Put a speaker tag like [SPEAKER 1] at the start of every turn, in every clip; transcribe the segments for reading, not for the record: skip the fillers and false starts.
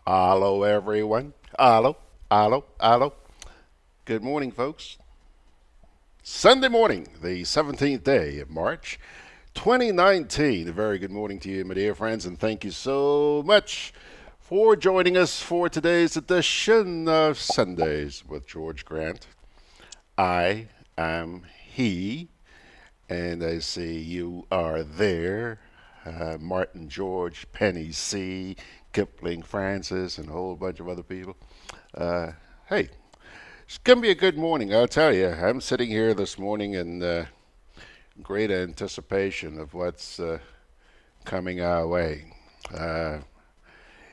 [SPEAKER 1] Hello, everyone. Hello, hello, hello. Good morning, folks. Sunday morning, the 17th day of March, 2019. A very good morning to you, my dear friends, and thank you so much for joining us for today's edition of Sundays with George Grant. I am he, and I see you are there. Martin George, Penny C, Kipling Francis, and a whole bunch of other people. Uh, hey, it's going to be a good morning, I'll tell you. I'm sitting here this morning in great anticipation of what's coming our way. Uh,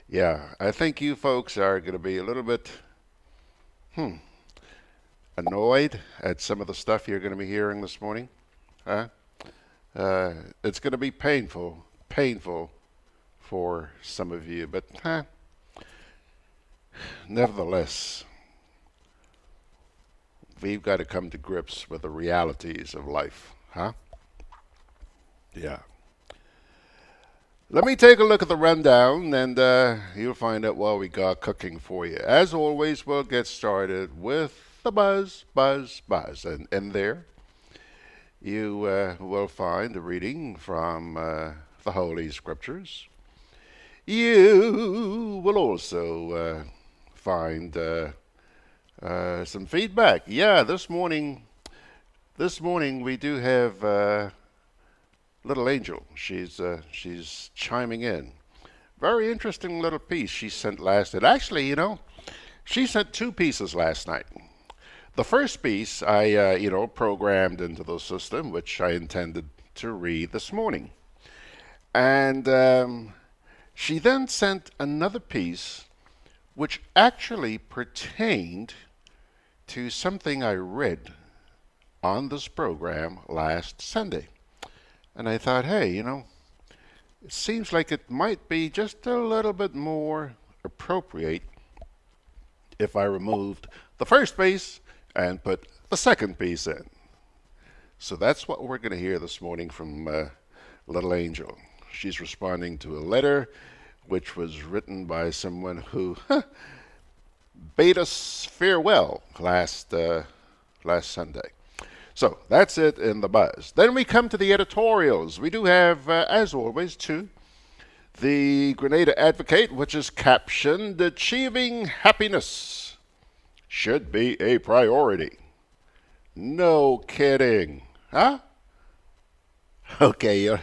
[SPEAKER 1] yeah, I think you folks are going to be a little bit annoyed at some of the stuff you're going to be hearing this morning. Huh? It's going to be painful for some of you, but nevertheless, we've got to come to grips with the realities of life, huh? Yeah. Let me take a look at the rundown, and you'll find out what we got cooking for you. As always, we'll get started with the buzz. And in there, you will find a reading from the Holy Scriptures. You will also find some feedback. Yeah, this morning we do have little Angel. She's chiming in. Very interesting little piece she sent last night. Actually, she sent two pieces last night. The first piece I programmed into the system, which I intended to read this morning, and she then sent another piece which actually pertained to something I read on this program last Sunday. And I thought, hey, it seems like it might be just a little bit more appropriate if I removed the first piece and put the second piece in. So that's what we're going to hear this morning from Little Angel. She's responding to a letter which was written by someone who bade us farewell last Sunday. So that's it in the buzz. Then we come to the editorials. We do have, as always, two. The Grenada Advocate, which is captioned, Achieving Happiness Should Be a Priority. No kidding. Huh? Okay,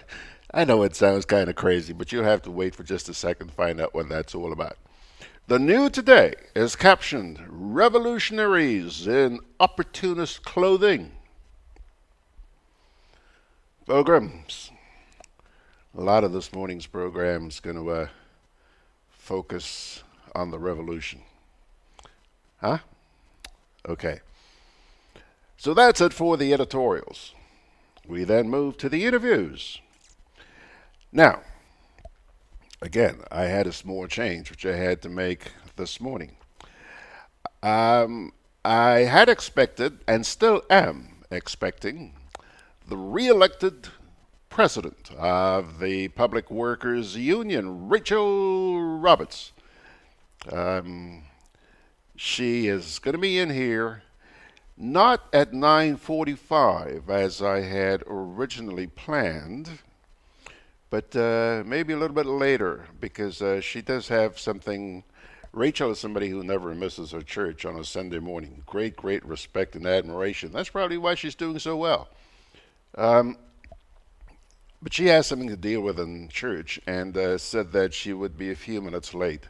[SPEAKER 1] I know it sounds kind of crazy, but you'll have to wait for just a second to find out what that's all about. The New Today is captioned, Revolutionaries in Opportunist Clothing. Programs. A lot of this morning's program is going to focus on the revolution. Huh? Okay. So that's it for the editorials. We then move to the interviews. Now, again, I had a small change which I had to make this morning. I had expected, and still am expecting, the re-elected president of the Public Workers Union, Rachael Roberts. She is going to be in here not at 9:45 as I had originally planned, but maybe a little bit later because she does have something. Rachael is somebody who never misses her church on a Sunday morning. Great respect and admiration. That's probably why she's doing so well. But she has something to deal with in church and said that she would be a few minutes late.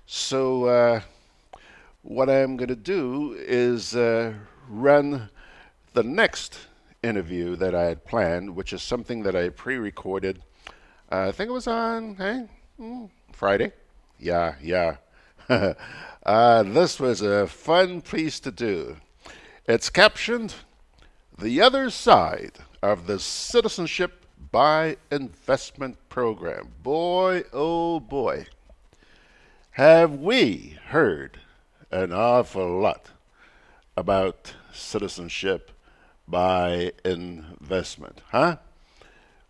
[SPEAKER 1] So what I'm going to do is run the next interview that I had planned, which is something that I pre-recorded. I think it was on Friday. Yeah. This was a fun piece to do. It's captioned, The Other Side of the Citizenship by Investment Program. Boy, oh boy, have we heard an awful lot about citizenship by investment, huh?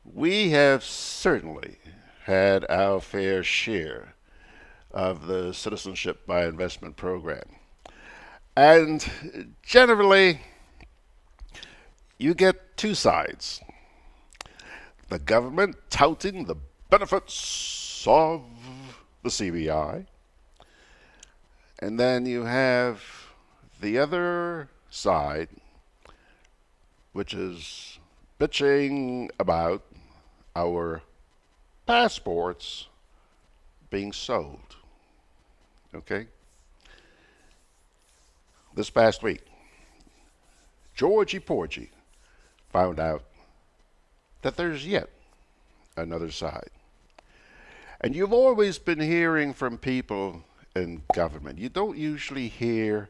[SPEAKER 1] We have certainly had our fair share of the Citizenship by Investment program. And generally, you get two sides. The government touting the benefits of the CBI, and then you have the other side, which is bitching about our passports being sold. Okay? This past week, Georgie Porgy found out that there's yet another side. And you've always been hearing from people in government. You don't usually hear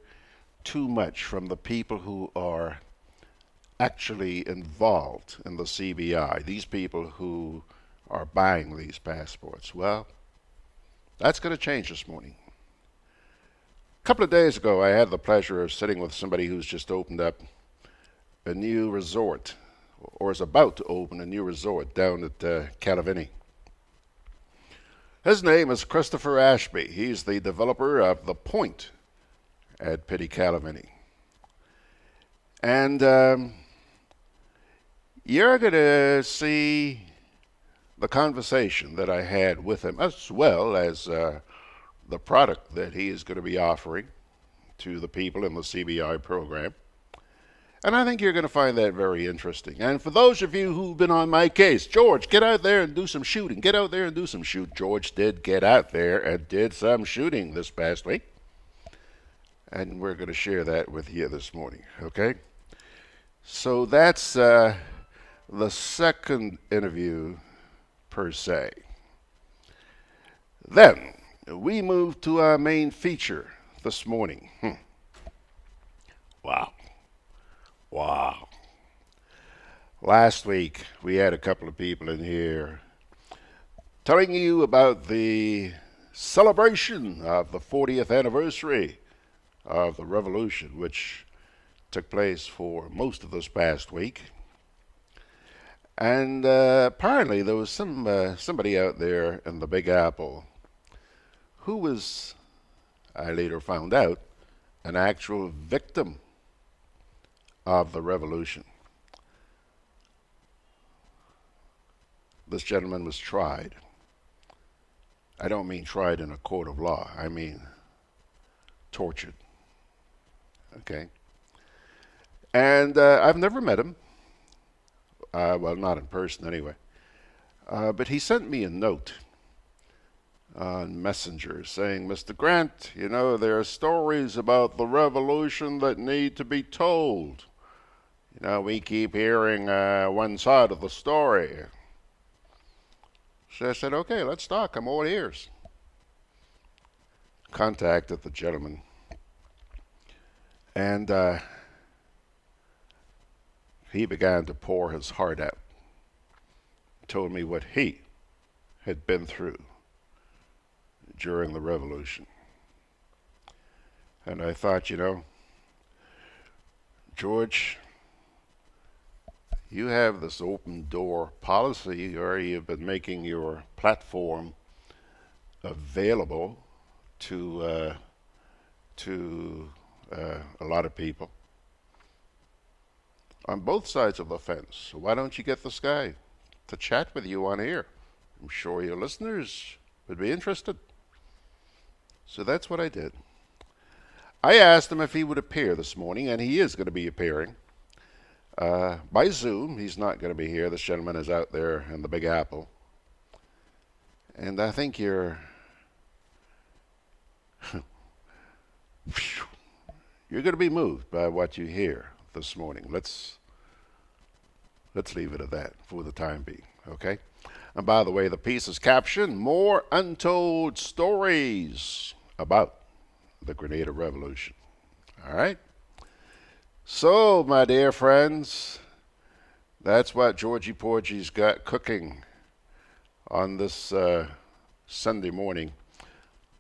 [SPEAKER 1] too much from the people who are actually involved in the CBI, these people who are buying these passports. Well, that's going to change this morning. A couple of days ago, I had the pleasure of sitting with somebody who's just opened up a new resort, or is about to open a new resort down at Calivigny. His name is Christopher Ashby. He's the developer of The Point at Petite, Calivigny. And you're going to see the conversation that I had with him, as well as the product that he is going to be offering to the people in the CBI program. And I think you're going to find that very interesting. And for those of you who've been on my case, George, get out there and do some shooting. Get out there and do some shooting. George did get out there and did some shooting this past week. And we're going to share that with you this morning, okay? So that's the second interview per se. Then we move to our main feature this morning. Wow. Last week we had a couple of people in here telling you about the celebration of the 40th anniversary of the Revolution, which took place for most of this past week. And apparently there was somebody out there in the Big Apple who was, I later found out, an actual victim of the Revolution. This gentleman was tried. I don't mean tried in a court of law. I mean tortured. Okay? And I've never met him. Well, not in person anyway. But he sent me a note on Messenger saying, Mr. Grant, you know, there are stories about the Revolution that need to be told. You know, we keep hearing one side of the story. So I said, okay, let's talk. I'm all ears. Contacted the gentleman. And he began to pour his heart out. Told me what he had been through during the Revolution. And I thought, you know, George, you have this open door policy, or you've been making your platform available to a lot of people on both sides of the fence. So why don't you get this guy to chat with you on air? I'm sure your listeners would be interested. So that's what I did. I asked him if he would appear this morning, and he is going to be appearing by Zoom. He's not going to be here. This gentleman is out there in the Big Apple. And I think you're going to be moved by what you hear this morning. Let's leave it at that for the time being, okay? And by the way, the piece is captioned, More Untold Stories About the Grenada Revolution. All right? So, my dear friends, that's what Georgie Porgy's got cooking on this Sunday morning.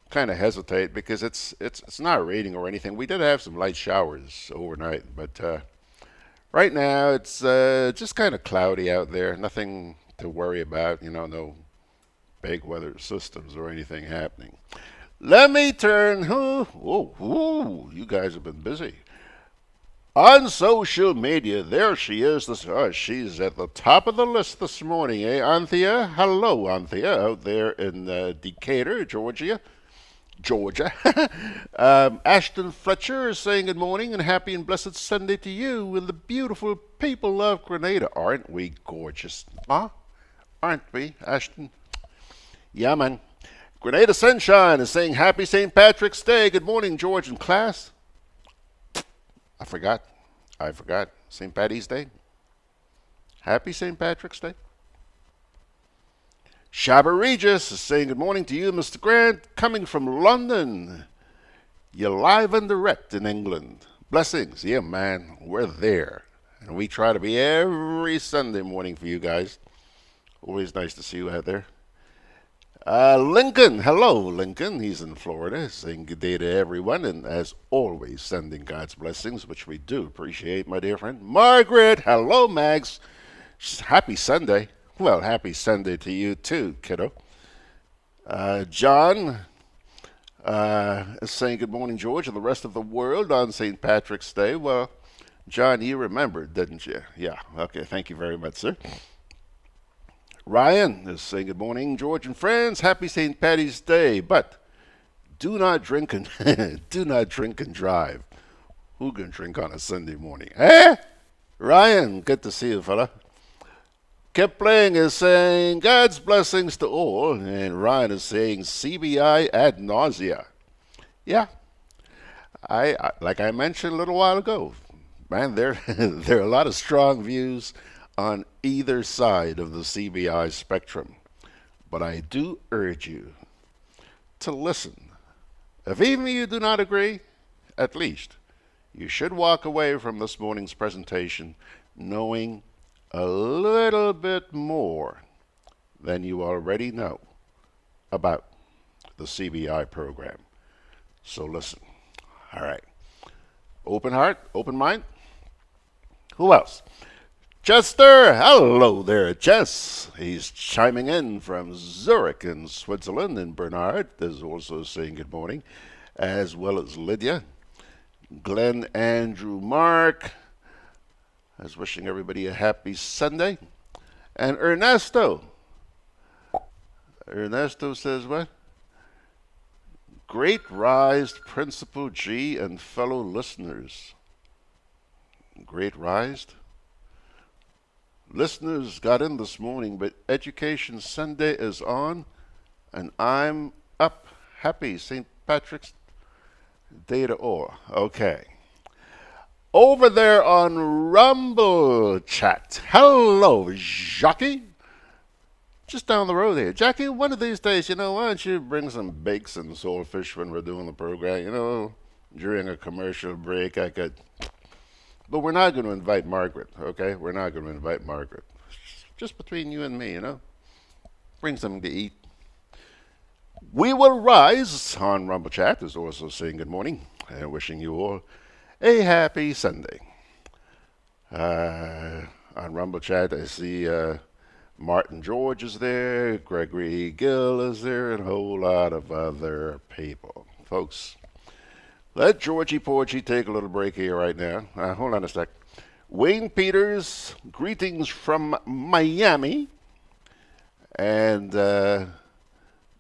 [SPEAKER 1] Kind of hesitate because it's not raining or anything. We did have some light showers overnight, but right now it's just kind of cloudy out there. Nothing to worry about, you know, no big weather systems or anything happening. Let me turn. You guys have been busy. On social media, there she is. She's at the top of the list this morning, eh, Anthea? Hello, Anthea, out there in Decatur, Georgia. Ashton Fletcher is saying good morning and happy and blessed Sunday to you and the beautiful people of Grenada. Aren't we gorgeous? Huh? Aren't we, Ashton? Yeah, man. Grenada Sunshine is saying happy St. Patrick's Day. Good morning, George and class. I forgot. St. Patty's Day. Happy St. Patrick's Day. Shabba Regis is saying good morning to you, Mr. Grant, coming from London. You're live and direct in England. Blessings. Yeah, man, we're there. And we try to be every Sunday morning for you guys. Always nice to see you out there. Lincoln. Hello, Lincoln. He's in Florida, saying good day to everyone, and as always, sending God's blessings, which we do appreciate, my dear friend. Margaret. Hello, Mags. Happy Sunday. Well, happy Sunday to you too, kiddo. John is saying good morning, George, and the rest of the world on St. Patrick's Day. Well, John, you remembered, didn't you? Yeah, okay, thank you very much, sir. Ryan is saying good morning, George and friends. Happy St. Patty's Day, but do not drink and do not drink and drive. Who can drink on a Sunday morning? Eh? Ryan, good to see you, fella. Kipling is saying God's blessings to all, and Ryan is saying CBI ad nausea. Yeah, I like I mentioned a little while ago, man, there are a lot of strong views on either side of the CBI spectrum, but I do urge you to listen. If even you do not agree, at least you should walk away from this morning's presentation knowing a little bit more than you already know about the CBI program. So listen. All right. Open heart, open mind. Who else? Chester, hello there, Jess. He's chiming in from Zurich in Switzerland, and Bernard is also saying good morning, as well as Lydia. Glenn, Andrew, Mark is wishing everybody a happy Sunday. And Ernesto says what? Great rise, Principal G and fellow listeners. Great rise? Listeners got in this morning, but Education Sunday is on, and I'm up. Happy St. Patrick's Day to all. Okay. Over there on Rumble Chat. Hello, Jackie. Just down the road here. Jackie, one of these days, why don't you bring some bakes and saltfish when we're doing the program? During a commercial break, I could... But we're not going to invite Margaret, okay? We're not going to invite Margaret. Just between you and me, Bring something to eat. We Will Rise on Rumble Chat is also saying good morning and wishing you all a happy Sunday. On Rumble Chat, I see Martin George is there, Gregory Gill is there, and a whole lot of other people. Folks, let Georgie Porgy take a little break here right now. Hold on a sec. Wayne Peters, greetings from Miami. And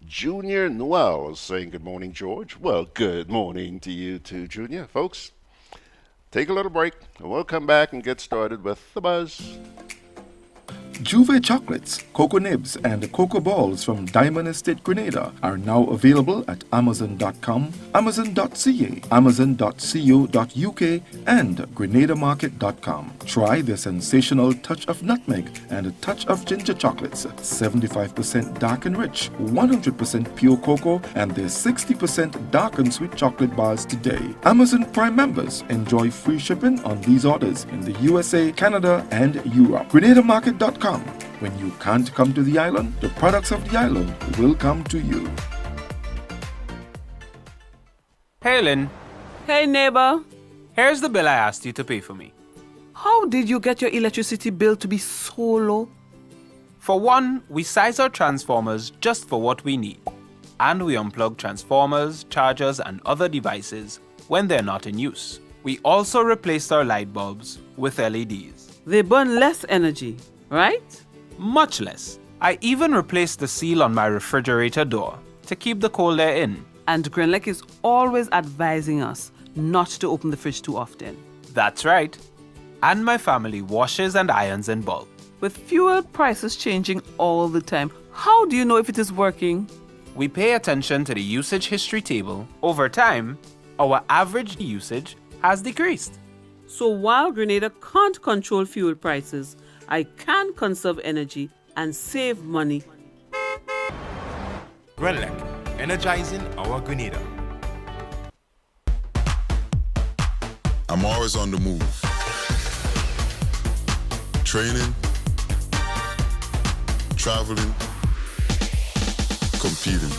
[SPEAKER 1] Junior Noel is saying good morning, George. Well, good morning to you too, Junior. Folks, take a little break, and we'll come back and get started with The Buzz.
[SPEAKER 2] Juve chocolates, cocoa nibs, and cocoa balls from Diamond Estate Grenada are now available at Amazon.com, Amazon.ca, Amazon.co.uk, and GrenadaMarket.com. Try their sensational touch of nutmeg and a touch of ginger chocolates, 75% dark and rich, 100% pure cocoa, and their 60% dark and sweet chocolate bars today. Amazon Prime members enjoy free shipping on these orders in the USA, Canada, and Europe. GrenadaMarket.com. When you can't come to the island, the products of the island will come to you.
[SPEAKER 3] Hey, Lynn.
[SPEAKER 4] Hey, neighbor.
[SPEAKER 3] Here's the bill I asked you to pay for me.
[SPEAKER 4] How did you get your electricity bill to be so low?
[SPEAKER 3] For one, we size our transformers just for what we need. and we unplug transformers, chargers, and other devices when they're not in use. We also replaced our light bulbs with LEDs.
[SPEAKER 4] They burn less energy, right?
[SPEAKER 3] Much less. I even replaced the seal on my refrigerator door to keep the cold air in.
[SPEAKER 4] And Grenlec is always advising us not to open the fridge too often.
[SPEAKER 3] That's right. And my family washes and irons in bulk.
[SPEAKER 4] With fuel prices changing all the time, how do you know if it is working?
[SPEAKER 3] We pay attention to the usage history table. Over time, our average usage has decreased.
[SPEAKER 4] So while Grenada can't control fuel prices, I can conserve energy and save money.
[SPEAKER 5] Grenlec, energizing our Grenada.
[SPEAKER 6] I'm always on the move. Training, traveling, competing.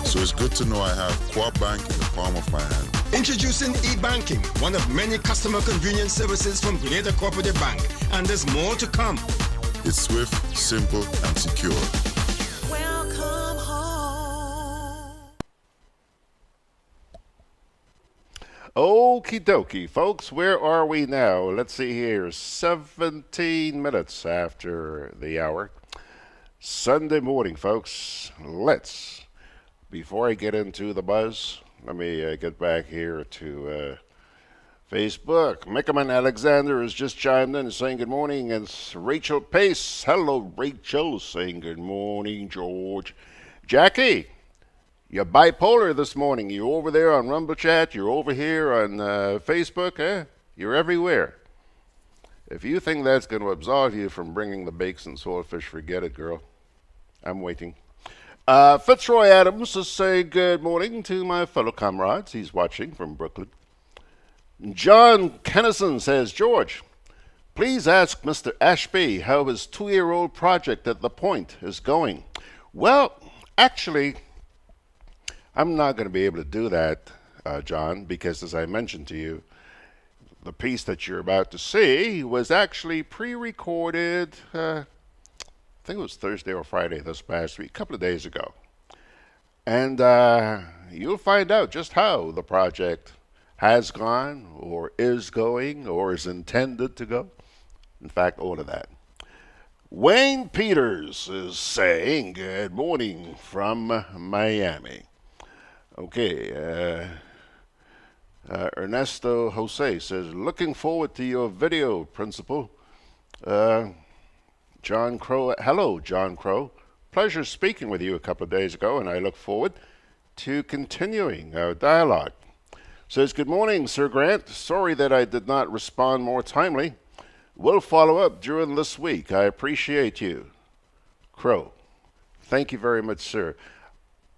[SPEAKER 6] So it's good to know I have Co-op Bank in the palm of my hand.
[SPEAKER 7] Introducing e-banking, one of many customer convenience services from Grenada Cooperative Bank. And there's more to come.
[SPEAKER 6] It's swift, simple, and secure.
[SPEAKER 8] Welcome home.
[SPEAKER 1] Okie dokie, folks, where are we now? Let's see here, 17 minutes after the hour. Sunday morning, folks. Before I get into the buzz, let me get back here to Facebook. Mickerman Alexander has just chimed in saying good morning. And it's Rachael Pace. Hello, Rachael, saying good morning, George. Jackie, you're bipolar this morning. You're over there on Rumble Chat. You're over here on Facebook. Eh? You're everywhere. If you think that's going to absolve you from bringing the bakes and swordfish, forget it, girl. I'm waiting. Fitzroy Adams is saying good morning to my fellow comrades. He's watching from Brooklyn. John Kennison says, George, please ask Mr. Ashby how his 2-year-old project at The Point is going. Well, actually, I'm not going to be able to do that, John, because as I mentioned to you, the piece that you're about to see was actually pre-recorded, I think it was Thursday or Friday this past week, a couple of days ago. And you'll find out just how the project has gone or is going or is intended to go. In fact, all of that. Wayne Peters is saying good morning from Miami. Okay, Ernesto Jose says, looking forward to your video, Principal. John Crow, hello, John Crow. Pleasure speaking with you a couple of days ago, and I look forward to continuing our dialogue. Says, good morning, Sir Grant. Sorry that I did not respond more timely. We'll follow up during this week. I appreciate you. Crow. Thank you very much, sir.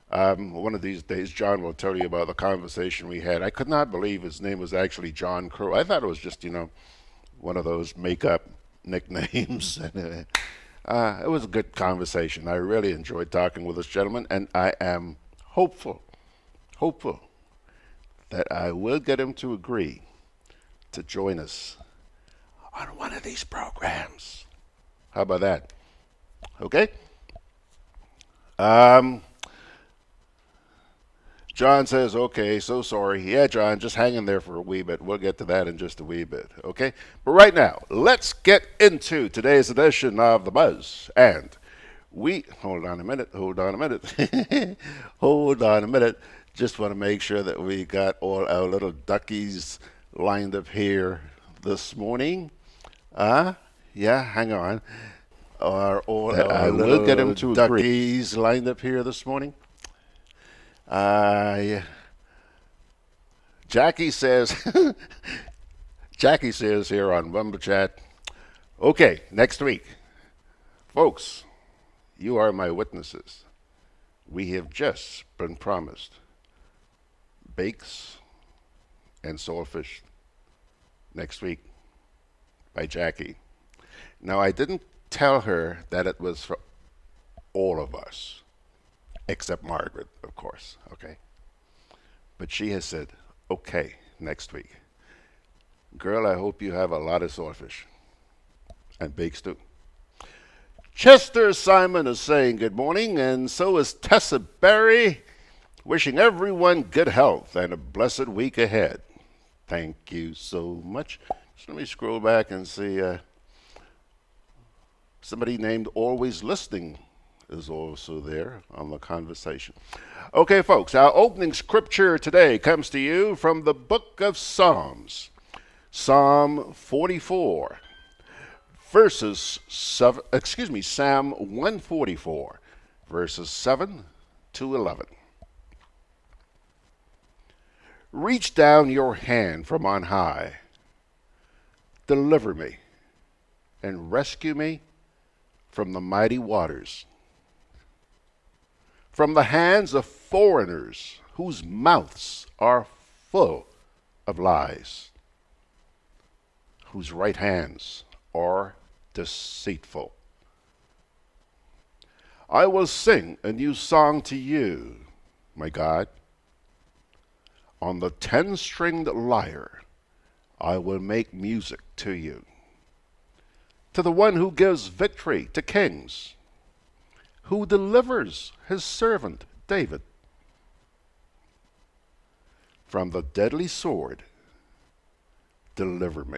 [SPEAKER 1] One of these days, John will tell you about the conversation we had. I could not believe his name was actually John Crow. I thought it was just, one of those make-up nicknames. And, it was a good conversation. I really enjoyed talking with this gentleman, and I am hopeful that I will get him to agree to join us on one of these programs. How about that? Okay? John says, okay, so sorry. Yeah, John, just hang in there for a wee bit. We'll get to that in just a wee bit, okay? But right now, let's get into today's edition of The Buzz. And hold on a minute. Just want to make sure that we got all our little duckies lined up here this morning. Yeah, hang on. Are all our little duckies lined up here this morning? Yeah. Jackie says here on Rumble Chat, okay, next week. Folks, you are my witnesses. We have just been promised bakes and swordfish next week by Jackie. Now, I didn't tell her that it was for all of us. Except Margaret, of course, okay? But she has said, okay, next week. Girl, I hope you have a lot of swordfish. And bakes too. Chester Simon is saying good morning, and so is Tessa Berry, wishing everyone good health and a blessed week ahead. Thank you so much. So let me scroll back and see. Somebody named Always Listening is also there on the conversation. Okay, folks, our opening scripture today comes to you from the book of Psalms, Psalm 44. Psalm 144, verses 7 to 11. Reach down your hand from on high. Deliver me and rescue me from the mighty waters, from the hands of foreigners whose mouths are full of lies, whose right hands are deceitful. I will sing a new song to you, my God. On the 10-stringed lyre, I will make music to you. To the one who gives victory to kings, who delivers his servant David from the deadly sword, deliver me.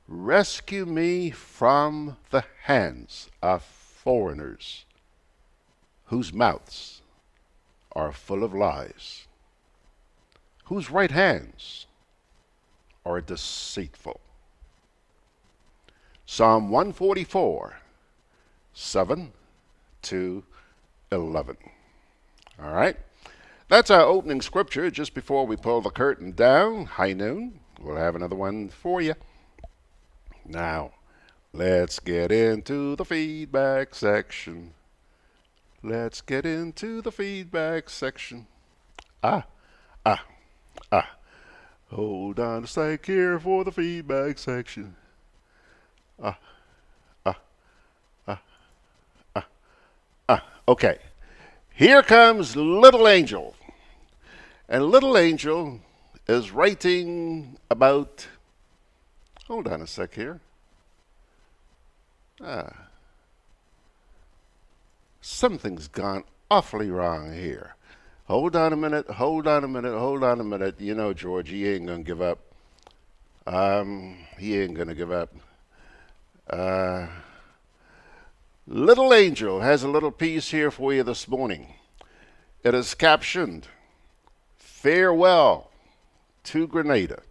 [SPEAKER 1] Rescue me from the hands of foreigners whose mouths are full of lies, whose right hands are deceitful. Psalm 144, 7 to 11. All right. That's our opening scripture just before we pull the curtain down. High noon. We'll have another one for you. Now, let's get into the feedback section. Let's get into the feedback section. Hold on a sec here for the feedback section. Okay. Here comes Little Angel. And Little Angel is writing about... Hold on a sec here. Something's gone awfully wrong here. Hold on a minute. You know, George, he ain't going to give up. He ain't going to give up. Little Angel has a little piece here for you this morning. It is captioned, Farewell to Grenada.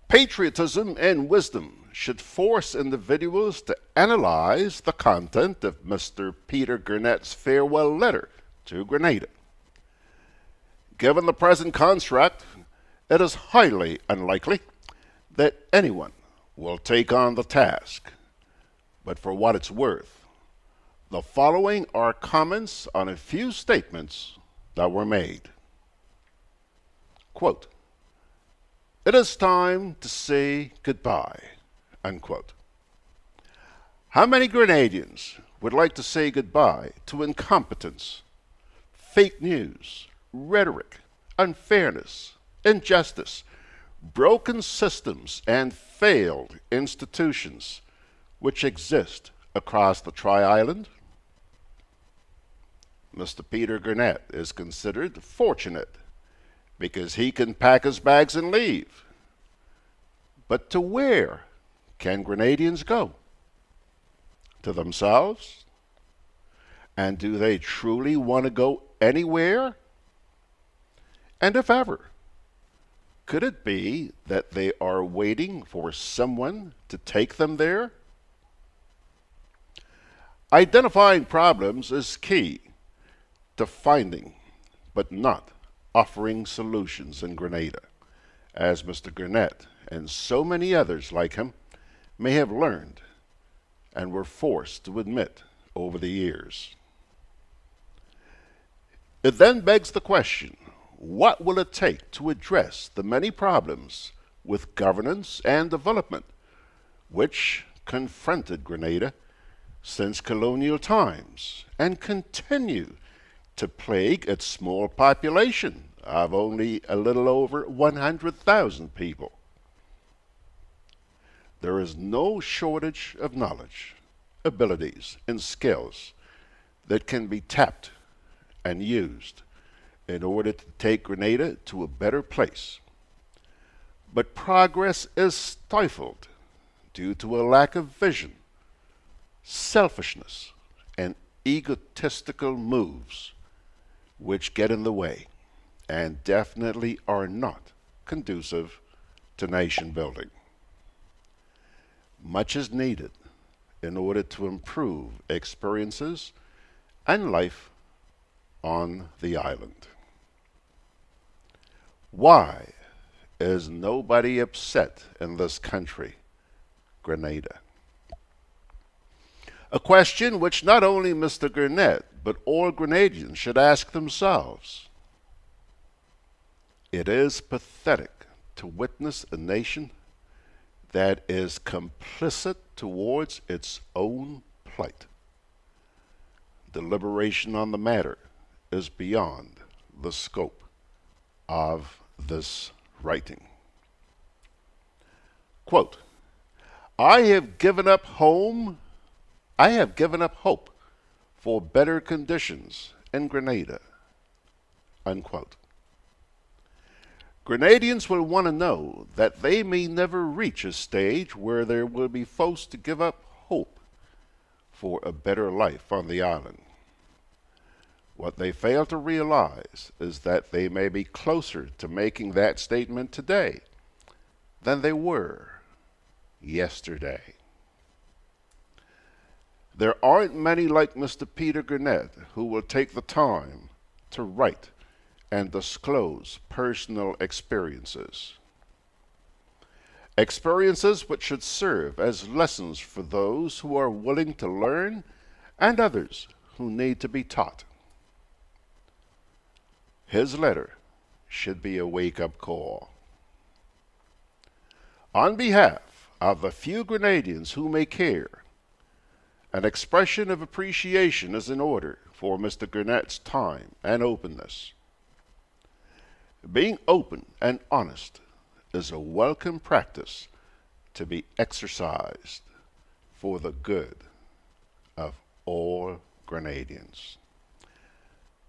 [SPEAKER 1] Patriotism and wisdom should force individuals to analyze the content of Mr. Peter Gurnet's farewell letter to Grenada. Given the present construct, it is highly unlikely that anyone will take on the task. But for what it's worth, the following are comments on a few statements that were made. Quote, "It is time to say goodbye," unquote. How many Grenadians would like to say goodbye to incompetence, fake news, rhetoric, unfairness, injustice, broken systems, and failed institutions which exist across the Tri-Island? Mr. Peter Gurnet is considered fortunate because he can pack his bags and leave. But to where can Grenadians go? To themselves? And do they truly want to go anywhere? And if ever, could it be that they are waiting for someone to take them there? Identifying problems is key to finding, but not offering solutions in Grenada, as Mr. Gurnet and so many others like him may have learned and were forced to admit over the years. It then begs the question, what will it take to address the many problems with governance and development which confronted Grenada since colonial times and continue to plague its small population of only a little over 100,000 people? there is no shortage of knowledge, abilities, and skills that can be tapped and used in order to take Grenada to a better place. But progress is stifled due to a lack of vision, selfishness, and egotistical moves which get in the way and definitely are not conducive to nation building. Much is needed in order to improve experiences and life on the island. Why is nobody upset in this country, Grenada? A question which not only Mr. Gurnett, but all Grenadians should ask themselves. It is pathetic to witness a nation that is complicit towards its own plight. Deliberation on the matter is beyond the scope of this writing. Quote, I have given up hope for better conditions in Grenada, unquote. Grenadians will want to know that they may never reach a stage where they will be forced to give up hope for a better life on the island. What they fail to realize is that they may be closer to making that statement today than they were yesterday. There aren't many like Mr. Peter Gurnett who will take the time to write and disclose personal experiences. Experiences which should serve as lessons for those who are willing to learn and others who need to be taught. His letter should be a wake-up call. On behalf of the few Grenadians who may care, an expression of appreciation is in order for Mr. Gurnett's time and openness. Being open and honest is a welcome practice to be exercised for the good of all Grenadians.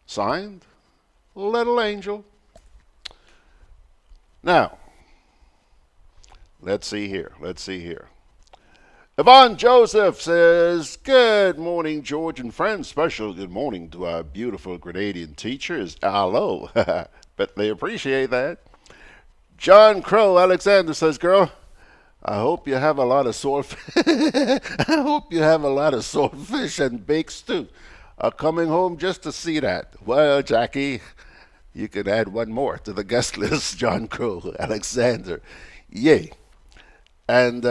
[SPEAKER 1] Signed, Little Angel. Now, let's see here. Yvonne Joseph says, good morning, George and friends. Special good morning to our beautiful Grenadian teachers. Hello. Bet they appreciate that. John Crow Alexander says, girl, I hope you have a lot of swordfish. I hope you have a lot of swordfish and baked stew. Coming home just to see that. Well, Jackie, you could add one more to the guest list, John Crow Alexander. Yay. And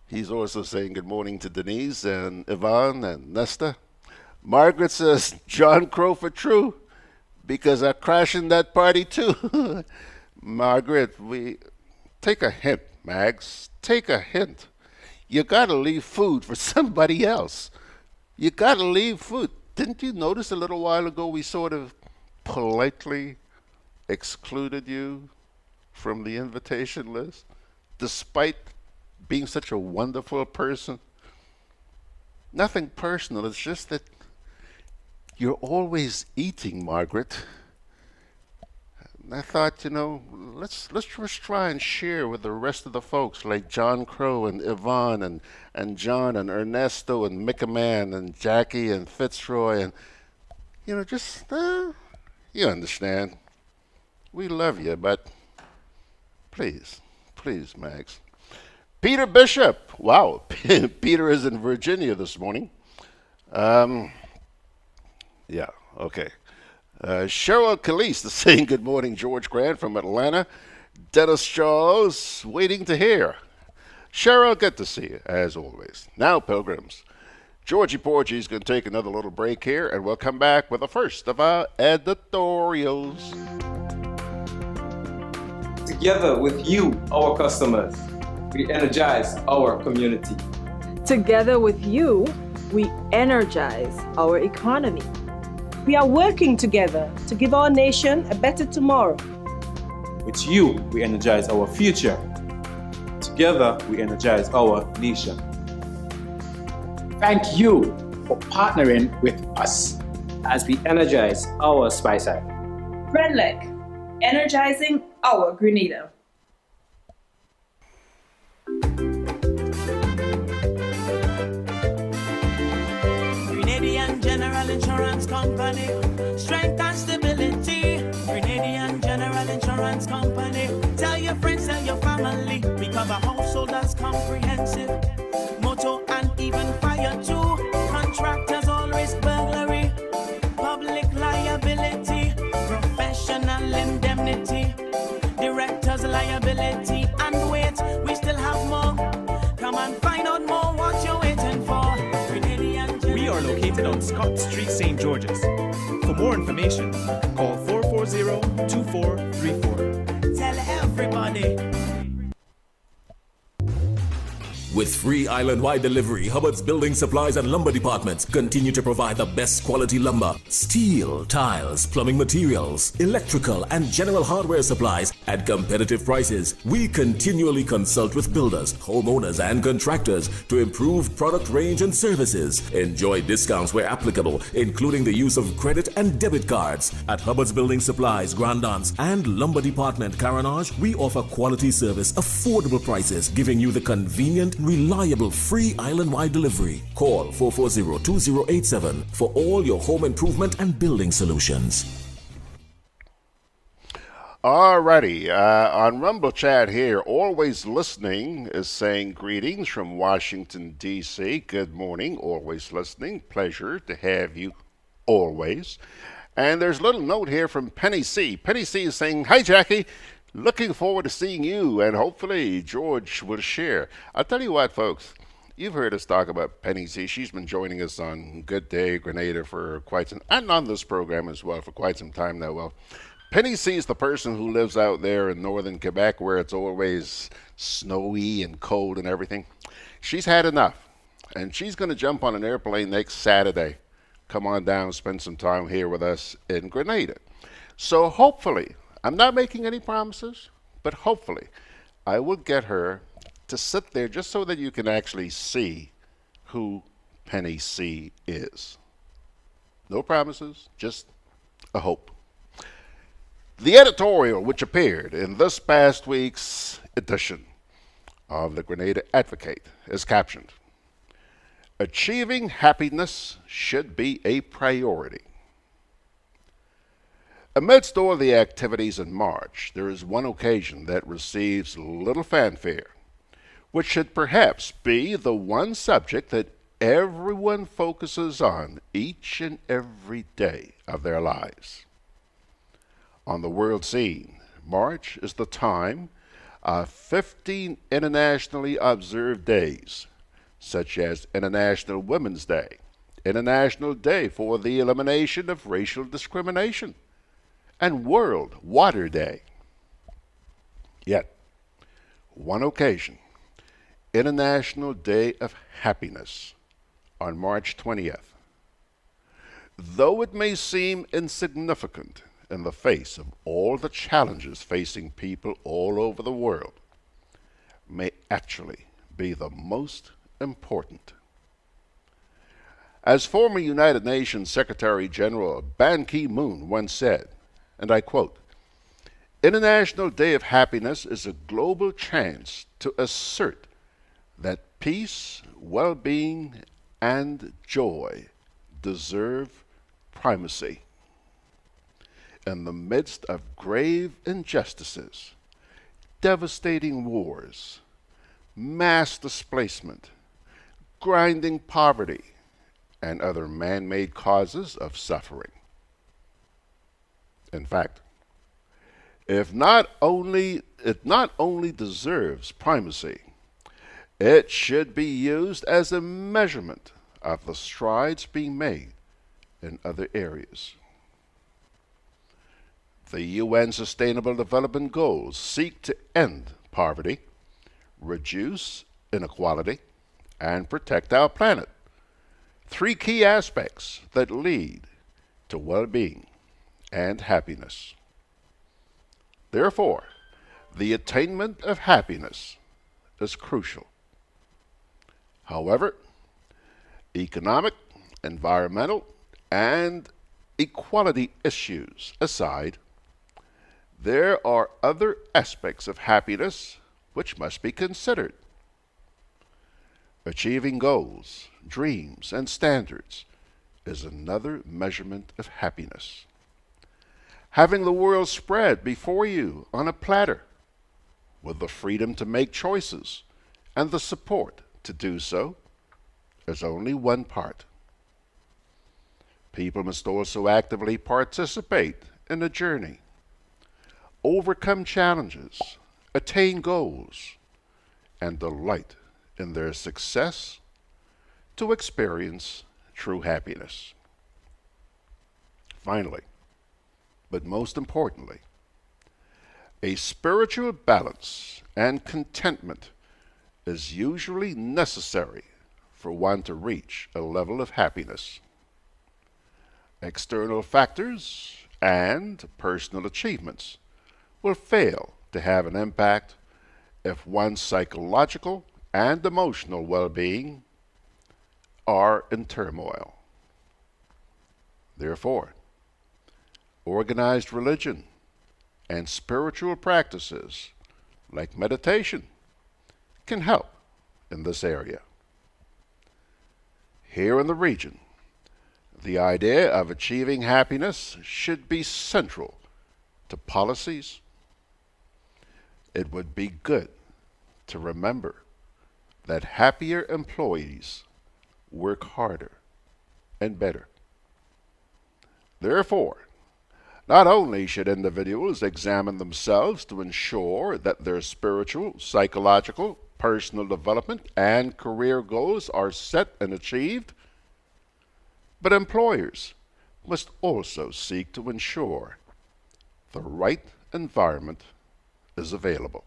[SPEAKER 1] he's also saying good morning to Denise and Yvonne and Nesta. Margaret says, John Crow for true, because I'm crashing that party too. Margaret, we take a hint, Mags. Take a hint. You gotta leave food for somebody else. You gotta leave food. Didn't you notice a little while ago we sort of politely excluded you from the invitation list, despite being such a wonderful person? Nothing personal, it's just that you're always eating, Margaret. And I thought, let's just try and share with the rest of the folks like John Crow and Yvonne and John and Ernesto and Mickaman and Jackie and Fitzroy and, you understand. We love you, but please, Mags. Peter Bishop. Wow, Peter is in Virginia this morning. Yeah, okay. Cheryl Calise is saying good morning, George Grant from Atlanta. Dennis Charles waiting to hear. Cheryl, good to see you, as always. Now, Pilgrims, Georgie Porgy is going to take another little break here, and we'll come back with the first of our editorials.
[SPEAKER 9] Together with you, our customers, we energize our community.
[SPEAKER 10] Together with you, we energize our economy.
[SPEAKER 11] We are working together to give our nation a better tomorrow.
[SPEAKER 9] With you, we energize our future. Together, we energize our nation.
[SPEAKER 12] Thank you for partnering with us
[SPEAKER 9] as we energize our Spice Island.
[SPEAKER 10] Renlec, energizing our Grenada.
[SPEAKER 8] Grenadian General Insurance Company, strength and stability. Grenadian General Insurance Company, tell your friends, tell your family. We cover householders comprehensive, motor and even fire too. Contractors all risk burglary, public liability, professional indemnity, directors liability, and wait, we still have more. Come and find out more what you're waiting for.
[SPEAKER 5] We are located on Scott Street, St. George's. For more information, call 440-2434.
[SPEAKER 8] Tell everybody.
[SPEAKER 13] With free island-wide delivery, Hubbard's Building Supplies and Lumber Departments continue to provide the best quality lumber, steel, tiles, plumbing materials, electrical, and general hardware supplies at competitive prices. We continually consult with builders, homeowners, and contractors to improve product range and services. Enjoy discounts where applicable, including the use of credit and debit cards. At Hubbard's Building Supplies, Grandance, and Lumber Department, Caranage, we offer quality service, affordable prices, giving you the convenient, reliable, free island-wide delivery. Call 440-2087 for all your home improvement and building solutions.
[SPEAKER 1] Alrighty, on Rumble Chat here, always listening is saying greetings from Washington, D.C. Good morning, always listening. Pleasure to have you always. And there's a little note here from Penny C. Penny C is saying, hi, Jackie. Looking forward to seeing you, and hopefully George will share. I'll tell you what, folks. You've heard us talk about Penny C. She's been joining us on Good Day Grenada for quite some, and on this program as well, for quite some time now. Well, Penny C is the person who lives out there in northern Quebec where it's always snowy and cold and everything. She's had enough, and she's going to jump on an airplane next Saturday. Come on down, spend some time here with us in Grenada. So hopefully, I'm not making any promises, but hopefully I will get her to sit there just so that you can actually see who Penny C is. No promises, just a hope. The editorial which appeared in this past week's edition of the Grenada Advocate is captioned, Achieving happiness should be a priority. Amidst all the activities in March, there is one occasion that receives little fanfare, which should perhaps be the one subject that everyone focuses on each and every day of their lives. On the world scene, March is the time of 15 internationally observed days, such as International Women's Day, International Day for the Elimination of Racial Discrimination, and World Water Day. Yet, one occasion, International Day of Happiness on March 20th. Though it may seem insignificant in the face of all the challenges facing people all over the world, may actually be the most important. As former United Nations Secretary General Ban Ki-moon once said, and I quote, International Day of Happiness is a global chance to assert that peace, well-being, and joy deserve primacy. In the midst of grave injustices, devastating wars, mass displacement, grinding poverty, and other man-made causes of suffering. In fact, it not only deserves primacy, it should be used as a measurement of the strides being made in other areas. The UN Sustainable Development Goals seek to end poverty, reduce inequality, and protect our planet. Three key aspects that lead to well-being and happiness. Therefore, the attainment of happiness is crucial. However, economic, environmental, and equality issues aside, there are other aspects of happiness which must be considered. Achieving goals, dreams, and standards is another measurement of happiness. Having the world spread before you on a platter with the freedom to make choices and the support to do so is only one part. People must also actively participate in the journey, overcome challenges, attain goals, and delight in their success to experience true happiness. Finally, but most importantly, a spiritual balance and contentment is usually necessary for one to reach a level of happiness. External factors and personal achievements will fail to have an impact if one's psychological and emotional well-being are in turmoil. Therefore, organized religion and spiritual practices like meditation can help in this area. Here in the region, the idea of achieving happiness should be central to policies. It would be good to remember that happier employees work harder and better. Therefore, not only should individuals examine themselves to ensure that their spiritual, psychological, personal development, and career goals are set and achieved, but employers must also seek to ensure the right environment is available.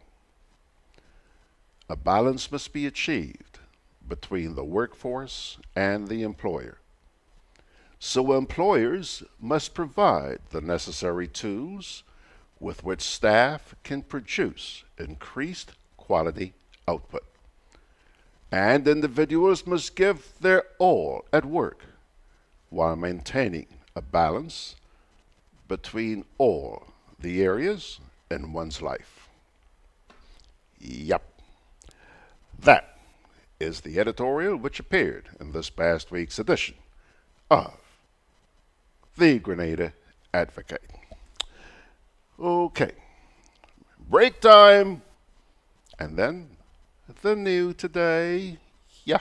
[SPEAKER 1] A balance must be achieved between the workforce and the employer. So employers must provide the necessary tools with which staff can produce increased quality output. And individuals must give their all at work while maintaining a balance between all the areas in one's life. Yep. That is the editorial which appeared in this past week's edition of the Grenada Advocate. Okay, break time, and then the new today. Yeah.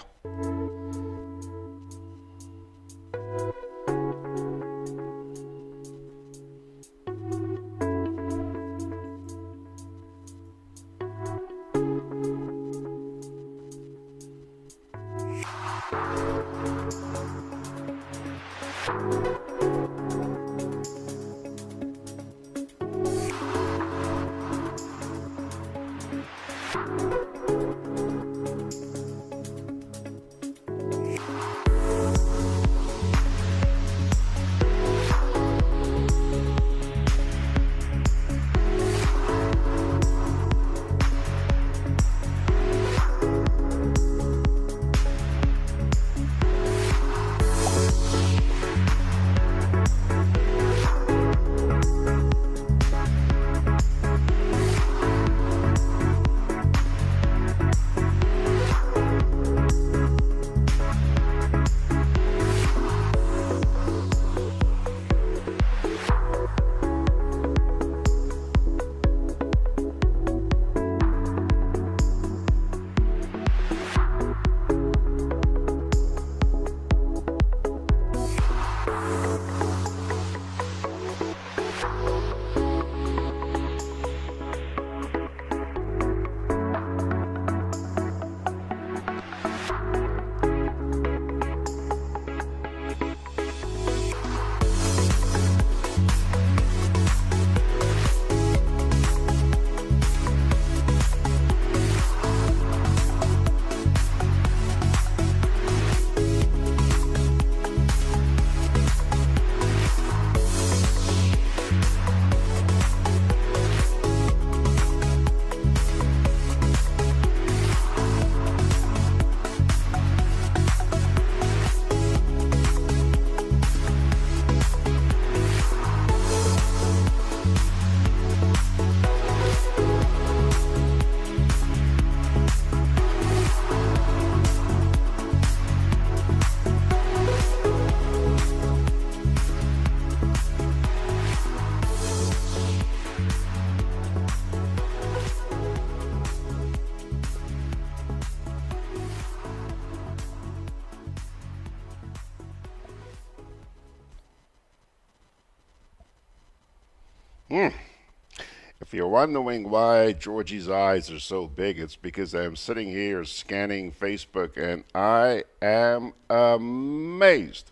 [SPEAKER 1] If you're wondering why Georgie's eyes are so big, it's because I'm sitting here scanning Facebook and I am amazed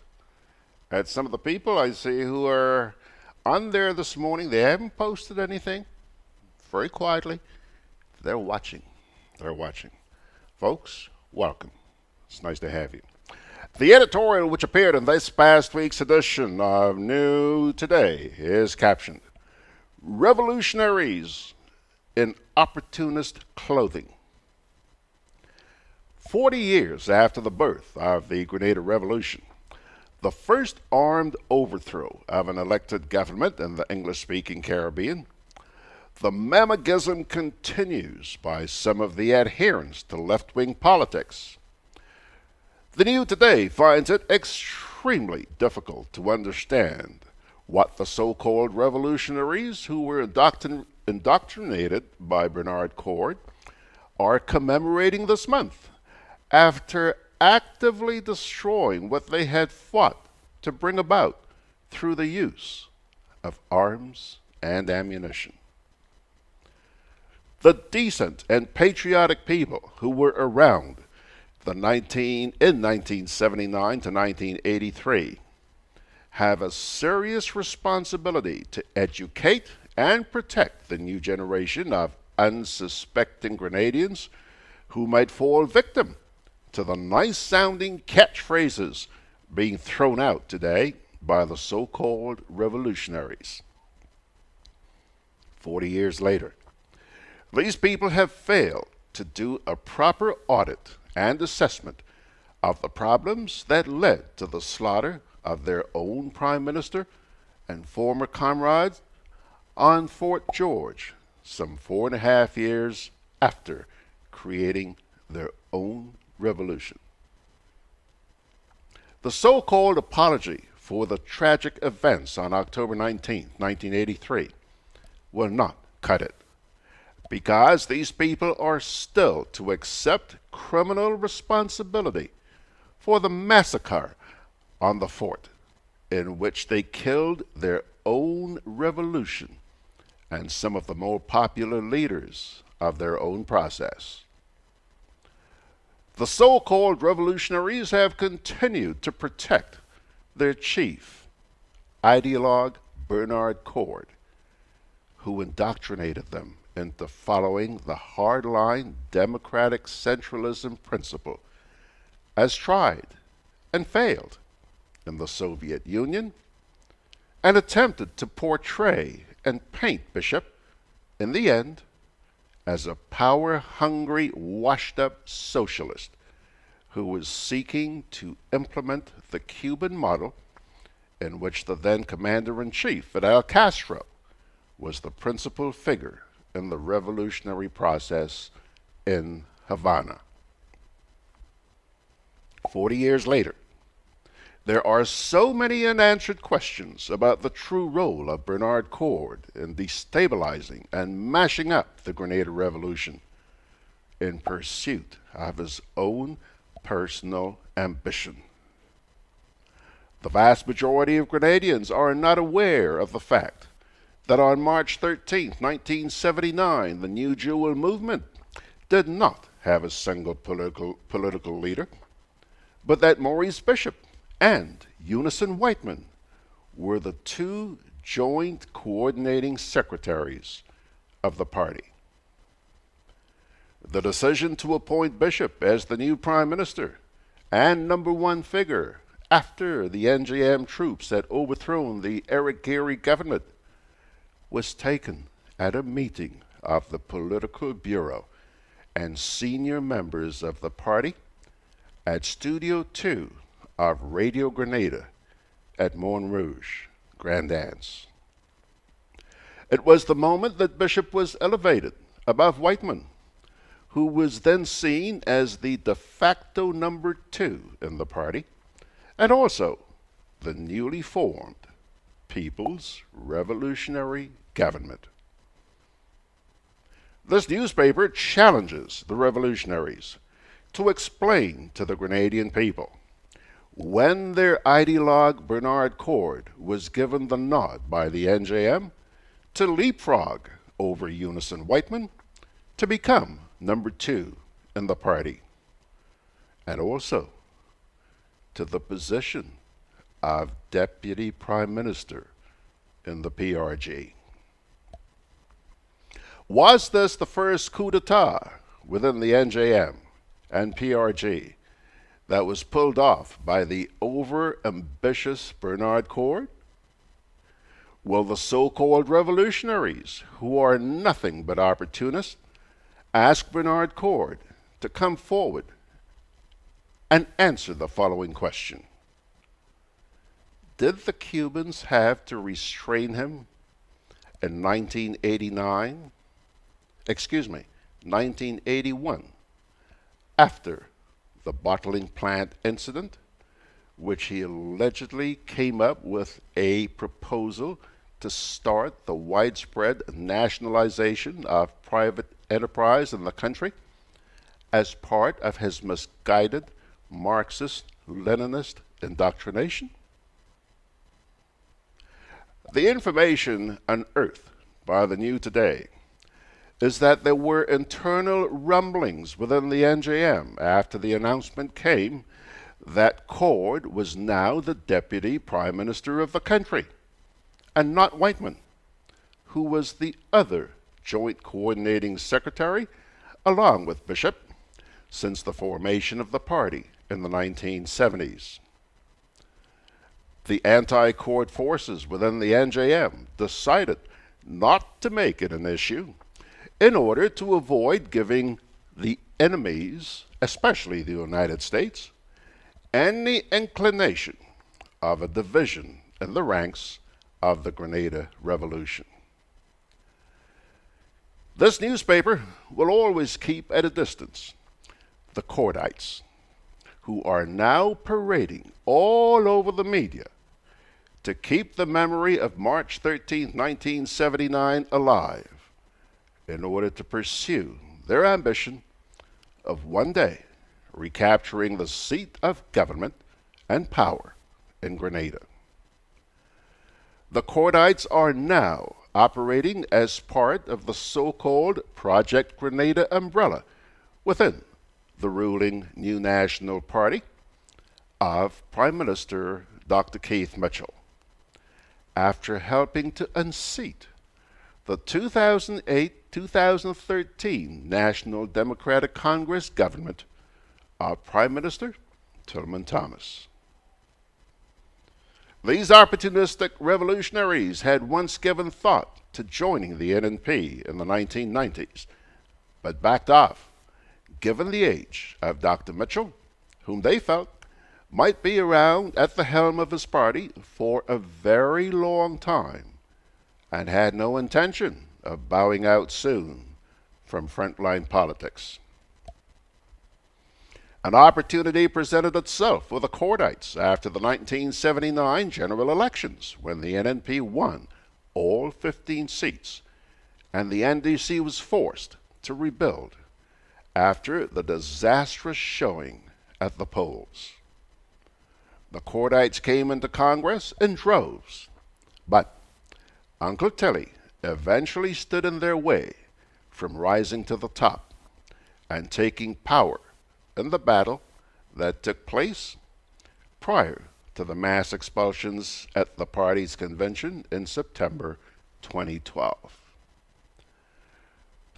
[SPEAKER 1] at some of the people I see who are on there this morning. They haven't posted anything. Very quietly. They're watching. They're watching. Folks, welcome. It's nice to have you. The editorial which appeared in this past week's edition of New Today is captioned, Revolutionaries in Opportunist Clothing. 40 years after the birth of the Grenada Revolution, the first armed overthrow of an elected government in the English-speaking Caribbean, the mammogism continues by some of the adherents to left-wing politics. The New Today finds it extremely difficult to understand what the so-called revolutionaries who were indoctrinated by Bernard Coard are commemorating this month after actively destroying what they had fought to bring about through the use of arms and ammunition. The decent and patriotic people who were around in 1979 to 1983 have a serious responsibility to educate and protect the new generation of unsuspecting Grenadians who might fall victim to the nice-sounding catchphrases being thrown out today by the so-called revolutionaries. 40 years later, these people have failed to do a proper audit and assessment of the problems that led to the slaughter of their own Prime Minister and former comrades on Fort George some 4.5 years after creating their own revolution. The so-called apology for the tragic events on October 19, 1983 will not cut it, because these people are still to accept criminal responsibility for the massacre on the fort, in which they killed their own revolution and some of the more popular leaders of their own process. The so-called revolutionaries have continued to protect their chief, ideologue Bernard Coard, who indoctrinated them into following the hardline democratic centralism principle as tried and failed in the Soviet Union, and attempted to portray and paint Bishop, in the end, as a power-hungry, washed-up socialist who was seeking to implement the Cuban model in which the then Commander-in-Chief, Fidel Castro, was the principal figure in the revolutionary process in Havana. 40 years later, there are so many unanswered questions about the true role of Bernard Coard in destabilizing and mashing up the Grenada Revolution in pursuit of his own personal ambition. The vast majority of Grenadians are not aware of the fact that on March 13, 1979, the New Jewel movement did not have a single political leader, but that Maurice Bishop and Unison Whiteman were the two joint coordinating secretaries of the party. The decision to appoint Bishop as the new Prime Minister and #1 figure after the NJM troops had overthrown the Eric Gairy government was taken at a meeting of the Political Bureau and senior members of the party at Studio 2 of Radio Grenada at Montrouge, Grand Anse. It was the moment that Bishop was elevated above Whiteman, who was then seen as the de facto #2 in the party, and also the newly formed People's Revolutionary Government. This newspaper challenges the revolutionaries to explain to the Grenadian people when their ideologue Bernard Coard was given the nod by the NJM to leapfrog over Unison Whiteman to become number 2 in the party, and also to the position of Deputy Prime Minister in the PRG. Was this the first coup d'etat within the NJM and PRG that was pulled off by the over-ambitious Bernard Coard? Will the so-called revolutionaries, who are nothing but opportunists, ask Bernard Coard to come forward and answer the following question? Did the Cubans have to restrain him in 1981, after the bottling plant incident, which he allegedly came up with a proposal to start the widespread nationalization of private enterprise in the country as part of his misguided Marxist-Leninist indoctrination? The information unearthed by the New Today is that there were internal rumblings within the NJM after the announcement came that Coard was now the Deputy Prime Minister of the country, and not Whiteman, who was the other Joint Coordinating Secretary, along with Bishop, since the formation of the party in the 1970s. The anti-Coard forces within the NJM decided not to make it an issue in order to avoid giving the enemies, especially the United States, any inclination of a division in the ranks of the Grenada Revolution. This newspaper will always keep at a distance the Coardites, who are now parading all over the media to keep the memory of March 13, 1979 alive, in order to pursue their ambition of one day recapturing the seat of government and power in Grenada. The Coardites are now operating as part of the so-called Project Grenada umbrella within the ruling New National Party of Prime Minister Dr. Keith Mitchell, after helping to unseat the 2008-2013 National Democratic Congress government of Prime Minister Tillman Thomas. These opportunistic revolutionaries had once given thought to joining the NNP in the 1990s, but backed off, given the age of Dr. Mitchell, whom they felt might be around at the helm of his party for a very long time, and had no intention of bowing out soon from frontline politics. An opportunity presented itself for the Coardites after the 1979 general elections, when the NNP won all 15 seats, and the NDC was forced to rebuild after the disastrous showing at the polls. The Coardites came into Congress in droves, but Uncle Tilly eventually stood in their way from rising to the top and taking power in the battle that took place prior to the mass expulsions at the party's convention in September 2012.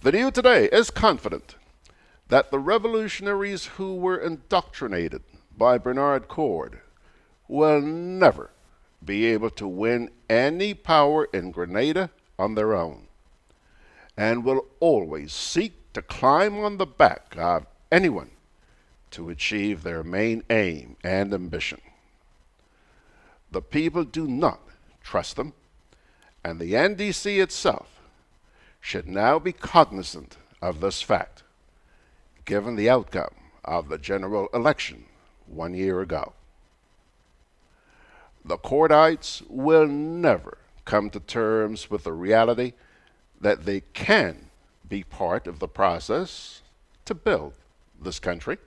[SPEAKER 1] The New Today is confident that the revolutionaries who were indoctrinated by Bernard Coard will never be able to win any power in Grenada on their own, and will always seek to climb on the back of anyone to achieve their main aim and ambition. The people do not trust them, and the NDC itself should now be cognizant of this fact, given the outcome of the general election 1 year ago. The Coardites will never come to terms with the reality that they can be part of the process to build this country,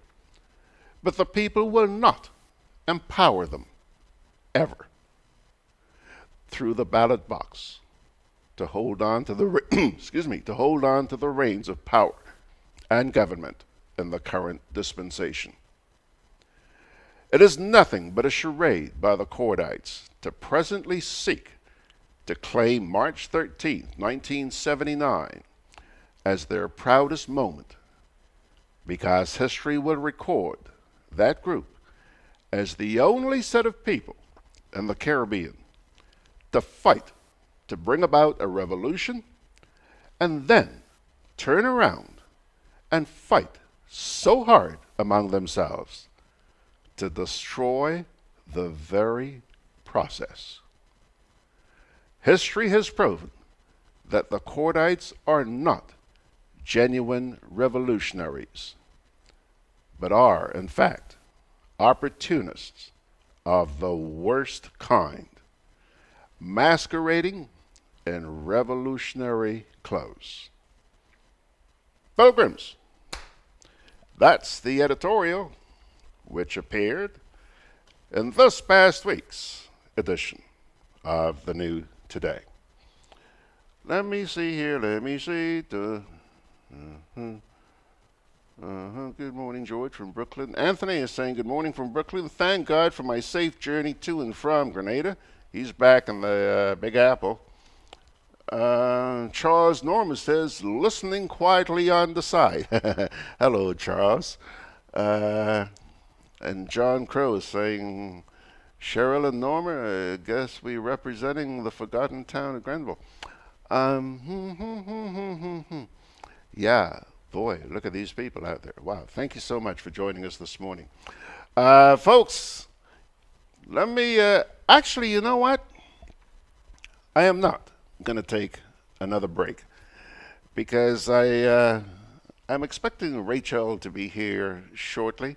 [SPEAKER 1] but the people will not empower them, ever. Through the ballot box, to hold on to the to hold on to the reins of power and government in the current dispensation. It is nothing but a charade by the Cordites to presently seek to claim March 13, 1979 as their proudest moment, because history will record that group as the only set of people in the Caribbean to fight to bring about a revolution and then turn around and fight so hard among themselves to destroy the very process. History has proven that the Cordites are not genuine revolutionaries, but are, in fact, opportunists of the worst kind, masquerading in revolutionary clothes. Pilgrims, that's the editorial which appeared in this past week's edition of the New Today. Let me see here, let me see. Good morning, George from Brooklyn. Anthony is saying good morning from Brooklyn. Thank God for my safe journey to and from Grenada. He's back in the Big Apple. Charles Norman says, listening quietly on the side. Hello, Charles. And John Crow is saying, Cheryl and Norma, I guess we're representing the forgotten town of Grenville. Yeah, boy, look at these people out there. Wow, thank you so much for joining us this morning. Folks, let me, actually, you know what? I am not going to take another break because I'm expecting Rachael to be here shortly,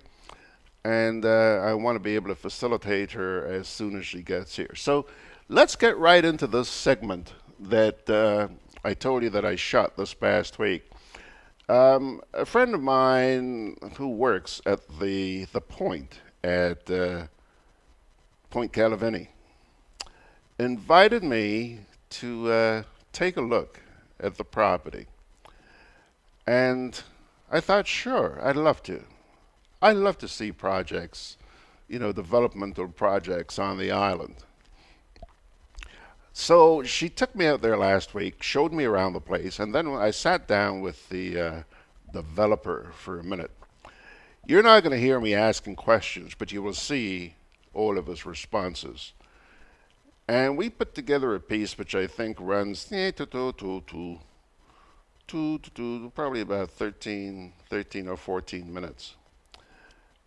[SPEAKER 1] and I want to be able to facilitate her as soon as she gets here. So let's get right into this segment that I told you that I shot this past week. A friend of mine who works at the Point at Point Calivigny invited me to take a look at the property. And I thought, sure, I'd love to. I love to see projects, you know, developmental projects on the island. So she took me out there last week, showed me around the place, and then I sat down with the developer for a minute. You're not going to hear me asking questions, but you will see all of his responses. And we put together a piece which I think runs probably about 13 or 14 minutes,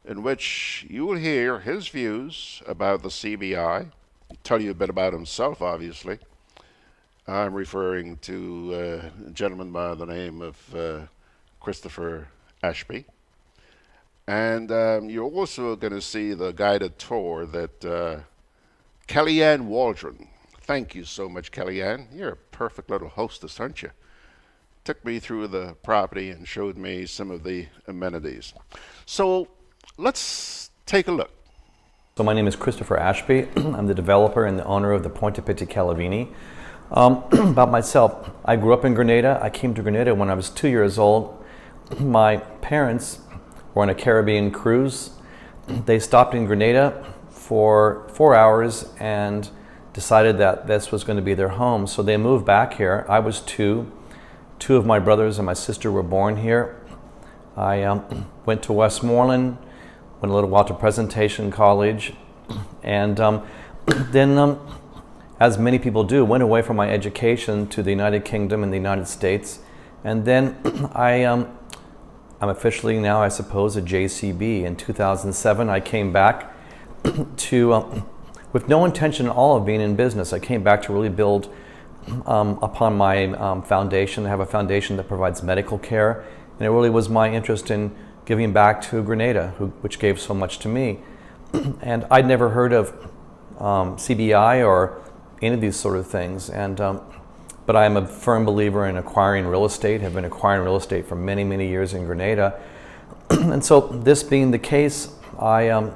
[SPEAKER 1] in which you will hear his views about the CBI, tell you a bit about himself, obviously. I'm referring to a gentleman by the name of Christopher Ashby. And you're also going to see the guided tour that Kellyanne Waldron, thank you so much, Kellyanne. You're a perfect little hostess, aren't you? Took me through the property and showed me some of the amenities. So let's take a look.
[SPEAKER 14] So my name is Christopher Ashby. I'm the developer and the owner of the Point de Petite Calivigny. About myself, I grew up in Grenada. I came to Grenada when I was 2 years old. My parents were on a Caribbean cruise. They stopped in Grenada for 4 hours and decided that this was going to be their home. So they moved back here. I was two. Two of my brothers and my sister were born here. I went to Westmoreland, went a little while to Presentation College, and then, as many people do, went away from my education to the United Kingdom and the United States. And then I'm officially now, I suppose, a JCB. In 2007, I came back to, with no intention at all of being in business. I came back to really build upon my foundation. I have a foundation that provides medical care, and it really was my interest in giving back to Grenada, which gave so much to me. And I'd never heard of CBI or any of these sort of things, and but I am a firm believer in acquiring real estate, have been acquiring real estate for many, many years in Grenada. And so this being the case, I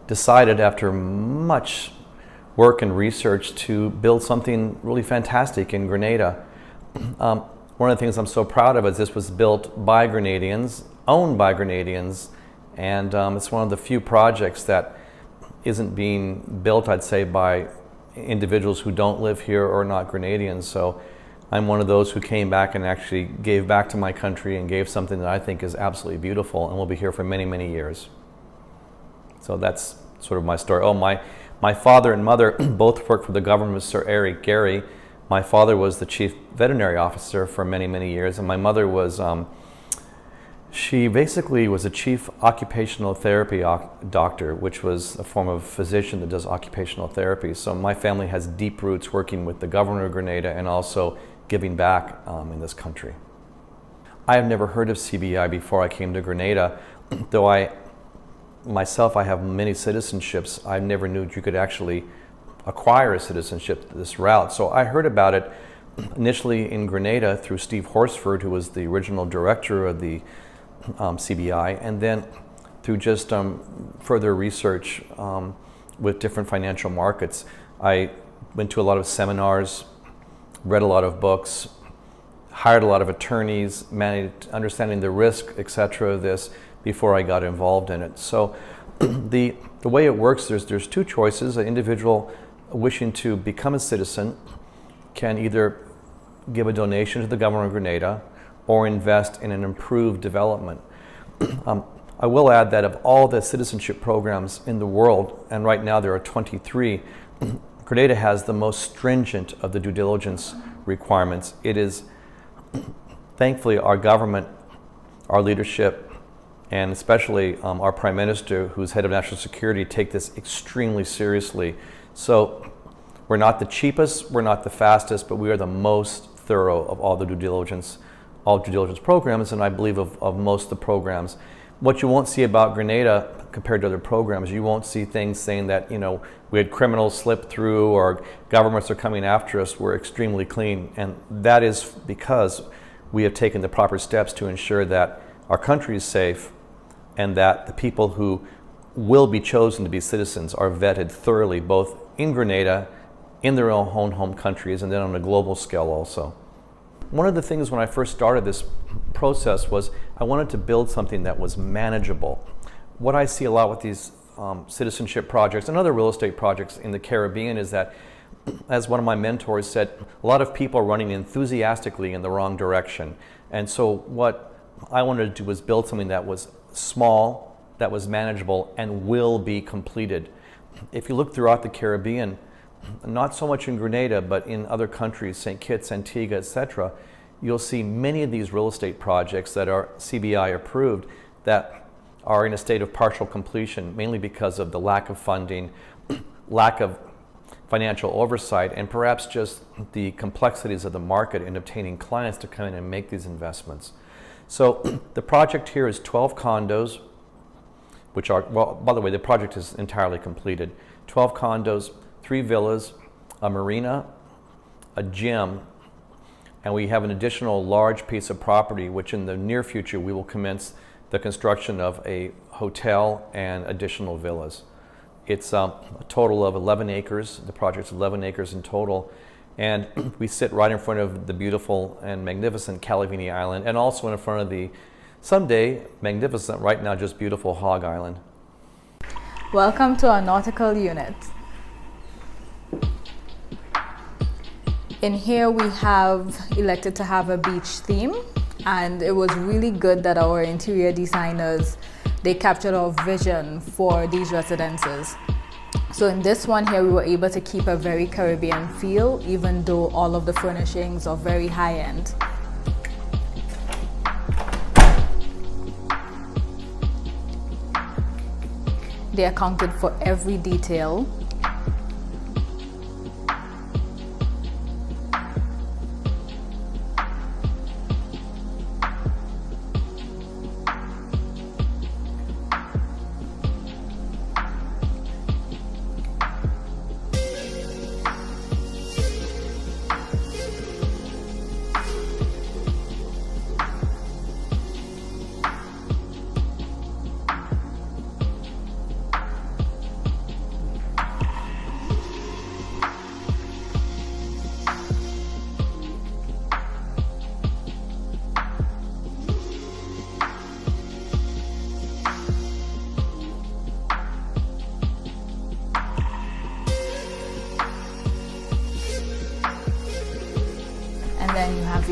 [SPEAKER 14] decided after much work and research to build something really fantastic in Grenada. One of the things I'm so proud of is this was built by Grenadians, owned by Grenadians, and it's one of the few projects that isn't being built, I'd say, by individuals who don't live here or not Grenadians. So I'm one of those who came back and actually gave back to my country and gave something that I think is absolutely beautiful and will be here for many, many years. So that's sort of my story. Oh, my father and mother both worked for the government of Sir Eric Gary. My father was the chief veterinary officer for many, many years, and my mother was, she basically was a chief occupational therapy doctor, which was a form of physician that does occupational therapy. So my family has deep roots working with the governor of Grenada and also giving back in this country. I have never heard of CBI before I came to Grenada, though I have many citizenships. I never knew you could actually acquire a citizenship this route. So I heard about it initially in Grenada through Steve Horsford, who was the original director of the CBI, and then through just further research with different financial markets. I went to a lot of seminars, read a lot of books, hired a lot of attorneys, managed understanding the risk, etc. of this before I got involved in it. So the way it works, there's two choices. An individual wishing to become a citizen can either give a donation to the government of Grenada or invest in an improved development. I will add that of all the citizenship programs in the world, and right now there are 23, Grenada has the most stringent of the due diligence requirements. It is, thankfully, our government, our leadership, and especially our Prime Minister, who's head of national security, take this extremely seriously. So we're not the cheapest, we're not the fastest, but we are the most thorough of all the due diligence programs, and I believe of most of the programs. What you won't see about Grenada compared to other programs, you won't see things saying that, we had criminals slip through or governments are coming after us. We're extremely clean, and that is because we have taken the proper steps to ensure that our country is safe and that the people who will be chosen to be citizens are vetted thoroughly, both in Grenada, in their own home countries, and then on a global scale also. One of the things when I first started this process was I wanted to build something that was manageable. What I see a lot with these citizenship projects and other real estate projects in the Caribbean is that, as one of my mentors said, a lot of people are running enthusiastically in the wrong direction. And so what I wanted to do was build something that was small, that was manageable, and will be completed. If you look throughout the Caribbean, not so much in Grenada, but in other countries, St. Kitts, Antigua, etc., you'll see many of these real estate projects that are CBI approved that are in a state of partial completion, mainly because of the lack of funding, lack of financial oversight, and perhaps just the complexities of the market in obtaining clients to come in and make these investments. So the project here is 12 condos, which are, well, by the way, the project is entirely completed. 12 condos, 3 villas, a marina, a gym, and we have an additional large piece of property, which in the near future we will commence the construction of a hotel and additional villas. It's a total of 11 acres. The project's 11 acres in total. And we sit right in front of the beautiful and magnificent Calivigny Island, and also in front of the someday magnificent, right now just beautiful Hog Island.
[SPEAKER 15] Welcome to our nautical unit. In here we have elected to have a beach theme, and it was really good that our interior designers, they captured our vision for these residences. So in this one here, we were able to keep a very Caribbean feel, even though all of the furnishings are very high end. They accounted for every detail.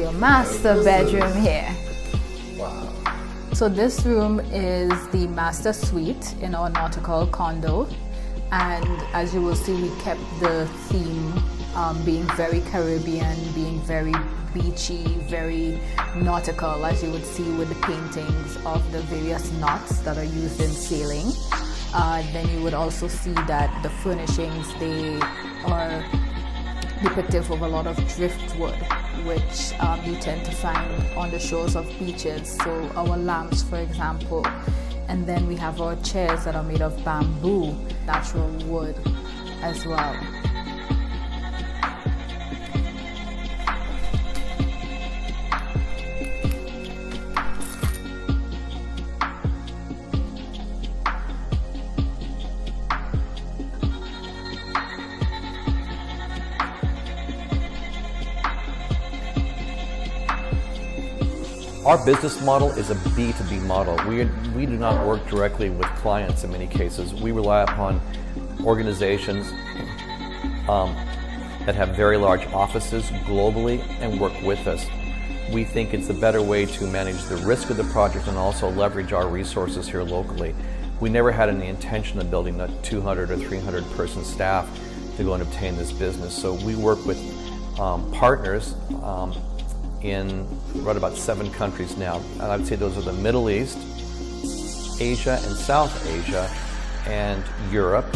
[SPEAKER 15] your master bedroom here.
[SPEAKER 2] Wow.
[SPEAKER 15] So this room is the master suite in our nautical condo, and as you will see, we kept the theme being very Caribbean, being very beachy, very nautical, as you would see with the paintings of the various knots that are used in sailing. Then you would also see that the furnishings, they are depictive of a lot of driftwood, which you tend to find on the shores of beaches. So our lamps, for example, and then we have our chairs that are made of bamboo, natural wood as well.
[SPEAKER 14] Our business model is a B2B model. We do not work directly with clients in many cases. We rely upon organizations that have very large offices globally and work with us. We think it's a better way to manage the risk of the project and also leverage our resources here locally. We never had any intention of building a 200 or 300 person staff to go and obtain this business. So we work with partners in right about 7 countries now. And I would say those are the Middle East, Asia and South Asia, and Europe,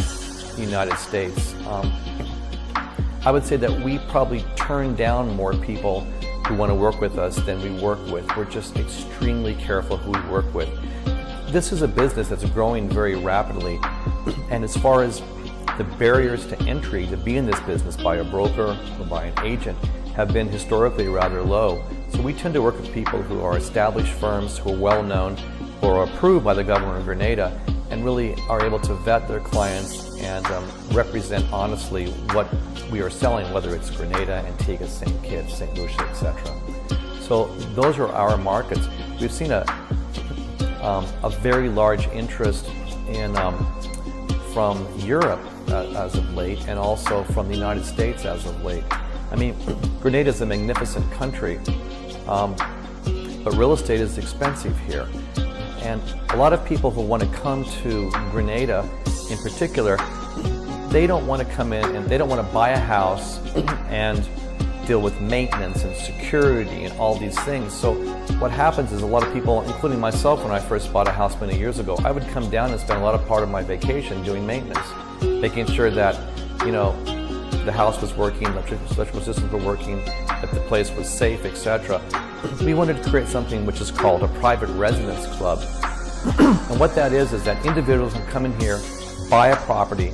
[SPEAKER 14] the United States. I would say that we probably turn down more people who want to work with us than we work with. We're just extremely careful who we work with. This is a business that's growing very rapidly, and as far as the barriers to entry to be in this business by a broker or by an agent have been historically rather low. So we tend to work with people who are established firms, who are well known, who are approved by the government of Grenada, and really are able to vet their clients and represent honestly what we are selling, whether it's Grenada, Antigua, St. Kitts, St. Lucia, etc. So those are our markets. We've seen a very large interest in from Europe as of late, and also from the United States as of late. I mean, Grenada is a magnificent country, but real estate is expensive here. And a lot of people who want to come to Grenada in particular, they don't want to come in and they don't want to buy a house and deal with maintenance and security and all these things. So what happens is a lot of people, including myself when I first bought a house many years ago, I would come down and spend a lot of part of my vacation doing maintenance, making sure that, you know, the house was working, electrical systems were working, that the place was safe, etc. We wanted to create something which is called a private residence club. And what that is that individuals can come in here, buy a property.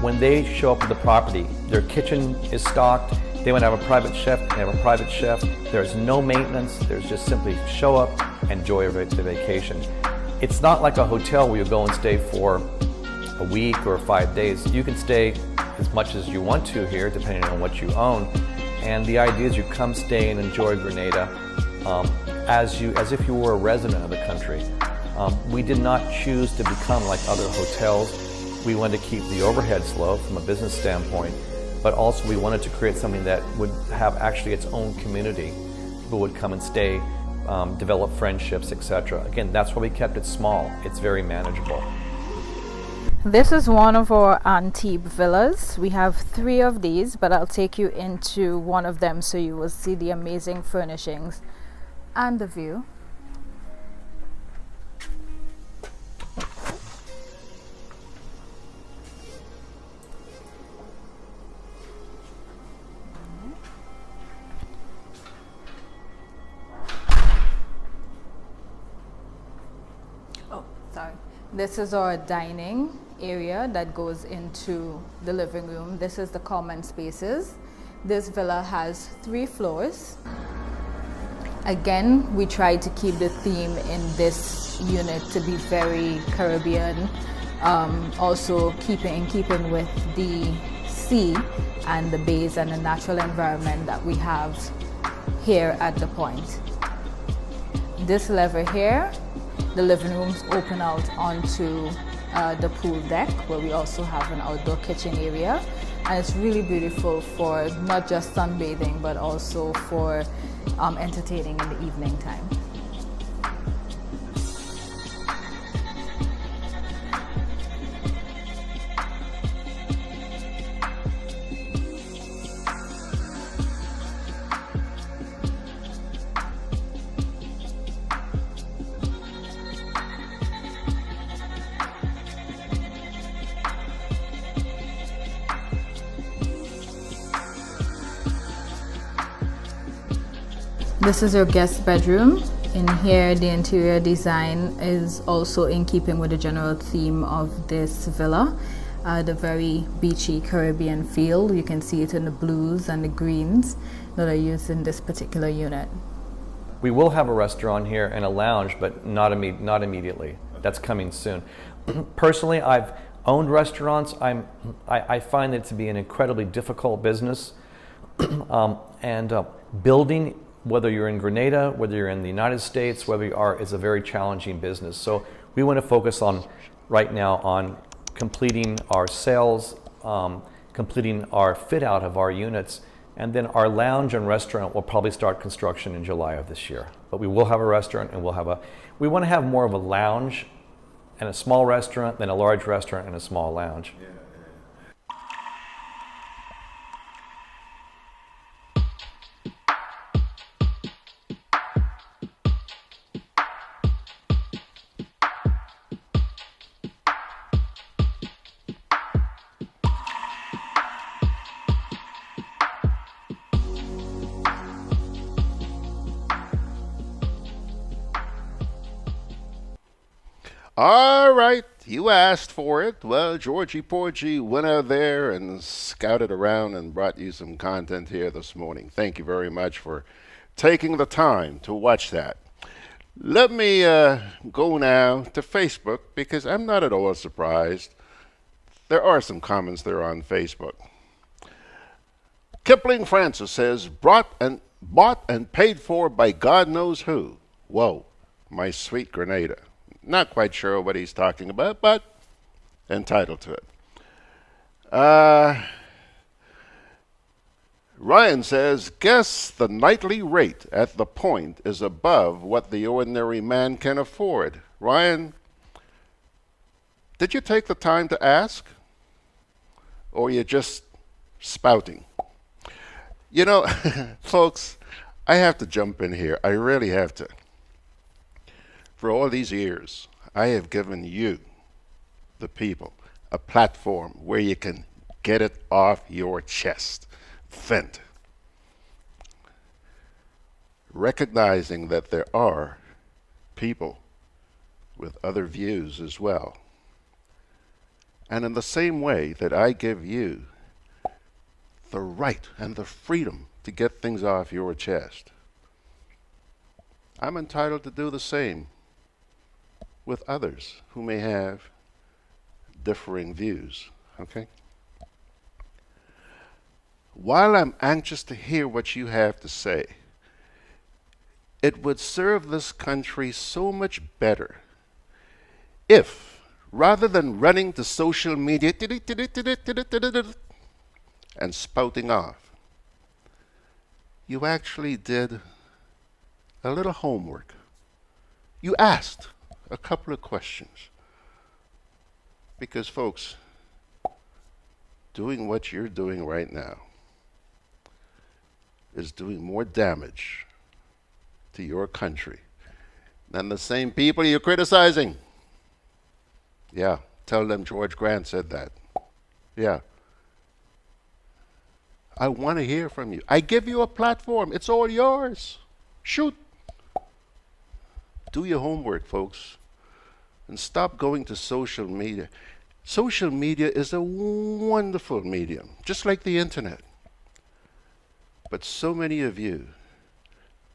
[SPEAKER 14] When they show up at the property, their kitchen is stocked, they want to have a private chef, they have a private chef. There's no maintenance, there's just simply show up, enjoy the vacation. It's not like a hotel where you go and stay for a week or 5 days. You can stay as much as you want to here, depending on what you own. And the idea is you come stay and enjoy Grenada as if you were a resident of the country. We did not choose to become like other hotels. We wanted to keep the overheads low from a business standpoint, but also we wanted to create something that would have actually its own community. People would come and stay, develop friendships, etc. Again, that's why we kept it small. It's very manageable.
[SPEAKER 15] This is one of our Antibes villas. We have 3 of these, but I'll take you into one of them so you will see the amazing furnishings and the view. Oh, sorry. This is our dining area that goes into the living room. This is the common spaces. This villa has 3 floors. Again, we tried to keep the theme in this unit to be very Caribbean, also keeping with the sea and the bays and the natural environment that we have here at the point. This lever here, the living rooms open out onto the pool deck, where we also have an outdoor kitchen area, and it's really beautiful for not just sunbathing but also for entertaining in the evening time. This is your guest bedroom. In here, the interior design is also in keeping with the general theme of this villa, the very beachy Caribbean feel. You can see it in the blues and the greens that are used in this particular unit.
[SPEAKER 14] We will have a restaurant here and a lounge, but not immediately. That's coming soon. Personally, I've owned restaurants. I find it to be an incredibly difficult business, building, whether you're in Grenada, whether you're in the United States, wherever you are, is a very challenging business. So we want to focus on, right now, on completing our sales, completing our fit out of our units, and then our lounge and restaurant will probably start construction in July of this year. But we will have a restaurant, and we want to have more of a lounge and a small restaurant than a large restaurant and a small lounge. Yeah.
[SPEAKER 1] All right, you asked for it. Well, Georgie Porgy went out there and scouted around and brought you some content here this morning. Thank you very much for taking the time to watch that. Let me go now to Facebook, because I'm not at all surprised. There are some comments there on Facebook. Kipling Francis says, bought and paid for by God knows who. Whoa, my sweet Grenada. Not quite sure what he's talking about, but entitled to it. Ryan says, guess the nightly rate at the Point is above what the ordinary man can afford. Ryan, did you take the time to ask? Or are you just spouting? You know, folks, I have to jump in here. I really have to. For all these years, I have given you, the people, a platform where you can get it off your chest, vent. Recognizing that there are people with other views as well. And in the same way that I give you the right and the freedom to get things off your chest, I'm entitled to do the same with others who may have differing views, okay? While I'm anxious to hear what you have to say, it would serve this country so much better if, rather than running to social media and spouting off, you actually did a little homework. You asked a couple of questions. Because, folks, doing what you're doing right now is doing more damage to your country than the same people you're criticizing. Yeah, tell them George Grant said that. Yeah. I want to hear from you. I give you a platform. It's all yours. Shoot. Do your homework, folks, and stop going to social media. Social media is a wonderful medium, just like the internet. But so many of you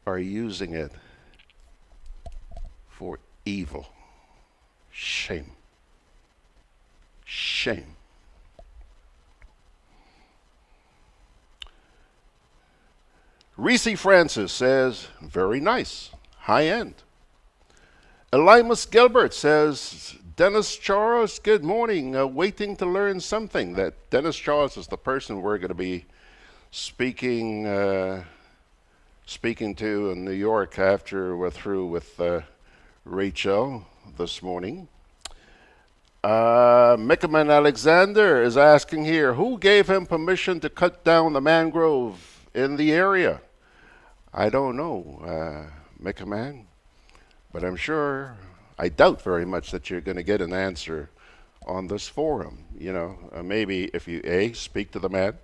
[SPEAKER 1] are using it for evil. Shame. Shame. Reese Francis says, very nice, high end. Elimus Gilbert says, Dennis Charles, good morning. Waiting to learn something. That Dennis Charles is the person we're going to be speaking speaking to in New York after we're through with Rachael this morning. Mickaman Alexander is asking here, who gave him permission to cut down the mangrove in the area? I don't know, Mickaman, but I'm sure, I doubt very much that you're going to get an answer on this forum. You know, maybe if you A, speak to the man,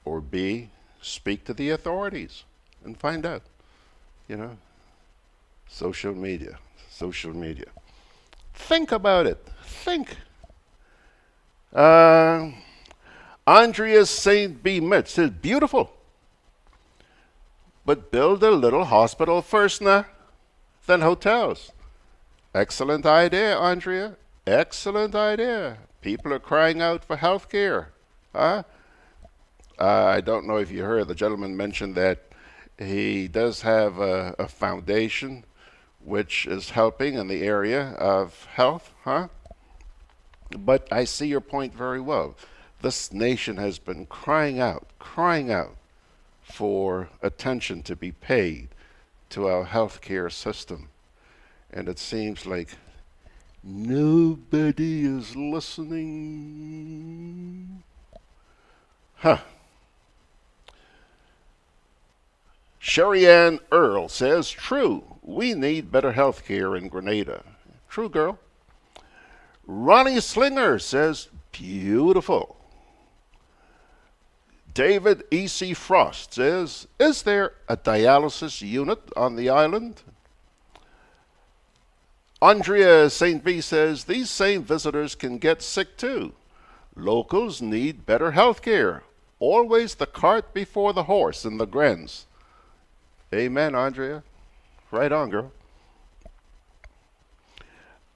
[SPEAKER 1] or B, speak to the authorities and find out, you know. Social media. Think about it. Think. Andrea St. B. Mitch says, beautiful. But build a little hospital first, nah? Then hotels. Excellent idea, Andrea. Excellent idea. People are crying out for health care. Huh? I don't know if you heard, the gentleman mentioned that he does have a foundation which is helping in the area of health, huh? But I see your point very well. This nation has been crying out for attention to be paid to our healthcare system. And it seems like nobody is listening. Huh. Sherry Ann Earl says, true, we need better health care in Grenada. True, girl. Ronnie Slinger says, beautiful. David E.C. Frost says, is there a dialysis unit on the island? Andrea St. B says, these same visitors can get sick too. Locals need better health care. Always the cart before the horse in the Grens. Amen, Andrea. Right on, girl.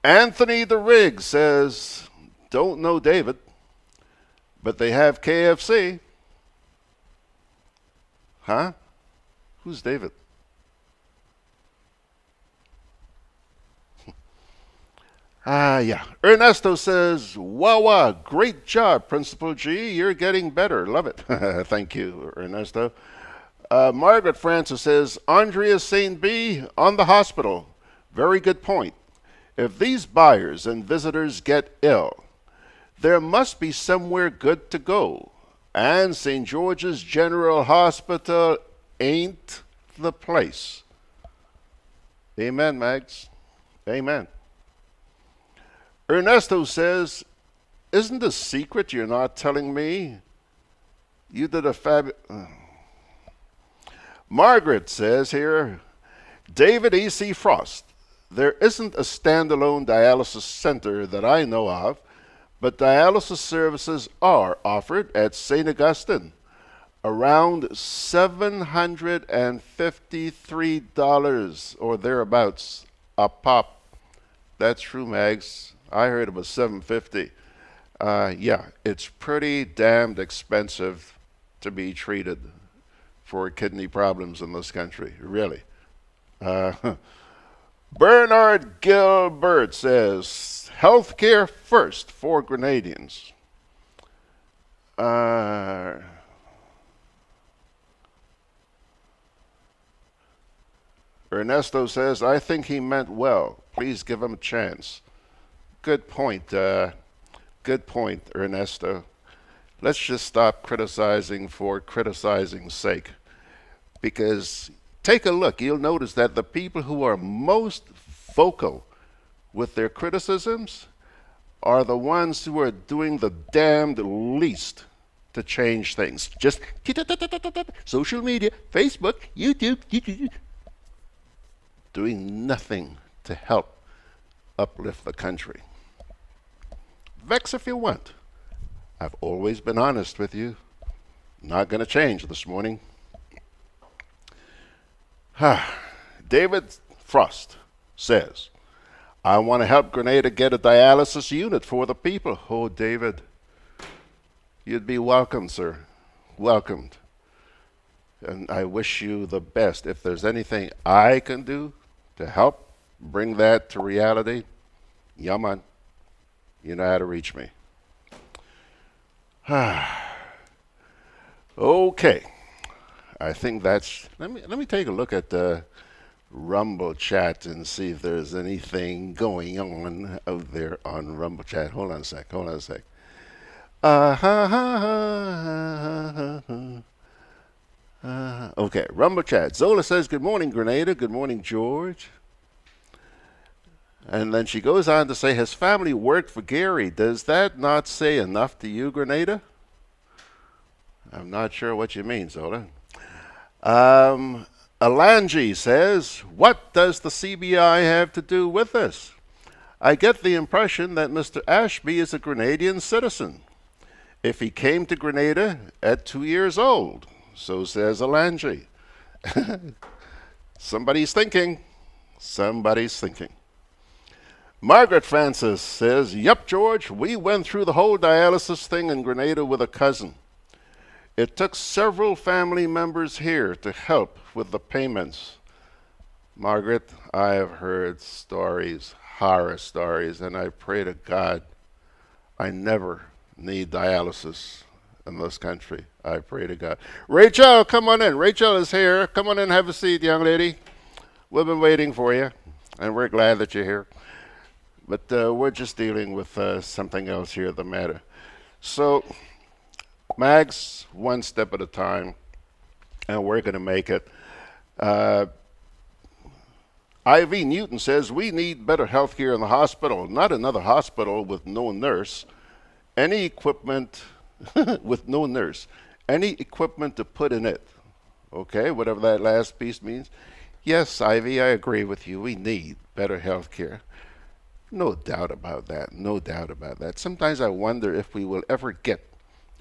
[SPEAKER 1] Anthony the Rig says, don't know David, but they have KFC. Huh? Who's David? Yeah. Ernesto says, wow, great job, Principal G. You're getting better. Love it. Thank you, Ernesto. Margaret Francis says, Andrea St. B. on the hospital. Very good point. If these buyers and visitors get ill, there must be somewhere good to go. And St. George's General Hospital ain't the place. Amen, Mags. Amen. Ernesto says, isn't the secret you're not telling me? You did a Margaret says here, David E.C. Frost, there isn't a standalone dialysis center that I know of, but dialysis services are offered at St. Augustine, around $753 or thereabouts a pop. That's true, Mags. I heard it was $750. Yeah, it's pretty damned expensive to be treated for kidney problems in this country, really. Bernard Gilbert says, healthcare first for Grenadians. Ernesto says, I think he meant well. Please give him a chance. Good point. Good point, Ernesto. Let's just stop criticizing for criticizing's sake. Because take a look, you'll notice that the people who are most vocal with their criticisms are the ones who are doing the damned least to change things. Just social media, Facebook, YouTube, doing nothing to help uplift the country. Vex if you want. I've always been honest with you. Not going to change this morning. David Frost says, I want to help Grenada get a dialysis unit for the people. Oh, David, you'd be welcome, sir. Welcomed. And I wish you the best. If there's anything I can do to help bring that to reality, yaman, you know how to reach me. Okay. I think that's. Let me take a look at the Rumble chat and see if there's anything going on out there on Rumble chat. Hold on a sec. Okay, Rumble chat. Zola says, "Good morning, Grenada. Good morning, George." And then she goes on to say, "His family worked for Gary. Does that not say enough to you, Grenada?" I'm not sure what you mean, Zola. Alanji says, "What does the CBI have to do with this? I get the impression that Mr. Ashby is a Grenadian citizen. If he came to Grenada at 2 years old," so says Alanji. Somebody's thinking. Margaret Francis says, "Yep, George, we went through the whole dialysis thing in Grenada with a cousin. It took several family members here to help with the payments." Margaret, I have heard stories, horror stories, and I pray to God I never need dialysis in this country. I pray to God. Rachel, come on in. Rachel is here. Come on in, have a seat, young lady. We've been waiting for you, and we're glad that you're here. But we're just dealing with something else here, the matter. So, Mags, one step at a time, and we're going to make it. IV Newton says, "We need better health care in the hospital, not another hospital with no nurse. Any equipment with no nurse. Any equipment to put in it." Okay, whatever that last piece means. Yes, Ivy, I agree with you. We need better health care. No doubt about that. Sometimes I wonder if we will ever get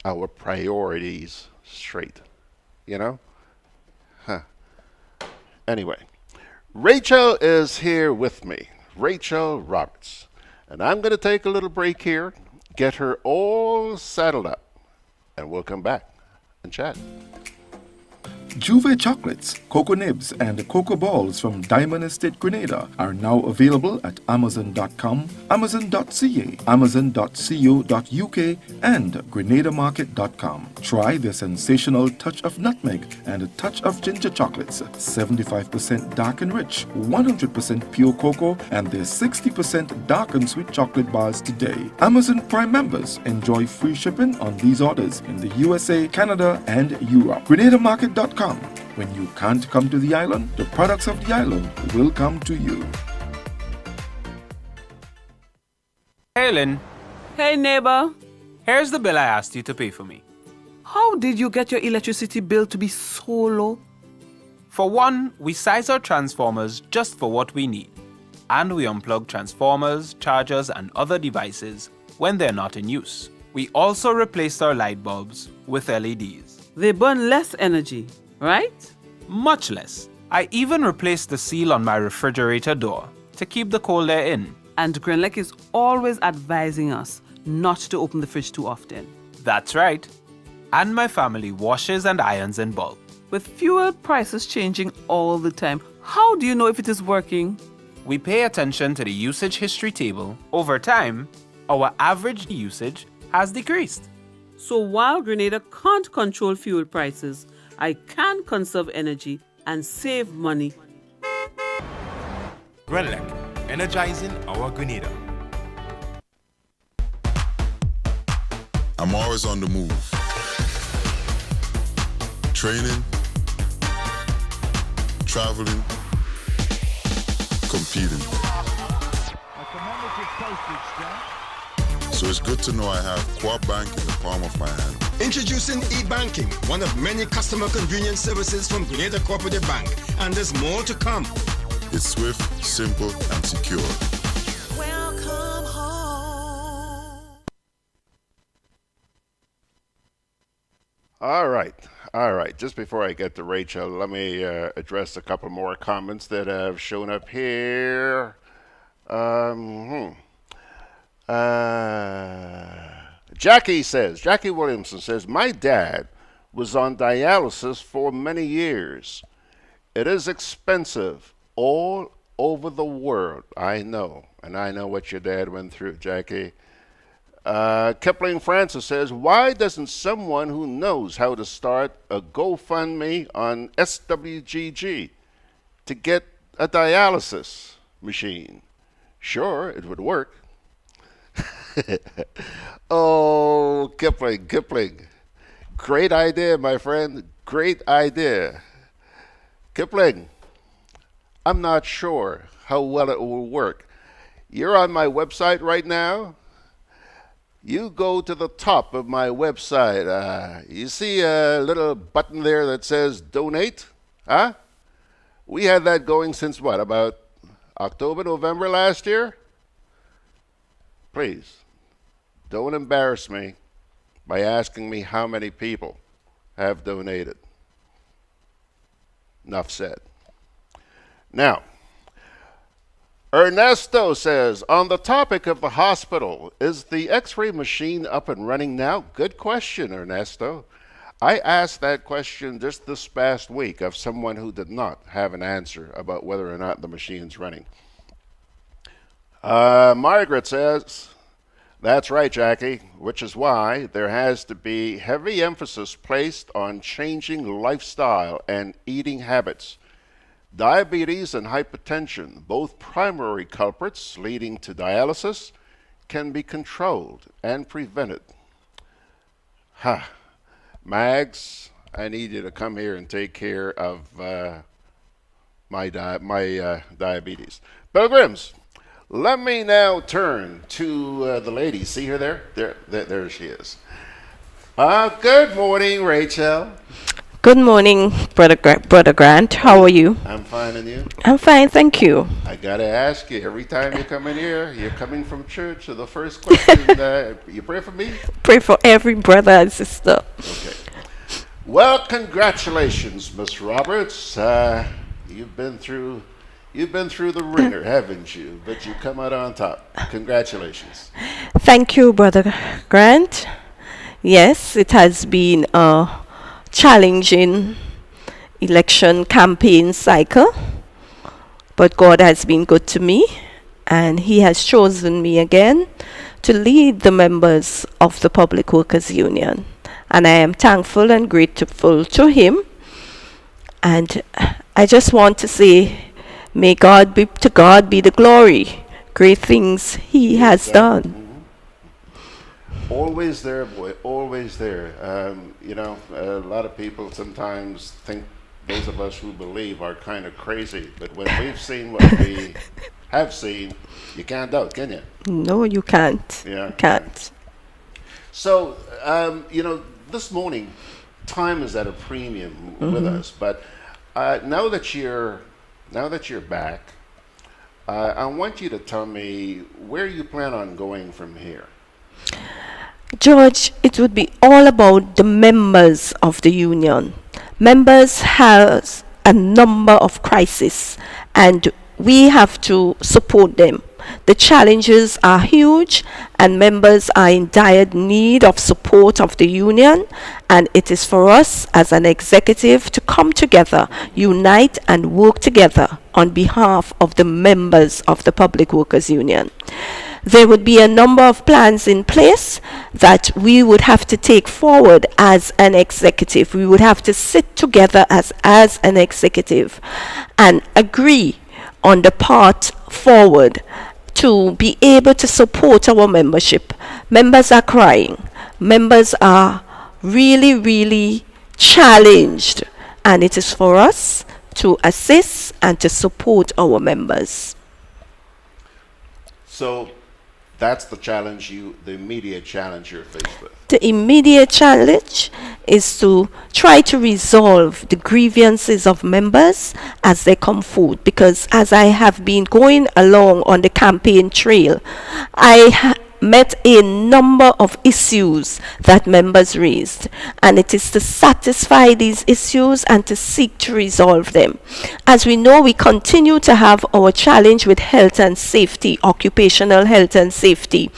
[SPEAKER 1] our priorities straight. You know? Anyway, Rachel is here with me. Rachael Roberts. And I'm going to take a little break here, get her all saddled up, and we'll come back and chat.
[SPEAKER 2] Juve chocolates, cocoa nibs, and cocoa balls from Diamond Estate Grenada are now available at Amazon.com, Amazon.ca, Amazon.co.uk, and GrenadaMarket.com. Try the sensational touch of nutmeg and a touch of ginger chocolates, 75% dark and rich, 100% pure cocoa, and their 60% dark and sweet chocolate bars today. Amazon Prime members enjoy free shipping on these orders in the USA, Canada, and Europe. GrenadaMarket.com. When you can't come to the island, the products of the island will come to you.
[SPEAKER 3] Hey, Lynn.
[SPEAKER 4] Hey, neighbor.
[SPEAKER 3] Here's the bill I asked you to pay for me.
[SPEAKER 4] How did you get your electricity bill to be so low?
[SPEAKER 3] For one, we size our transformers just for what we need. And we unplug transformers, chargers, and other devices when they're not in use. We also replaced our light bulbs with LEDs.
[SPEAKER 4] They burn less energy, right?
[SPEAKER 3] Much less. I even replaced the seal on my refrigerator door to keep the cold air in.
[SPEAKER 4] And Grenlec is always advising us not to open the fridge too often.
[SPEAKER 3] That's right. And my family washes and irons in bulk.
[SPEAKER 4] With fuel prices changing all the time, how do you know if it is working?
[SPEAKER 3] We pay attention to the usage history table. Over time, our average usage has decreased.
[SPEAKER 4] So while Grenada can't control fuel prices, I can conserve energy and save money.
[SPEAKER 16] Grenlec, energizing our Grenada.
[SPEAKER 6] I'm always on the move. Training, traveling, competing. So it's good to know I have Co-op Bank in the palm of my hand.
[SPEAKER 7] Introducing e-banking, one of many customer convenience services from Grenada Cooperative Bank, and there's more to come.
[SPEAKER 6] It's swift, simple, and secure.
[SPEAKER 8] Welcome home.
[SPEAKER 1] All right. Just before I get to Rachel, let me address a couple more comments that have shown up here. Jackie Williamson says, "My dad was on dialysis for many years. It is expensive all over the world." I know, and I know what your dad went through, Jackie. Kipling Francis says, why doesn't someone who knows how to start a GoFundMe on SWGG to get a dialysis machine? Sure, it would work. Oh, Kipling. Great idea, my friend. Great idea. Kipling, I'm not sure how well it will work. You're on my website right now. You go to the top of my website. You see a little button there that says donate? Huh? We had that going since what, about October, November last year? Please, don't embarrass me by asking me how many people have donated. Enough said. Now, Ernesto says, on the topic of the hospital, is the x-ray machine up and running now? Good question, Ernesto. I asked that question just this past week of someone who did not have an answer about whether or not the machine's running. Margaret says, that's right, Jackie, which is why there has to be heavy emphasis placed on changing lifestyle and eating habits. Diabetes and hypertension, both primary culprits leading to dialysis, can be controlled and prevented. Mags, I need you to come here and take care of my diabetes. Pilgrims, let me now turn to the lady. See her there? There she is. Good morning, Rachael.
[SPEAKER 17] Good morning, Brother Grant. How are you?
[SPEAKER 1] I'm fine, and you?
[SPEAKER 17] I'm fine, thank you.
[SPEAKER 1] I gotta ask you, every time you come in here, you're coming from church, so the first question, you pray for me?
[SPEAKER 17] Pray for every brother and sister.
[SPEAKER 1] Okay. Well, congratulations, Miss Roberts. You've been through the ringer, haven't you? But you come out on top. Congratulations.
[SPEAKER 17] Thank you, Brother Grant. Yes, it has been a challenging election campaign cycle, but God has been good to me, and He has chosen me again to lead the members of the Public Workers Union, and I am thankful and grateful to Him. And I just want to say, may God be the glory. Great things He has done.
[SPEAKER 1] Always there, boy, always there. A lot of people sometimes think those of us who believe are kind of crazy, but when we've seen what we have seen, you can't doubt, can you?
[SPEAKER 17] No, you can't.
[SPEAKER 1] Yeah.
[SPEAKER 17] You can't.
[SPEAKER 1] So, this morning, time is at a premium with us, but now that you're back, I want you to tell me where you plan on going from here.
[SPEAKER 17] George, it would be all about the members of the union. Members have a number of crises, and we have to support them. The challenges are huge, and members are in dire need of support of the union, and it is for us as an executive to come together, unite and work together on behalf of the members of the Public Workers Union. There would be a number of plans in place that we would have to take forward as an executive. We would have to sit together as an executive and agree on the path forward to be able to support our membership. Members are crying. Members are really, really challenged, and it is for us to assist and to support our members.
[SPEAKER 1] So that's the challenge the immediate challenge you're faced with.
[SPEAKER 17] The immediate challenge is to try to resolve the grievances of members as they come forward, because as I have been going along on the campaign trail, I met a number of issues that members raised, and it is to satisfy these issues and to seek to resolve them. As we know, we continue to have our challenge with health and safety, occupational health and safety,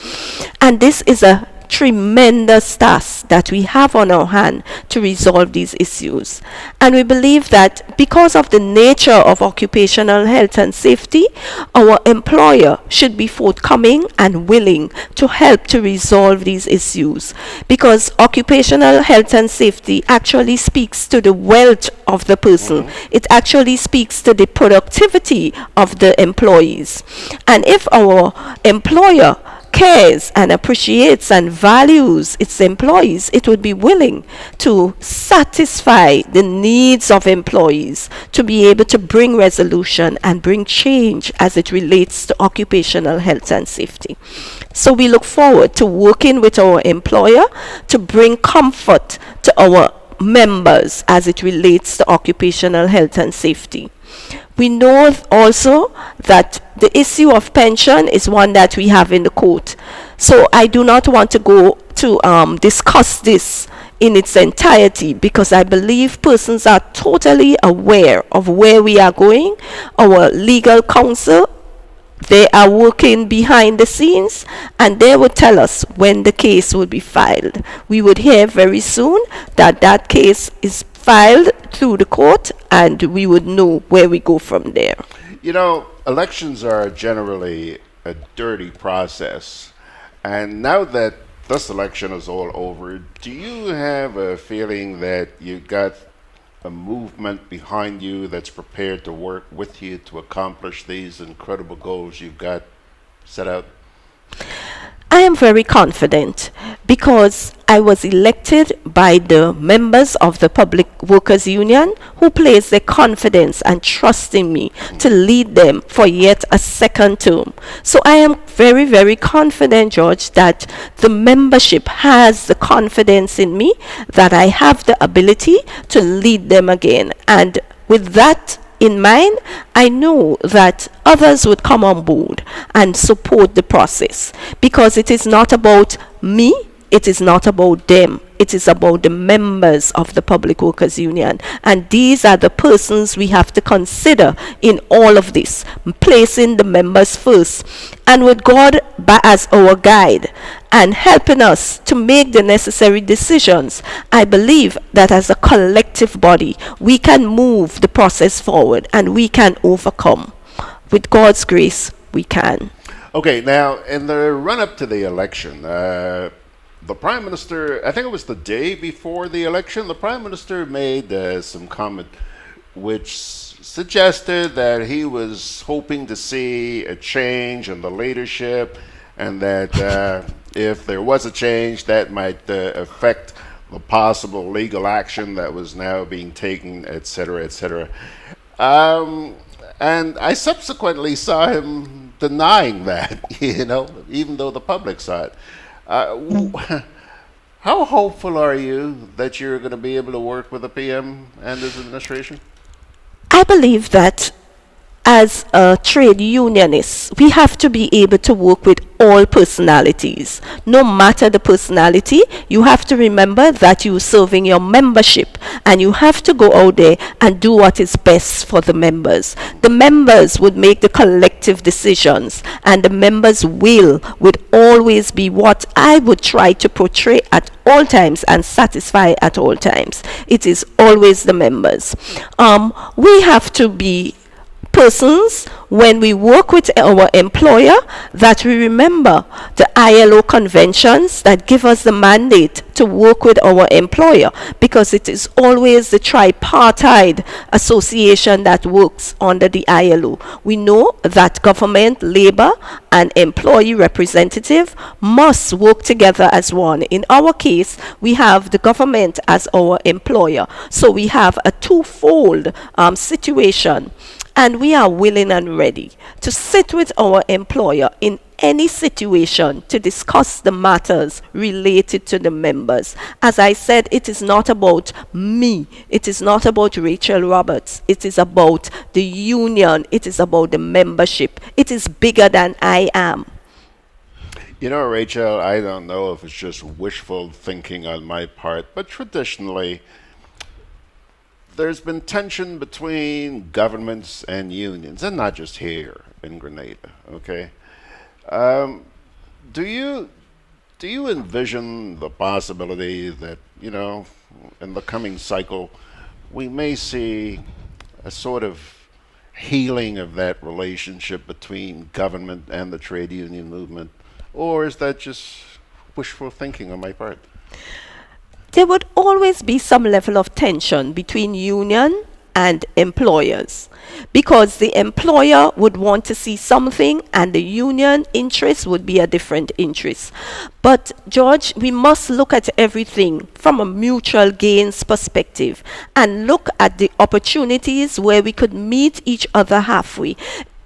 [SPEAKER 17] and this is a tremendous task that we have on our hand to resolve these issues. And we believe that because of the nature of occupational health and safety, our employer should be forthcoming and willing to help to resolve these issues, because occupational health and safety actually speaks to the wealth of the person. It actually speaks to the productivity of the employees. And if our employer cares and appreciates and values its employees, it would be willing to satisfy the needs of employees to be able to bring resolution and bring change as it relates to occupational health and safety. So we look forward to working with our employer to bring comfort to our members as it relates to occupational health and safety. We know also that the issue of pension is one that we have in the court. So I do not want to go to discuss this in its entirety, because I believe persons are totally aware of where we are going. Our legal counsel, they are working behind the scenes, and they will tell us when the case will be filed. We would hear very soon that that case is filed through the court, and we would know where we go from there.
[SPEAKER 1] You know, elections are generally a dirty process. And now that this election is all over, do you have a feeling that you got a movement behind you that's prepared to work with you to accomplish these incredible goals you've got set out?
[SPEAKER 17] I am very confident because I was elected by the members of the Public Workers Union, who placed their confidence and trust in me to lead them for yet a second term. So I am very, very confident, George, that the membership has the confidence in me that I have the ability to lead them again. And with that in mind, I know that others would come on board and support the process, because it is not about me, it is not about them, it is about the members of the Public Workers Union. And these are the persons we have to consider in all of this, placing the members first. And with God as our guide and helping us to make the necessary decisions, I believe that as a collective body, we can move the process forward and we can overcome. With God's grace, we can.
[SPEAKER 1] Okay, now, in the run-up to the election, the Prime Minister, I think it was the day before the election, the Prime Minister made some comment which suggested that he was hoping to see a change in the leadership, and that if there was a change, that might affect the possible legal action that was now being taken, etc., etc. And I subsequently saw him denying that, you know, even though the public saw it. How hopeful are you that you're going to be able to work with the PM and his administration?
[SPEAKER 17] I believe that as a trade unionist, we have to be able to work with all personalities. No matter the personality, you have to remember that you're serving your membership, and you have to go out there and do what is best for the members. The members would make the collective decisions, and the members' will would always be what I would try to portray at all times and satisfy at all times. It is always the members. We have to be persons, when we work with our employer, that we remember the ILO conventions that give us the mandate to work with our employer, because it is always the tripartite association that works under the ILO. We know that government, labor, and employee representative must work together as one. In our case, we have the government as our employer. So we have a twofold situation. And we are willing and ready to sit with our employer in any situation to discuss the matters related to the members. As I said, it is not about me. It is not about Rachael Roberts. It is about the union. It is about the membership. It is bigger than I am.
[SPEAKER 1] You know, Rachael, I don't know if it's just wishful thinking on my part, but traditionally, there's been tension between governments and unions, and not just here in Grenada, okay? Do you do you envision the possibility that, in the coming cycle, we may see a sort of healing of that relationship between government and the trade union movement? Or is that just wishful thinking on my part?
[SPEAKER 17] There would always be some level of tension between union and employers, because the employer would want to see something and the union interest would be a different interest. But George, we must look at everything from a mutual gains perspective and look at the opportunities where we could meet each other halfway.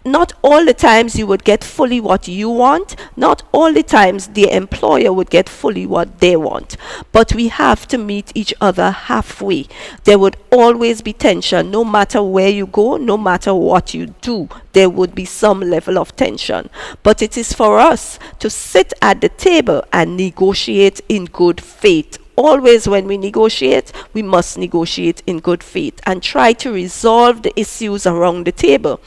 [SPEAKER 17] Not all the times you would get fully what you want. Not all the times the employer would get fully what they want. But we have to meet each other halfway. There would always be tension, no matter where you go, no matter what you do. There would be some level of tension. But it is for us to sit at the table and negotiate in good faith. Always when we negotiate, we must negotiate in good faith and try to resolve the issues around the table.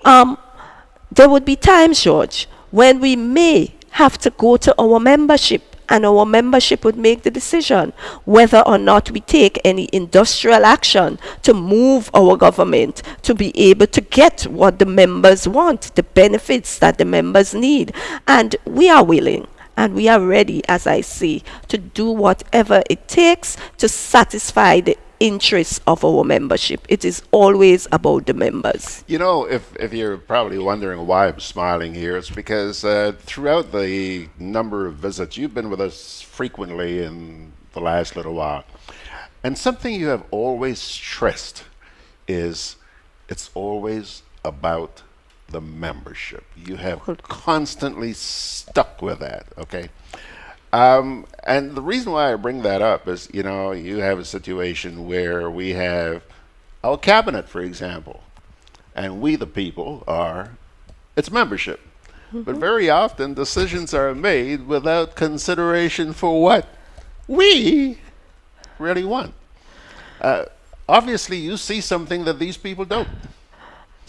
[SPEAKER 17] There would be times, George, when we may have to go to our membership, and our membership would make the decision whether or not we take any industrial action to move our government to be able to get what the members want, the benefits that the members need. And we are willing and we are ready, as I say, to do whatever it takes to satisfy the interests of our membership. It is always about the members.
[SPEAKER 1] If you're probably wondering why I'm smiling here, it's because throughout the number of visits, you've been with us frequently in the last little while. And something you have always stressed is it's always about the membership. You have constantly stuck with that, okay? And the reason why I bring that up is, you have a situation where we have our cabinet, for example, and we the people are its membership. But very often decisions are made without consideration for what we really want. Obviously, you see something that these people don't.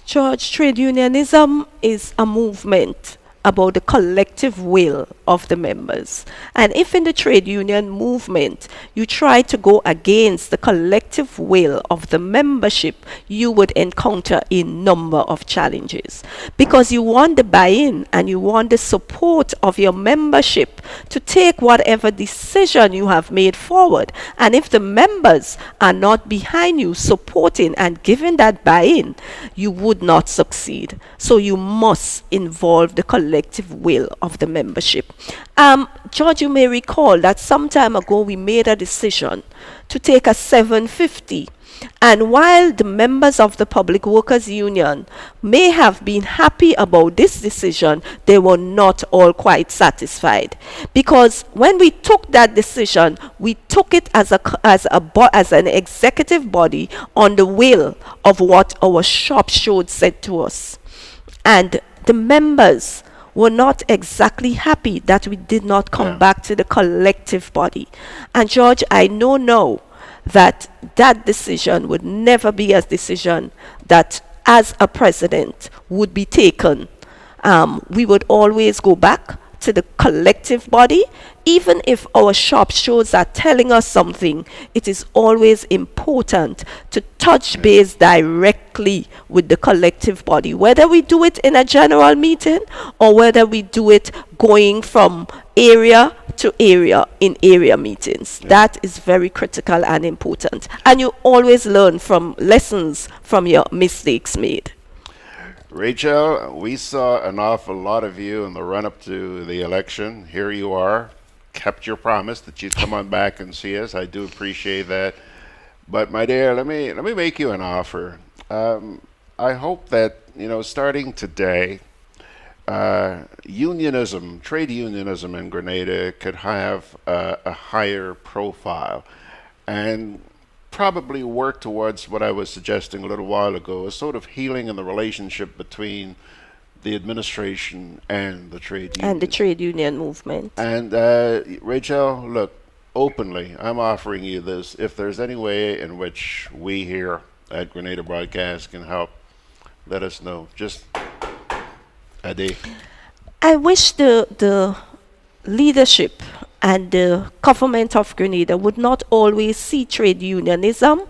[SPEAKER 17] George, trade unionism is a movement about the collective will of the members. And if in the trade union movement you try to go against the collective will of the membership, you would encounter a number of challenges, because you want the buy-in and you want the support of your membership to take whatever decision you have made forward. And if the members are not behind you supporting and giving that buy-in, you would not succeed. So you must involve the collective will of the membership. George, you may recall that some time ago we made a decision to take a 750. And while the members of the Public Workers Union may have been happy about this decision, they were not all quite satisfied. Because when we took that decision, we took it as an executive body on the will of what our shop steward said to us. And the members were not exactly happy that we did not come back to the collective body. And George, I know now that that decision would never be a decision that as a president would be taken. We would always go back to the collective body. Even if our shop shows are telling us something, it is always important to touch base directly with the collective body, whether we do it in a general meeting or whether we do it going from area to area in area meetings. That is very critical and important. And you always learn from lessons from your mistakes made.
[SPEAKER 1] Rachael, we saw an awful lot of you in the run-up to the election. Here you are, kept your promise that you'd come on back and see us. I do appreciate that. But my dear, let me make you an offer. I hope that, starting today, unionism, trade unionism in Grenada could have a higher profile and probably work towards what I was suggesting a little while ago, a sort of healing in the relationship between the administration and the trade union.
[SPEAKER 17] And the trade union movement.
[SPEAKER 1] And Rachael, look, openly, I'm offering you this. If there's any way in which we here at Grenada Broadcast can help, let us know. Just, Adi.
[SPEAKER 17] I wish the leadership and the government of Grenada would not always see trade unionism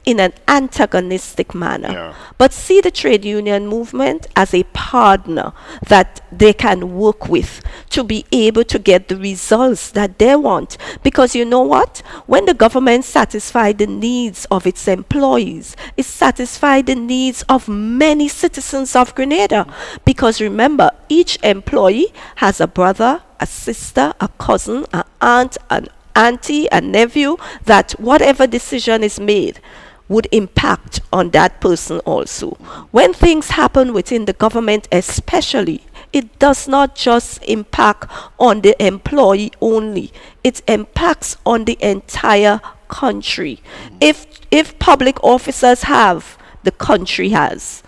[SPEAKER 17] in an antagonistic manner, but see the trade union movement as a partner that they can work with to be able to get the results that they want. Because you know what? When the government satisfies the needs of its employees, it satisfies the needs of many citizens of Grenada. Because remember, each employee has a brother, a sister, a cousin, an aunt, an auntie, a nephew, that whatever decision is made would impact on that person also. When things happen within the government especially, it does not just impact on the employee only. It impacts on the entire country. If public officers have, the country has.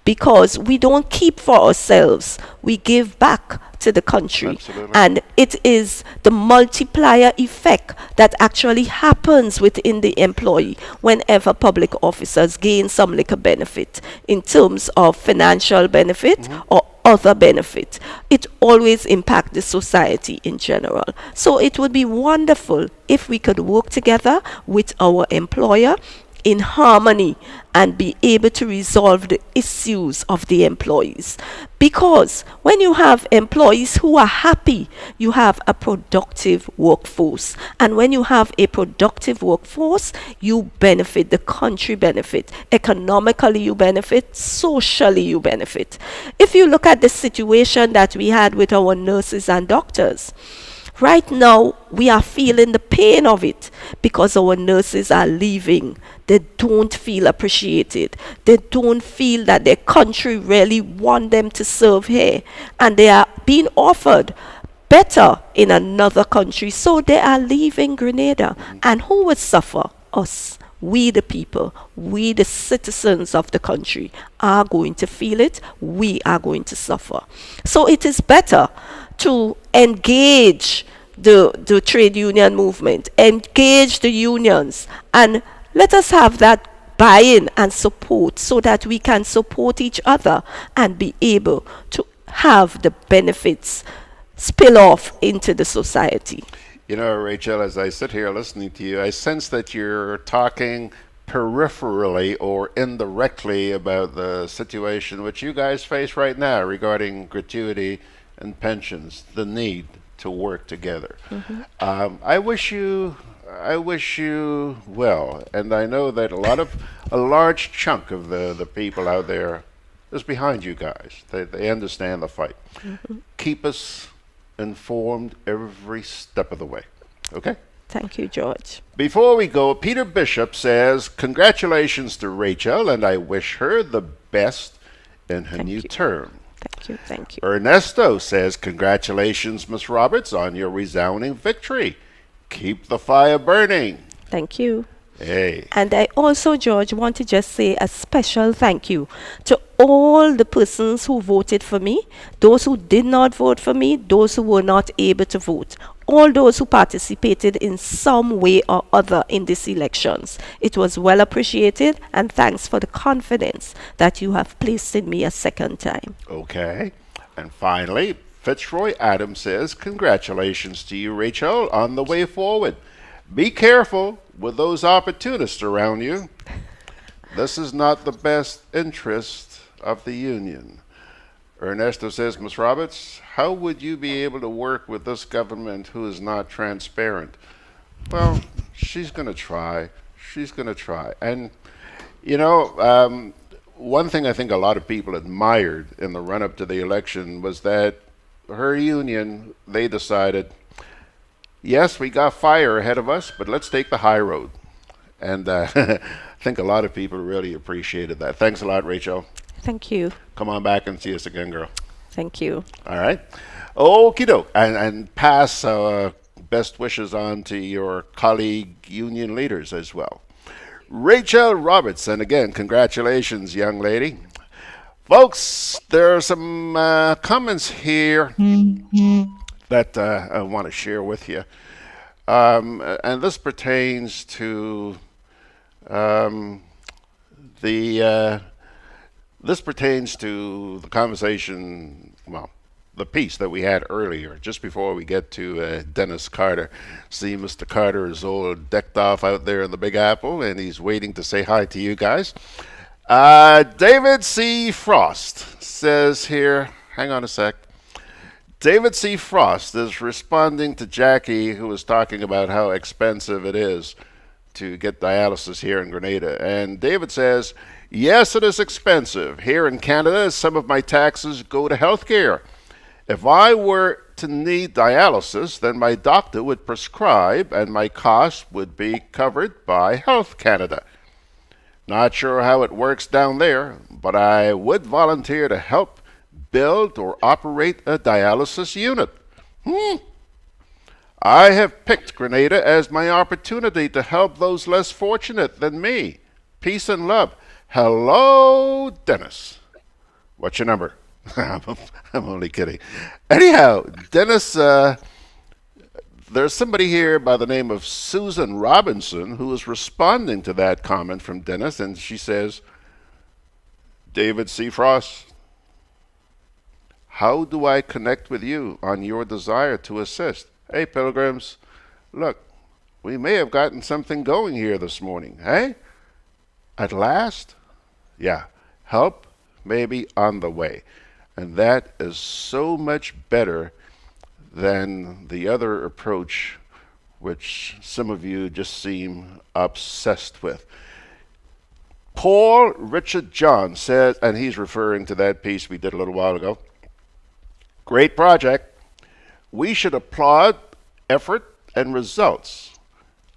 [SPEAKER 17] Because we don't keep for ourselves, we give back to the country.
[SPEAKER 1] Absolutely.
[SPEAKER 17] And it is the multiplier effect that actually happens within the employee whenever public officers gain some little benefit in terms of financial benefit or other benefit. It always impacts the society in general. So it would be wonderful if we could work together with our employer in harmony and be able to resolve the issues of the employees. Because when you have employees who are happy, you have a productive workforce. And when you have a productive workforce, you benefit, the country benefit. Economically you benefit, socially you benefit. If you look at the situation that we had with our nurses and doctors, right now, we are feeling the pain of it because our nurses are leaving. They don't feel appreciated. They don't feel that their country really want them to serve here. And they are being offered better in another country. So they are leaving Grenada. And who would suffer? Us. We the people, we the citizens of the country are going to feel it. We are going to suffer. So it is better to engage the trade union movement, engage the unions, and let us have that buy-in and support so that we can support each other and be able to have the benefits spill off into the society.
[SPEAKER 1] You know, Rachael, as I sit here listening to you, I sense that you're talking peripherally or indirectly about the situation which you guys face right now regarding gratuity and pensions, the need to work together. I wish you well, and I know that a large chunk of the people out there is behind you guys. They understand the fight. Keep us informed every step of the way. Okay?
[SPEAKER 17] Thank you, George.
[SPEAKER 1] Before we go, Peter Bishop says, congratulations to Rachael, and I wish her the best in her new term.
[SPEAKER 17] Thank you.
[SPEAKER 1] Ernesto says, congratulations, Miss Roberts, on your resounding victory. Keep the fire burning.
[SPEAKER 17] Thank you.
[SPEAKER 1] Hey.
[SPEAKER 17] And I also, George, want to just say a special thank you to all the persons who voted for me, those who did not vote for me, those who were not able to vote, all those who participated in some way or other in these elections. It was well appreciated, and thanks for the confidence that you have placed in me a second time.
[SPEAKER 1] Okay. And finally, Fitzroy Adams says, congratulations to you, Rachael, on the way forward. Be careful with those opportunists around you. This is not the best interest of the union. Ernesto says, Ms. Roberts, how would you be able to work with this government who is not transparent? Well, she's going to try. She's going to try. And, you know, one thing I think a lot of people admired in the run-up to the election was that her union, they decided, yes, we got fire ahead of us, but let's take the high road. And I think a lot of people really appreciated that. Thanks a lot, Rachael.
[SPEAKER 17] Thank you.
[SPEAKER 1] Come on back and see us again, girl.
[SPEAKER 17] Thank you.
[SPEAKER 1] All right. Okie doke. And pass best wishes on to your colleague union leaders as well. Rachael Roberts, and again, congratulations, young lady. Folks, there are some comments here that I want to share with you. And this pertains to this pertains to the conversation, well, the piece that we had earlier, just before we get to Dennis Carter. See, Mr. Carter is all decked off out there in the Big Apple, and he's waiting to say hi to you guys. David C. Frost says here, hang on a sec. David C. Frost is responding to Jackie, who was talking about how expensive it is to get dialysis here in Grenada. And David says, yes, it is expensive. Here in Canada, some of my taxes go to healthcare. If I were to need dialysis, then my doctor would prescribe and my costs would be covered by Health Canada. Not sure how it works down there, but I would volunteer to help build or operate a dialysis unit. I have picked Grenada as my opportunity to help those less fortunate than me. Peace and love. Hello, Dennis. What's your number? I'm only kidding. Anyhow, Dennis, there's somebody here by the name of Susan Robinson who is responding to that comment from Dennis, and she says, David C. Frost, how do I connect with you on your desire to assist? Hey, pilgrims, look, we may have gotten something going here this morning, hey? At last? Yeah, help may be on the way. And that is so much better than the other approach, which some of you just seem obsessed with. Paul Richard John says, and he's referring to that piece we did a little while ago, great project. We should applaud effort and results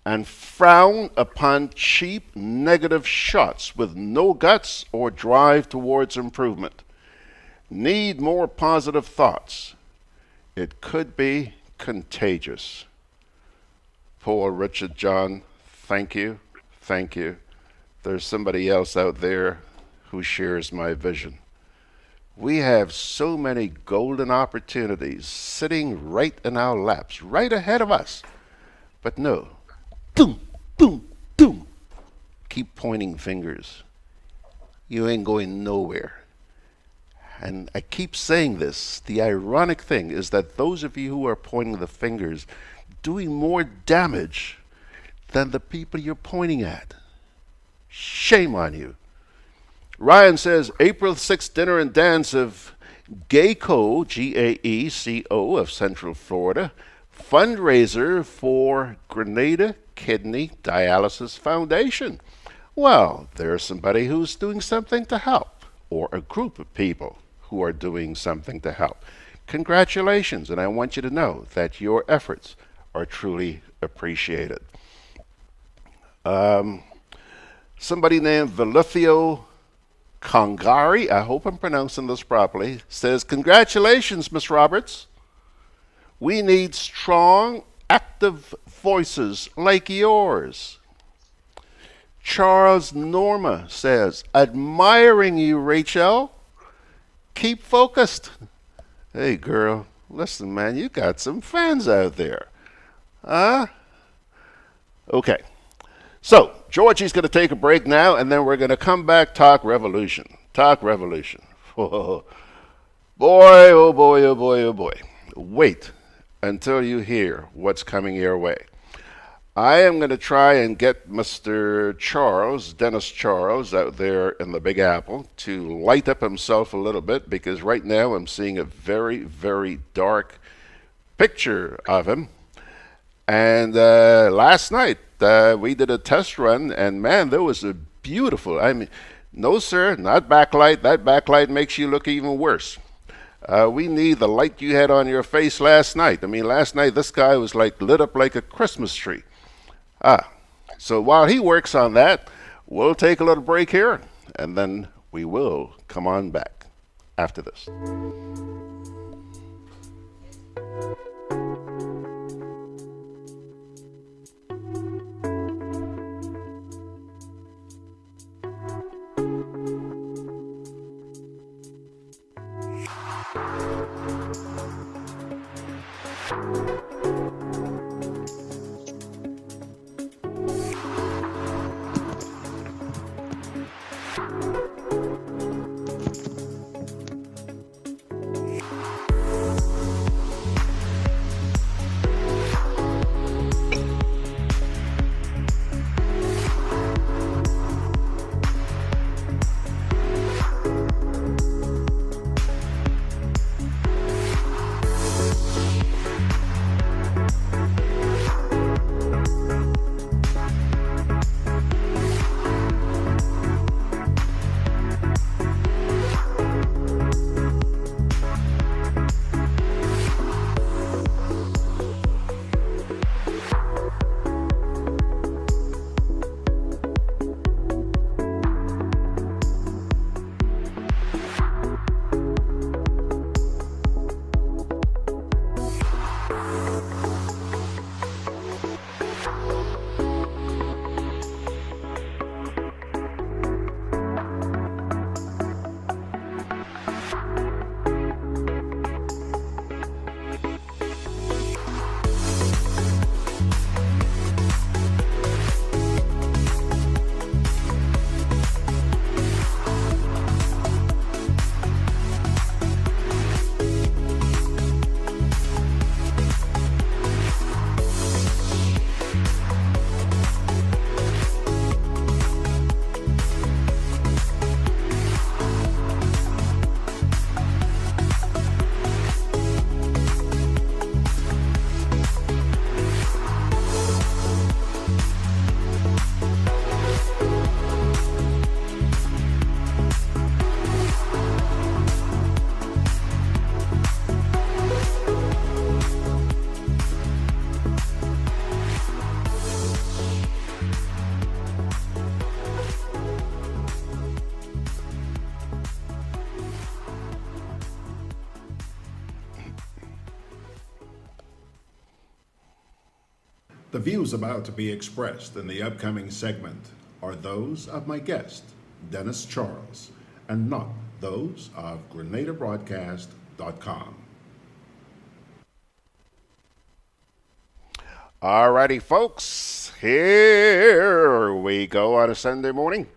[SPEAKER 1] and frown upon cheap negative shots with no guts or drive towards improvement. Need more positive thoughts. It could be contagious. Paul Richard John, thank you. Thank you. There's somebody else out there who shares my vision. We have so many golden opportunities sitting right in our laps, right ahead of us. But no, boom, boom, boom. Keep pointing fingers. You ain't going nowhere. And I keep saying this. The ironic thing is that those of you who are pointing the fingers doing more damage than the people you're pointing at. Shame on you. Ryan says, April 6th dinner and dance of GAECO, G-A-E-C-O of Central Florida, fundraiser for Grenada Kidney Dialysis Foundation. Well, there's somebody who's doing something to help, or a group of people who are doing something to help. Congratulations, and I want you to know that your efforts are truly appreciated. Somebody named Valithio Kongari, I hope I'm pronouncing this properly, says, congratulations, Miss Roberts. We need strong, active voices like yours. Charles Norma says, admiring you, Rachael. Keep focused. Hey, girl, listen, man, you got some fans out there. Huh? Okay. So, Georgie's going to take a break now, and then we're going to come back, talk revolution. Talk revolution. Oh, boy, oh boy, oh boy, oh boy. Wait until you hear what's coming your way. I am going to try and get Mr. Charles, Dennis Charles, out there in the Big Apple to light up himself a little bit, because right now I'm seeing a very, very dark picture of him. And last night, we did a test run, and man, there was a beautiful, I mean, no sir, not backlight. That backlight makes you look even worse. We need the light you had on your face last night. I mean, last night this guy was like lit up like a Christmas tree. So while he works on that, we'll take a little break here, and then we will come on back after this. The views about to be expressed in the upcoming segment are those of my guest, Denis Charles, and not those of GRENADABROADCAST.com. Alrighty, folks, here we go on a Sunday morning.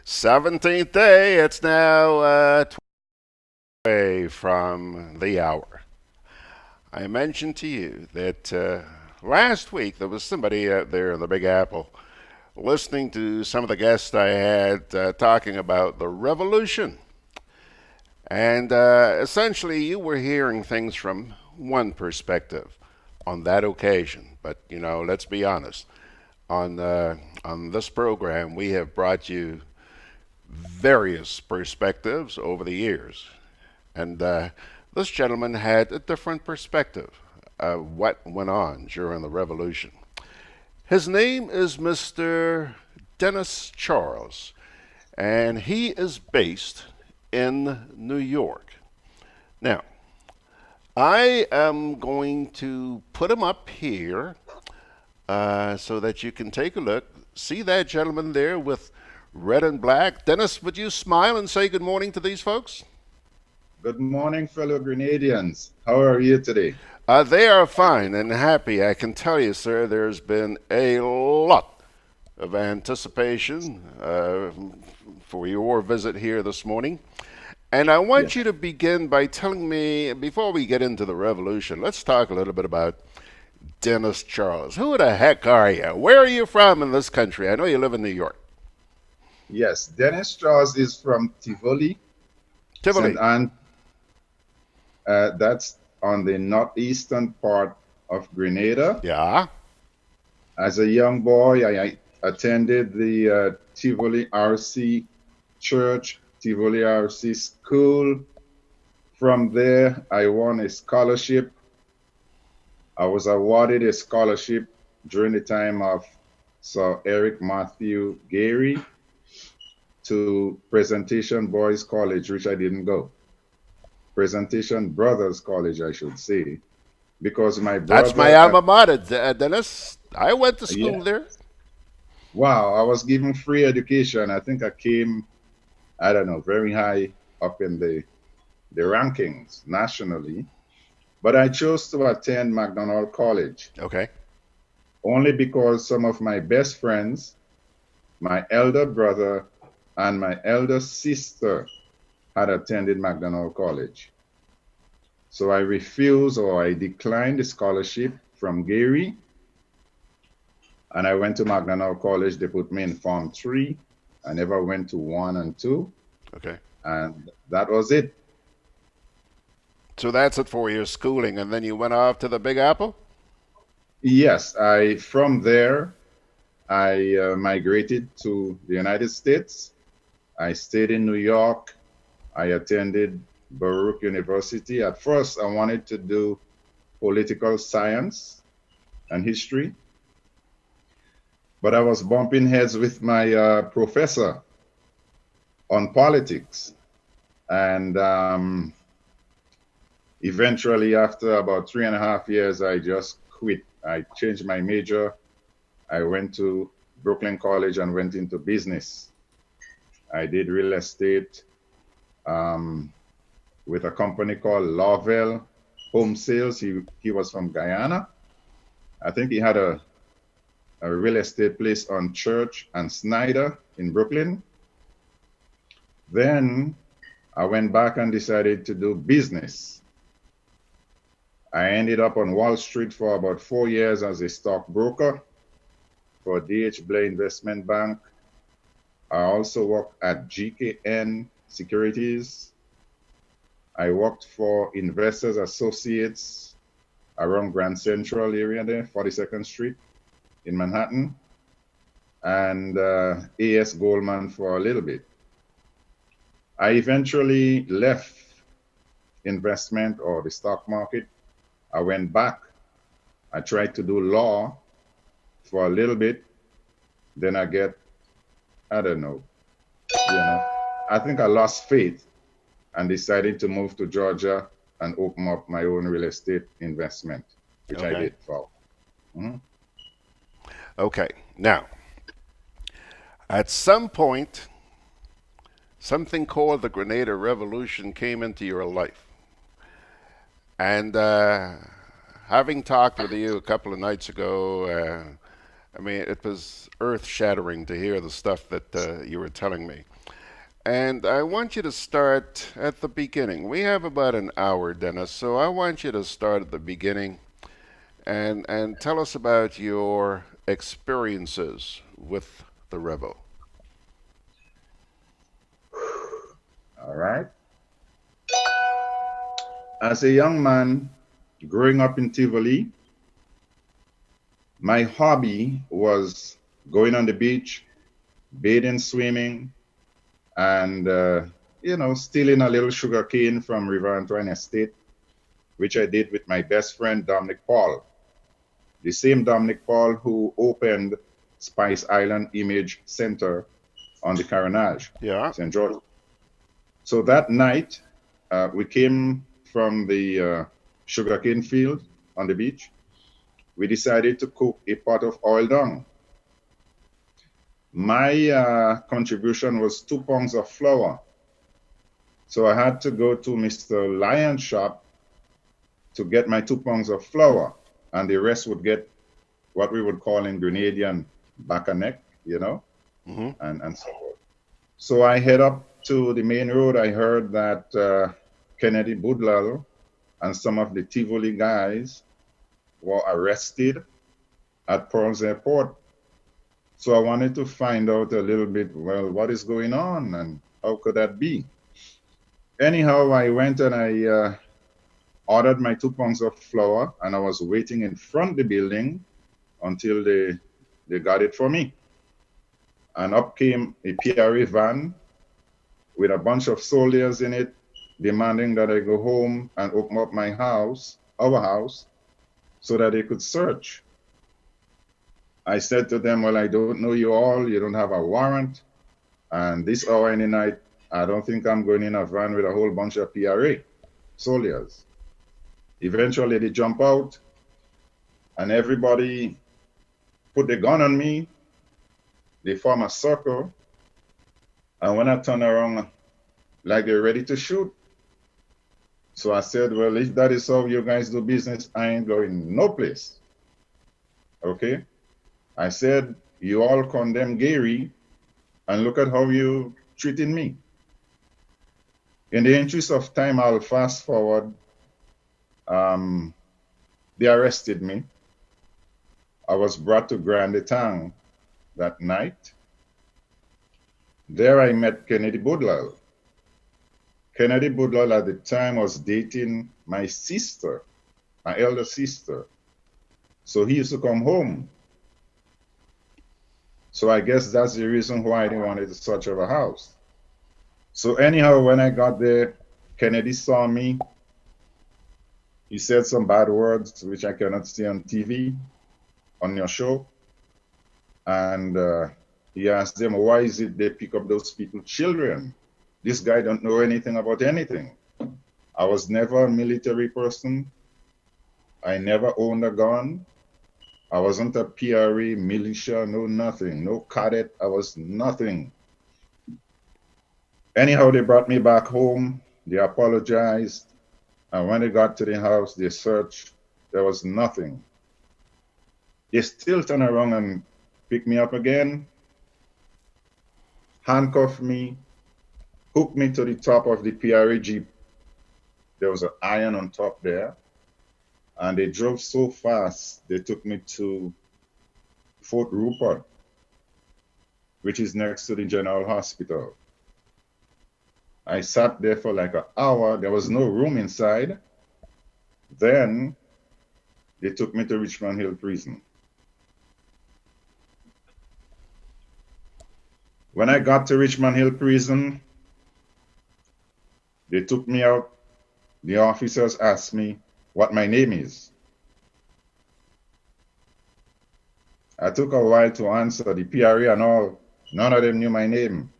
[SPEAKER 1] 17th day, it's now 20 away from the hour. I mentioned to you that last week there was somebody out there in the Big Apple listening to some of the guests I had talking about the revolution. And essentially you were hearing things from one perspective on that occasion. But, you know, let's be honest. On this program, we have brought you various perspectives over the years. And this gentleman had a different perspective of what went on during the revolution. His name is Mr. Denis Charles, and he is based in New York. Now, I am going to put him up here so that you can take a look. See that gentleman there with red and black? Denis, would you smile and say good morning to these folks?
[SPEAKER 18] Good morning, fellow Grenadians. How are you today?
[SPEAKER 1] They are fine and happy. I can tell you, sir, there's been a lot of anticipation for your visit here this morning. And I want you to begin by telling me, before we get into the revolution, let's talk a little bit about Denis Charles. Who the heck are you? Where are you from in this country? I know you live in New York.
[SPEAKER 18] Yes, Denis Charles is from Tivoli. And that's on the northeastern part of Grenada.
[SPEAKER 1] Yeah.
[SPEAKER 18] As a young boy, I attended the Tivoli RC Church, Tivoli RC School. From there, I won a scholarship. I was awarded a scholarship during the time of Sir Eric Matthew Gary to Presentation Boys College, which I didn't go. Presentation Brothers College, I should say, because my brother...
[SPEAKER 1] That's my alma mater, Denis. I went to school there.
[SPEAKER 18] Wow, I was given free education. I think I came, I don't know, very high up in the rankings nationally. But I chose to attend McDonald College.
[SPEAKER 1] Okay.
[SPEAKER 18] Only because some of my best friends, my elder brother and my elder sister had attended McDonald College. So I refused, or I declined the scholarship from Gary, and I went to McDonald College. They put me in Form 3. I never went to 1 and 2.
[SPEAKER 1] Okay.
[SPEAKER 18] And that was it.
[SPEAKER 1] So that's it for your schooling, and then you went off to the Big Apple?
[SPEAKER 18] Yes, from there, I migrated to the United States. I stayed in New York. I attended Baruch University. At first, I wanted to do political science and history, but I was bumping heads with my professor on politics. And Eventually, after about 3.5 years, I just quit. I changed my major. I went to Brooklyn College and went into business. I did real estate with a company called Lovell Home Sales. He was from Guyana. I think he had a real estate place on Church and Snyder in Brooklyn. Then I went back and decided to do business. I ended up on Wall Street for about 4 years as a stockbroker for D.H. Blair Investment Bank. I also worked at GKN Securities. I worked for Investors Associates around Grand Central area there, 42nd Street in Manhattan, and A.S. Goldman for a little bit. I eventually left investment or the stock market. I went back. I tried to do law for a little bit. Then I don't know, I think I lost faith and decided to move to Georgia and open up my own real estate investment, which I did for.
[SPEAKER 1] Okay, now, at some point, something called the Grenada Revolution came into your life. And having talked with you a couple of nights ago, I mean, it was earth-shattering to hear the stuff that you were telling me. And I want you to start at the beginning. We have about an hour, Denis, so I want you to start at the beginning and tell us about your experiences with the Rebel.
[SPEAKER 18] All right. As a young man growing up in Tivoli, my hobby was going on the beach, bathing, swimming, and, stealing a little sugar cane from River Antoine Estate, which I did with my best friend, Dominic Paul. The same Dominic Paul who opened Spice Island Image Center on the Carnage, St. George. So that night, we came from the sugarcane field on the beach. We decided to cook a pot of oil dung. My contribution was 2 pounds of flour. So I had to go to Mr. Lyon's shop to get my 2 pounds of flour, and the rest would get what we would call in Grenadian back a neck, and so forth. So I head up to the main road. I heard that Kennedy Budlal and some of the Tivoli guys were arrested at Pearls Airport. So I wanted to find out a little bit, well, what is going on and how could that be? Anyhow, I went and I ordered my 2 pounds of flour, and I was waiting in front of the building until they got it for me. And up came a PRA van with a bunch of soldiers in it, demanding that I go home and open up my house, our house, so that they could search. I said to them, well, I don't know you all, you don't have a warrant, and this hour in the night, I don't think I'm going in a van with a whole bunch of PRA soldiers. Eventually they jump out, and everybody put the gun on me. They form a circle, and when I turn around, like they're ready to shoot. So I said, well, if that is how you guys do business, I ain't going no place. Okay? I said, you all condemn Gary, and look at how you treating me. In the interest of time, I'll fast forward. They arrested me. I was brought to Grande Town that night. There I met Kennedy Budlal. Kennedy Budlal at the time was dating my sister, my elder sister. So he used to come home. So I guess that's the reason why they wanted to search of a house. So anyhow, when I got there, Kennedy saw me. He said some bad words, which I cannot say on TV, on your show. And he asked them, why is it they pick up those people's children? This guy don't know anything about anything. I was never a military person. I never owned a gun. I wasn't a PRA, militia, no nothing, no cadet. I was nothing. Anyhow, they brought me back home. They apologized. And when they got to the house, they searched. There was nothing. They still turned around and picked me up again, handcuffed me, hooked me to the top of the PRA Jeep. There was an iron on top there. And they drove so fast, they took me to Fort Rupert, which is next to the General Hospital. I sat there for like an hour. There was no room inside. Then they took me to Richmond Hill Prison. When I got to Richmond Hill Prison, they took me out. The officers asked me what my name is. I took a while to answer. The PRA and all, none of them knew my name.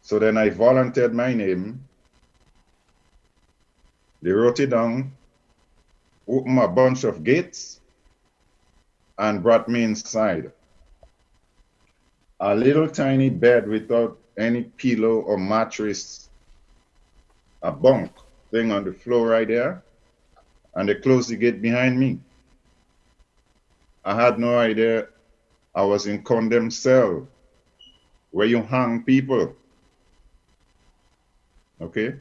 [SPEAKER 18] So then I volunteered my name. They wrote it down, opened a bunch of gates, and brought me inside. A little tiny bed without any pillow or mattress, a bunk thing on the floor right there, and they closed the gate behind me. I had no idea I was in condemned cell where you hang people. Okay?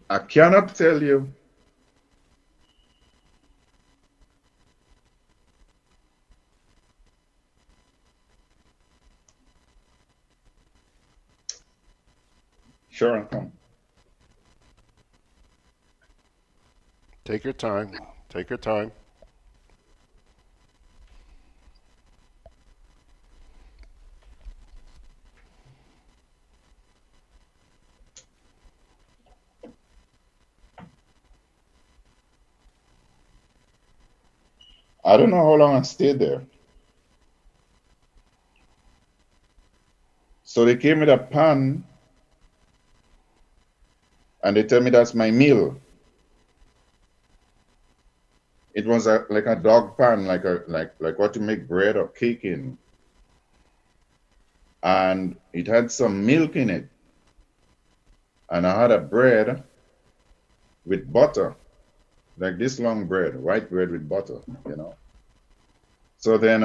[SPEAKER 18] I cannot tell you sure and come.
[SPEAKER 1] Take your time. Take your time.
[SPEAKER 18] I don't know how long I stayed there. So they came with a pan and they tell me that's my meal. It was like a dog pan, like what you make bread or cake in. And it had some milk in it. And I had a bread with butter, like this long bread, white bread with butter, you know. So then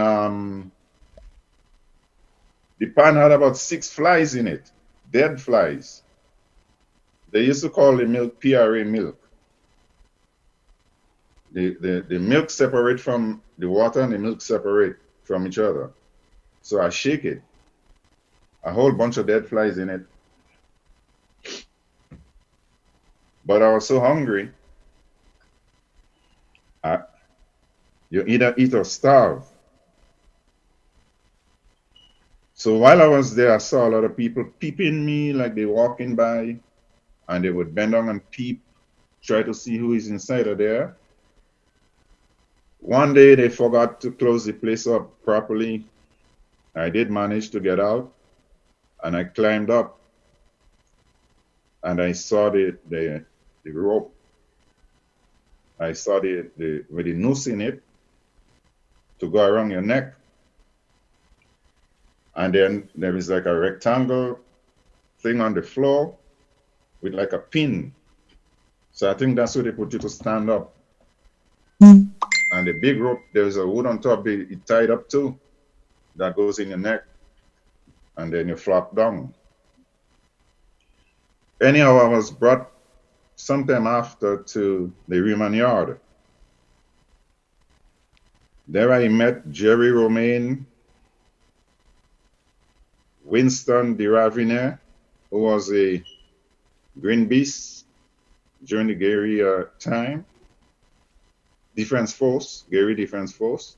[SPEAKER 18] the pan had about 6 flies in it, dead flies. They used to call the milk PRA milk. The milk separate from the water and the milk separate from each other. So I shake it. A whole bunch of dead flies in it. But I was so hungry. You either eat or starve. So while I was there, I saw a lot of people peeping me like they walking by, and they would bend down and peep, try to see who is inside of there. One day they forgot to close the place up properly. I did manage to get out, and I climbed up, and I saw the rope. I saw with the noose in it to go around your neck. And then there is like a rectangle thing on the floor with like a pin. So I think that's where they put you to stand up. And the big rope, there's a wood on top, it tied up too, that goes in your neck. And then you flop down. Anyhow, I was brought sometime after to the remand yard. There I met Jerry Romaine, Winston de Raviner, who was a green beast during the guerrilla time. Defense Force, Gary Defense Force.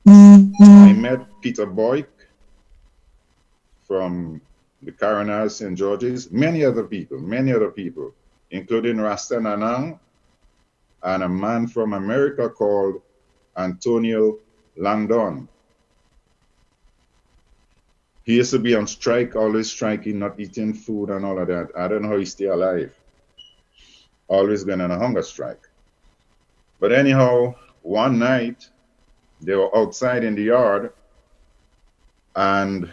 [SPEAKER 18] I met Peter Boyk from the Coroner St. George's, many other people, including Rasta Nanang and a man from America called Antonio Langdon. He used to be on strike, always striking, not eating food and all of that. I don't know how he stay alive. Always been on a hunger strike. But anyhow, one night, they were outside in the yard, and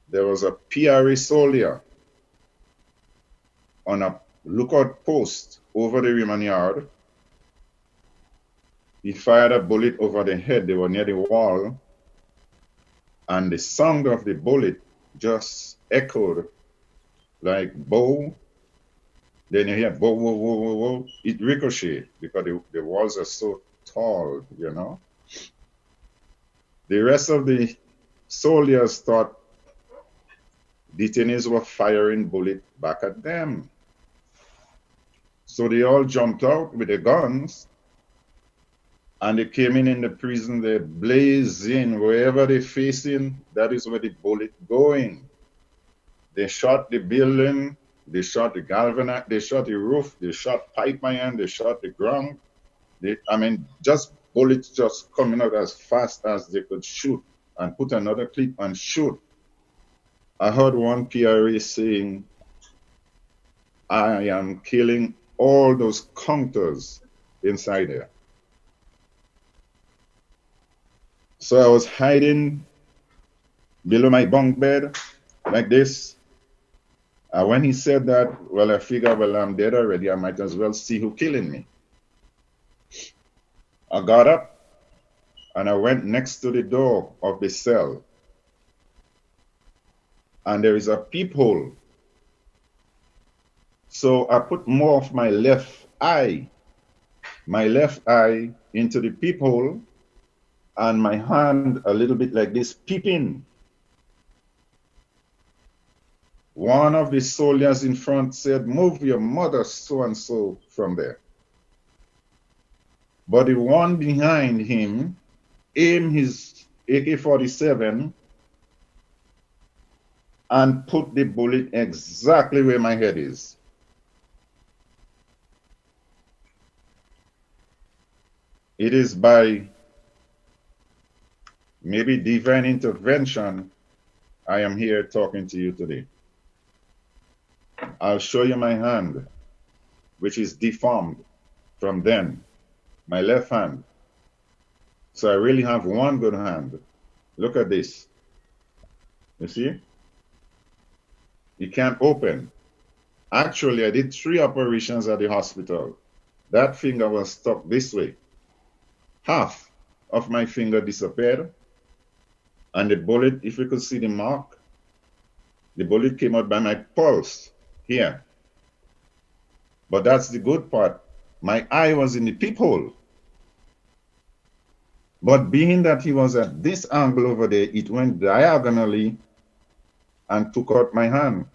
[SPEAKER 18] there was a PRA soldier on a lookout post over the Riemann yard. He fired a bullet over their head. They were near the wall, and the sound of the bullet just echoed like bow. Then you hear bow, whoa, whoa, whoa, whoa. It ricocheted because the walls are so tall, you know. The rest of the soldiers thought detainees were firing bullets back at them. So they all jumped out with their guns, and they came in the prison. They blazed in. Wherever they're facing, that is where the bullet going. They shot the building. They shot the galvanize. They shot the roof. They shot pipe iron. They shot the ground. Just bullets just coming out as fast as they could shoot, and put another clip and shoot. I heard one PRA saying, "I am killing all those counters inside there." So I was hiding below my bunk bed like this. When he said that, well, I figured, well, I'm dead already. I might as well see who killing me. I got up and I went next to the door of the cell. And there is a peephole. So I put more of my left eye into the peephole, and my hand a little bit like this, peeping. One of the soldiers in front said, "Move your mother so-and-so from there." But the one behind him aimed his AK-47 and put the bullet exactly where my head is. It is by maybe divine intervention I am here talking to you today. I'll show you my hand, which is deformed from then, my left hand. So I really have one good hand. Look at this. You see? It can't open. Actually, I did 3 operations at the hospital. That finger was stuck this way. Half of my finger disappeared, and the bullet, if you could see the mark, the bullet came out by my pulse here. But that's the good part. My eye was in the peephole. But being that he was at this angle over there, it went diagonally and took out my hand.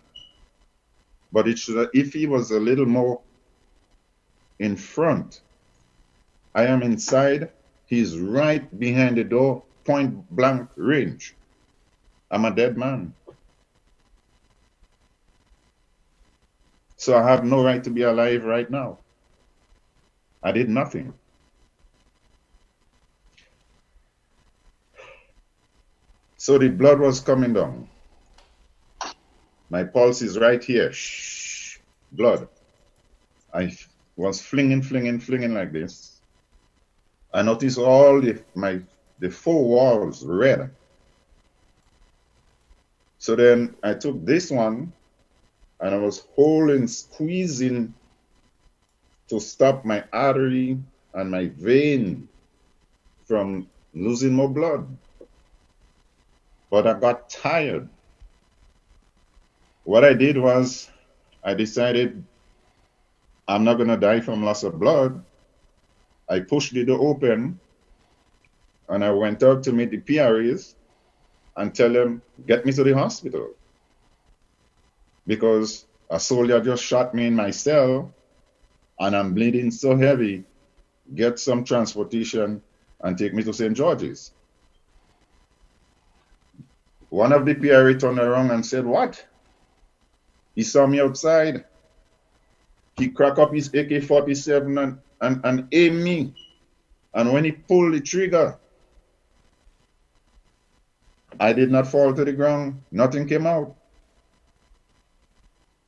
[SPEAKER 18] But it should have, if he was a little more in front. I am inside. He's right behind the door, point blank range. I'm a dead man. So I have no right to be alive right now. I did nothing. So the blood was coming down. My pulse is right here. Shh, blood. I was flinging like this. I noticed all the 4 walls red. So then I took this one and I was holding, squeezing to stop my artery and my vein from losing more blood. But I got tired. What I did was I decided I'm not going to die from loss of blood. I pushed the door open and I went out to meet the PRAs and tell them, get me to the hospital. Because a soldier just shot me in my cell and I'm bleeding so heavy get some transportation and take me to St. George's. One of the PRA turned around and said, "What?" He saw me outside. He cracked up his AK-47 and aimed me. And when he pulled the trigger, I did not fall to the ground. Nothing came out.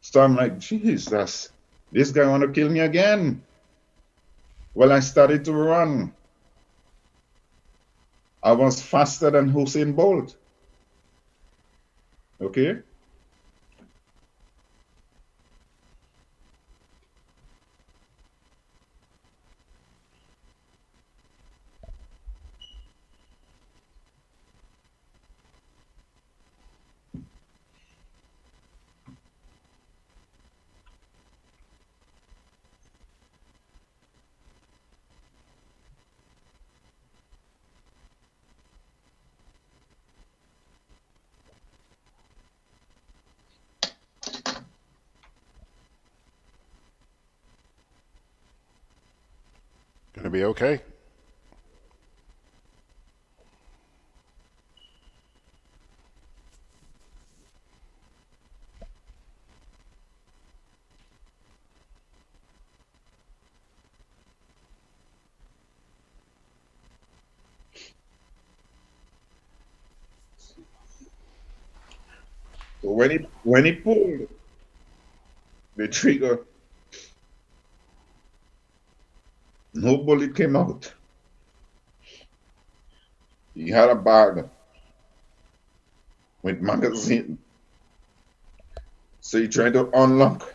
[SPEAKER 18] So I'm like, Jesus, this guy want to kill me again. Well, I started to run. I was faster than Usain Bolt. Okay?
[SPEAKER 1] Gonna be okay?
[SPEAKER 18] So when he pulled the trigger, no bullet came out. He had a bag with magazine. So he tried to unlock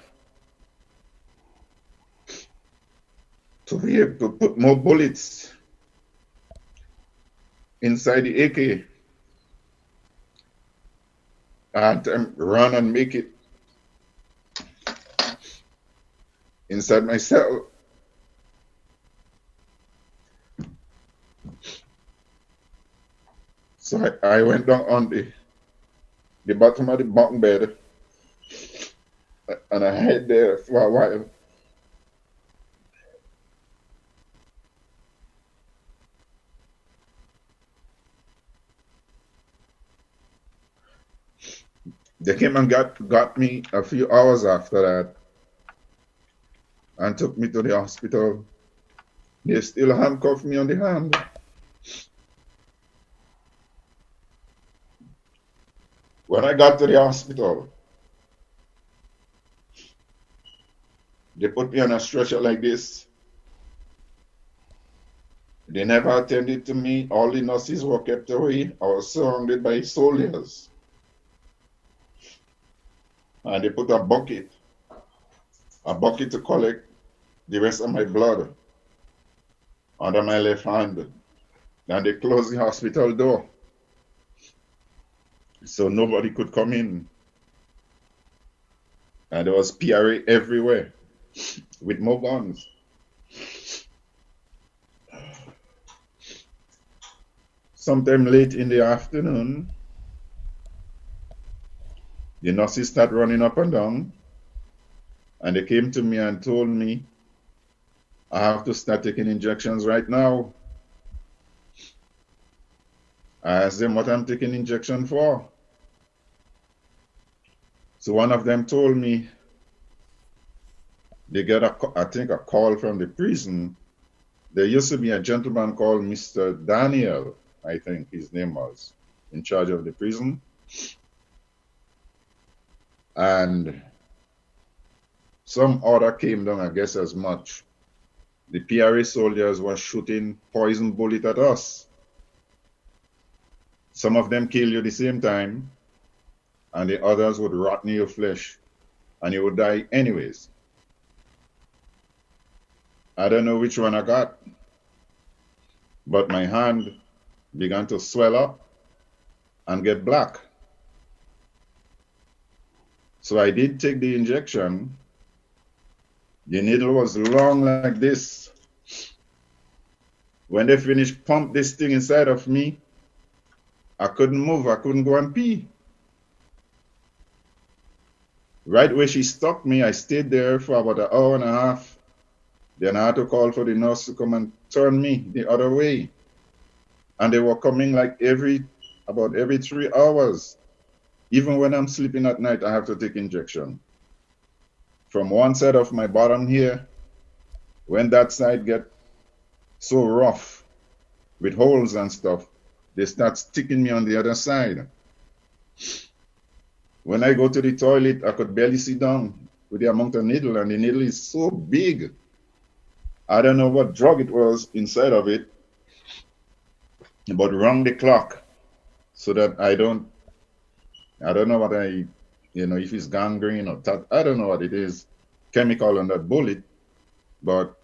[SPEAKER 18] to be able to put more bullets inside the AK. I had to run and make it inside my cell. So I went down on the bottom of the bunk bed and I hid there for a while. They came and got me a few hours after that and took me to the hospital. They still handcuffed me on the hand. When I got to the hospital, they put me on a stretcher like this. They never attended to me. All the nurses were kept away. I was surrounded by soldiers. And they put a bucket to collect the rest of my blood under my left hand. And they closed the hospital door, so nobody could come in. And there was PRA everywhere with more guns. Sometime late in the afternoon, the nurses started running up and down, and they came to me and told me I have to start taking injections right now. I asked them what I'm taking injection for. So one of them told me they got a call from the prison. There used to be a gentleman called Mr. Daniel, I think his name was, in charge of the prison. And some order came down, I guess as much. The PRA soldiers were shooting poison bullets at us. Some of them kill you the same time, and the others would rotten your flesh, and you would die anyways. I don't know which one I got, but my hand began to swell up and get black. So I did take the injection. The needle was long like this. When they finished pump this thing inside of me, I couldn't move. I couldn't go and pee. Right where she stuck me, I stayed there for about an hour and a half Then I had to call for the nurse to come and turn me the other way. And they were coming like about every 3 hours. Even when I'm sleeping at night, I have to take injection. From one side of my bottom here, when that side get so rough with holes and stuff, they start sticking me on the other side. When I go to the toilet, I could barely sit down with the amount of needle, and the needle is so big. I don't know what drug it was inside of it, but rung the clock so that I don't know what if it's gangrene or I don't know what it is, chemical on that bullet, but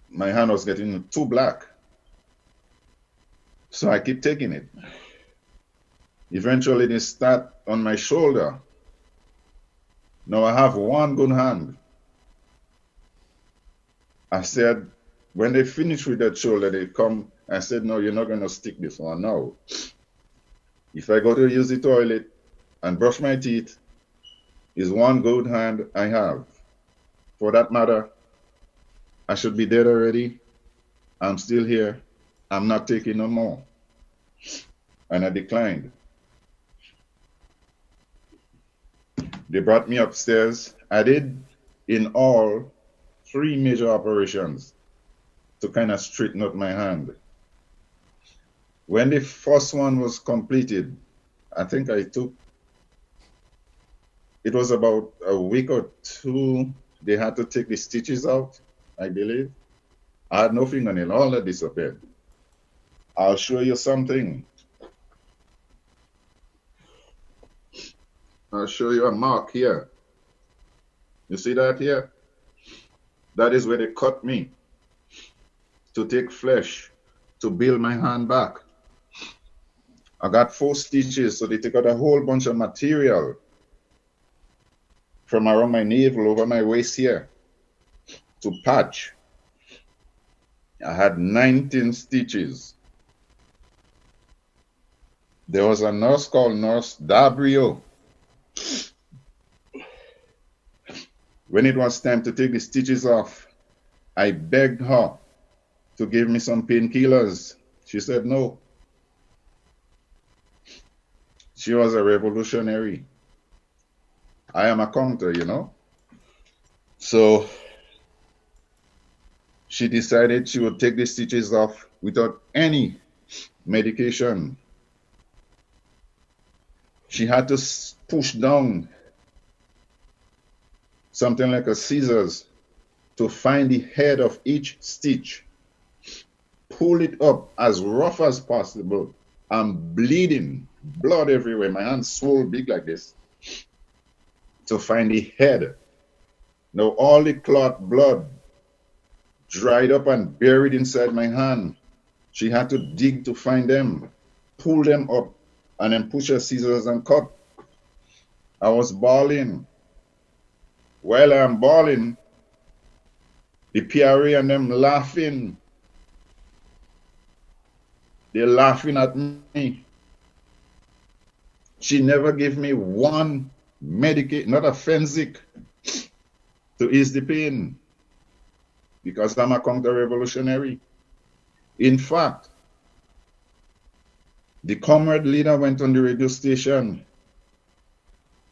[SPEAKER 18] my hand was getting too black. So I keep taking it. Eventually they start on my shoulder. Now I have one good hand. I said, when they finish with that shoulder, they come. I said, no, you're not going to stick this one now. If I go to use the toilet and brush my teeth, is one good hand I have. For that matter, I should be dead already. I'm still here. I'm not taking no more. And I declined. They brought me upstairs. I did in all 3 major operations to kind of straighten out my hand. When the first one was completed, I think it was about a week or 2, they had to take the stitches out, I believe. I had no fingernail, all that disappeared. I'll show you something. I'll show you a mark here. You see that here? That is where they cut me to take flesh to build my hand back. I got 4 stitches, so they took out a whole bunch of material from around my navel over my waist here to patch. I had 19 stitches. There was a nurse called Nurse Dabrio. When it was time to take the stitches off, I begged her to give me some painkillers. She said no. She was a revolutionary. I am a counter, you know. So she decided she would take the stitches off without any medication. She had to push down something like a scissors to find the head of each stitch, pull it up as rough as possible. I'm bleeding, blood everywhere. My hand swole big like this to find the head. Now all the clot blood dried up and buried inside my hand. She had to dig to find them, pull them up, and then push her scissors and cut. I was bawling. While I'm bawling, the PRA and them laughing. They're laughing at me. She never gave me one Medicaid, not a Fensic, to ease the pain, because I'm a counter-revolutionary. In fact, the comrade leader went on the radio station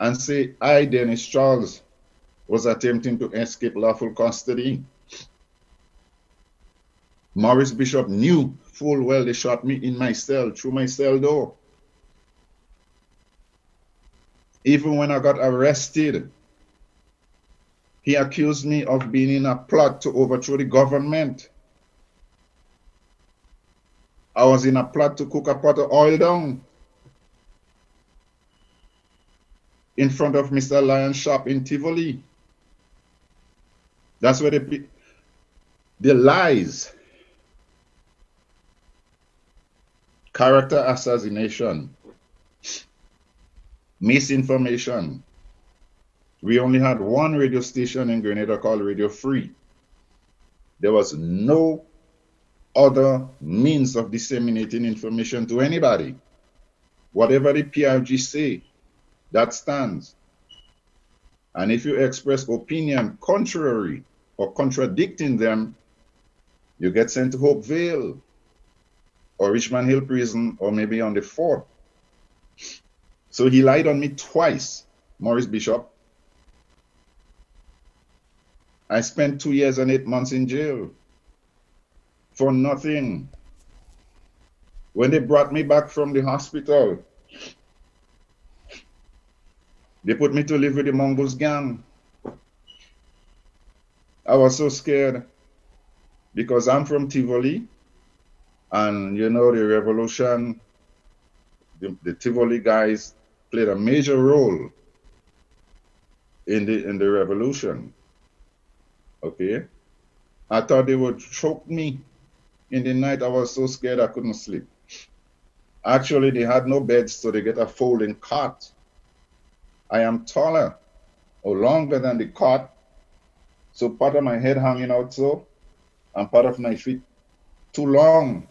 [SPEAKER 18] and said I, Denis Charles, was attempting to escape lawful custody. Maurice Bishop knew full well they shot me in my cell, through my cell door. Even when I got arrested, he accused me of being in a plot to overthrow the government. I was in a plot to cook a pot of oil down in front of Mr. Lyon's shop in Tivoli. That's where the lies, character assassination, misinformation. We only had one radio station in Grenada called Radio Free. There was no other means of disseminating information to anybody. Whatever the PRG say, that stands. And if you express opinion contrary or contradicting them, you get sent to Hopevale or Richmond Hill Prison or maybe on the fort. So he lied on me twice, Maurice Bishop. I spent 2 years and 8 months in jail for nothing. When they brought me back from the hospital, they put me to live with the Mongoose gang. I was so scared because I'm from Tivoli, and you know the revolution, the Tivoli guys played a major role in the revolution. Okay, I thought they would choke me in the night. I was so scared I couldn't sleep. Actually, they had no beds, so they get a folding cot. I am taller or longer than the cot, so part of my head hanging out so, and part of my feet too long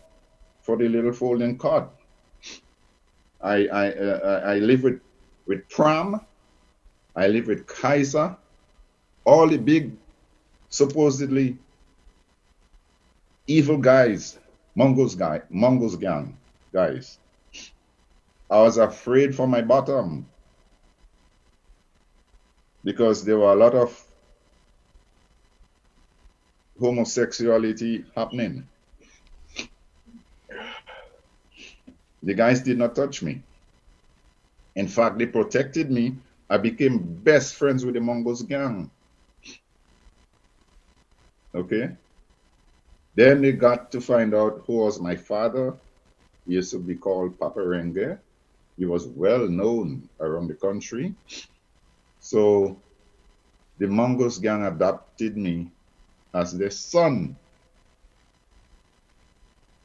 [SPEAKER 18] for the little folding cot. I live with Pram, I live with Kaiser, all the big, supposedly evil guys, Mongoose gang guys. I was afraid for my bottom because there were a lot of homosexuality happening. The guys did not touch me. In fact, they protected me. I became best friends with the Mongoose gang. Okay? Then they got to find out who was my father. He used to be called Papa Renge. He was well known around the country. So the Mongoose gang adopted me as their son.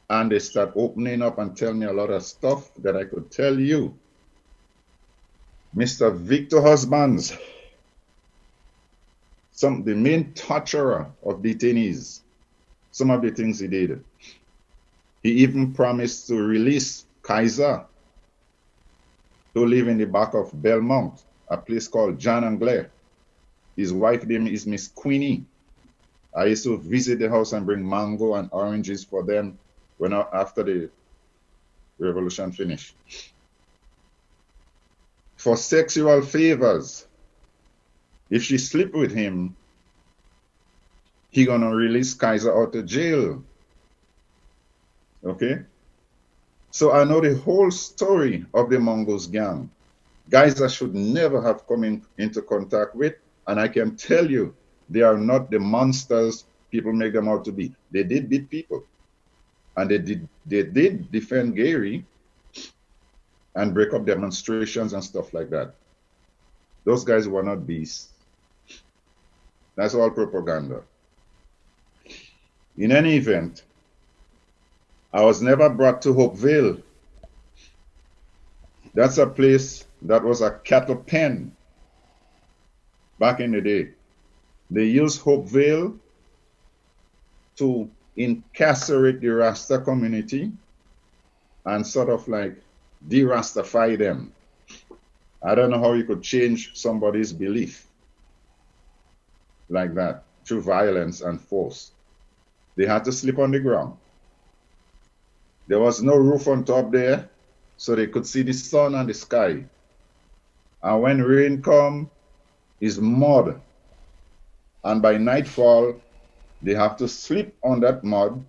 [SPEAKER 18] And they start opening up and telling me a lot of stuff that I could tell you. Mr. Victor Husbands, the main torturer of detainees, some of the things he did. He even promised to release Kaiser to live in the back of Belmont, a place called John Anglais. His wife name is Miss Queenie. I used to visit the house and bring mango and oranges for them after the revolution finished. For sexual favors, if she sleep with him, he gonna release Kaiser out of jail. Okay? So I know the whole story of the Mongoose gang. Guys I should never have come into contact with, and I can tell you, they are not the monsters people make them out to be. They did beat people. And they did defend Gary and break up demonstrations and stuff like that. Those guys were not beasts. That's all propaganda. In any event, I was never brought to Hopevale. That's a place that was a cattle pen back in the day. They used Hopevale to incarcerate the Rasta community and sort of like de-Rastify them. I don't know how you could change somebody's belief like that through violence and force. They had to sleep on the ground. There was no roof on top there, so they could see the sun and the sky. And when rain come, it's mud. And by nightfall, they have to sleep on that mud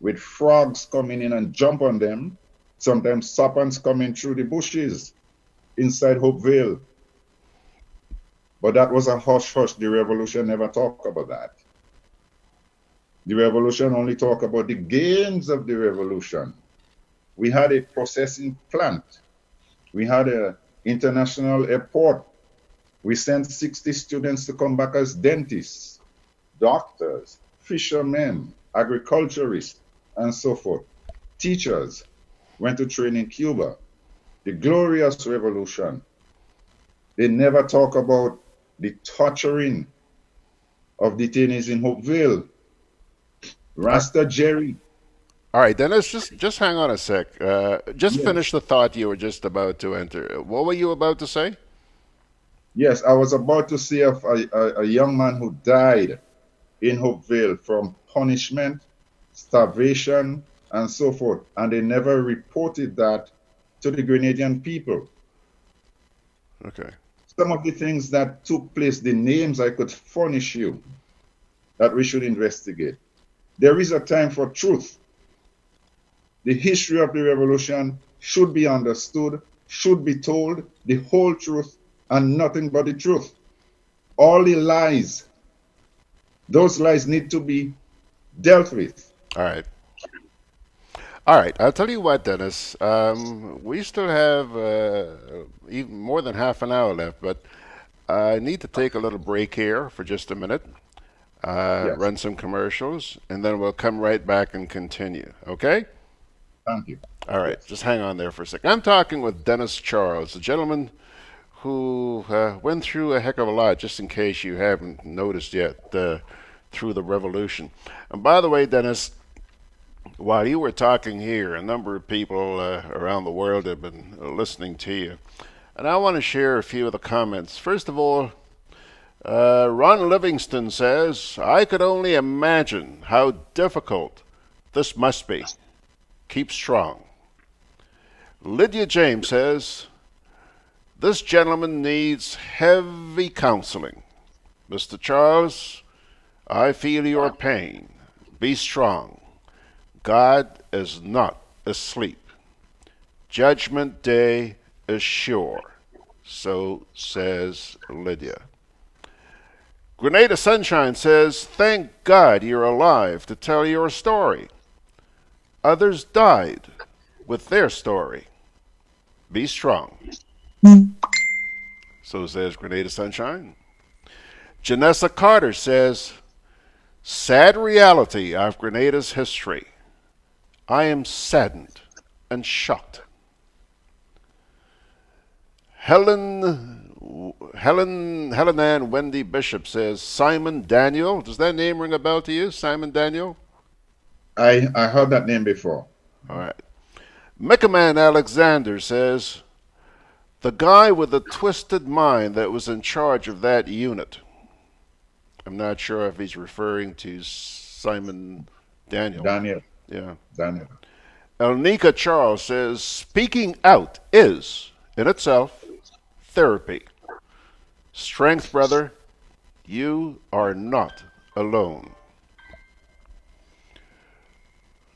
[SPEAKER 18] with frogs coming in and jump on them. Sometimes serpents coming through the bushes inside Hopevale. But that was a hush-hush. The revolution never talked about that. The revolution only talked about the gains of the revolution. We had a processing plant. We had an international airport. We sent 60 students to come back as dentists, doctors, fishermen, agriculturists, and so forth. Teachers went to train in Cuba. The glorious revolution. They never talk about the torturing of detainees in Hopevale. Rasta Jerry.
[SPEAKER 1] All right, Dennis, just hang on a sec. Just finish the thought you were just about to enter. What were you about to say?
[SPEAKER 18] Yes, I was about to say of a young man who died in Hopeville from punishment, starvation, and so forth. And they never reported that to the Grenadian people.
[SPEAKER 1] Okay.
[SPEAKER 18] Some of the things that took place, the names I could furnish you that we should investigate. There is a time for truth. The history of the revolution should be understood, should be told, the whole truth and nothing but the truth. All the lies, those lies need to be dealt with.
[SPEAKER 1] All right. All right. I'll tell you what, Dennis. We still have even more than half an hour left, but I need to take a little break here for just a minute, run some commercials, and then we'll come right back and continue. Okay?
[SPEAKER 18] Thank you.
[SPEAKER 1] All right. Just hang on there for a second. I'm talking with Denis Charles, a gentleman who went through a heck of a lot, just in case you haven't noticed yet, through the revolution. And by the way, Denis, while you were talking here, a number of people around the world have been listening to you. And I want to share a few of the comments. First of all, Ron Livingston says, I could only imagine how difficult this must be. Keep strong. Lydia James says, this gentleman needs heavy counseling. Mr. Charles, I feel your pain. Be strong. God is not asleep. Judgment Day is sure. So says Lydia. Grenada Sunshine says, thank God you're alive to tell your story. Others died with their story. Be strong. So says Grenada Sunshine. Janessa Carter says, sad reality of Grenada's history. I am saddened and shocked. Helen Ann Wendy Bishop says, Simon Daniel. Does that name ring a bell to you, Simon Daniel?
[SPEAKER 18] I heard that name before.
[SPEAKER 1] All right. Mickaman Alexander says, the guy with the twisted mind that was in charge of that unit. I'm not sure if he's referring to Simon Daniel.
[SPEAKER 18] Daniel.
[SPEAKER 1] Yeah.
[SPEAKER 18] Daniel.
[SPEAKER 1] Elnika Charles says, speaking out is, in itself, therapy. Strength, brother. You are not alone.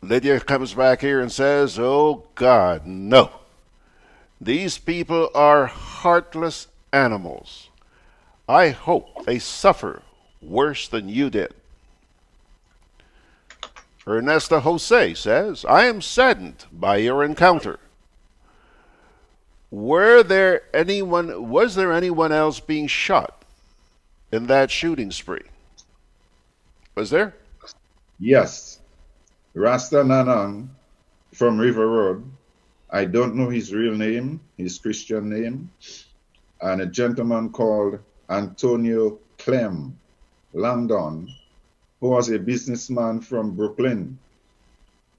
[SPEAKER 1] Lydia comes back here and says, oh God, no. These people are heartless animals. I hope they suffer worse than you did. Ernesta Jose says, I am saddened by your encounter. Was there anyone else being shot in that shooting spree? Was there?
[SPEAKER 18] Yes. Rasta Nanang from River Road. I don't know his real name, his Christian name. And a gentleman called Antonio Clem Landon, who was a businessman from Brooklyn.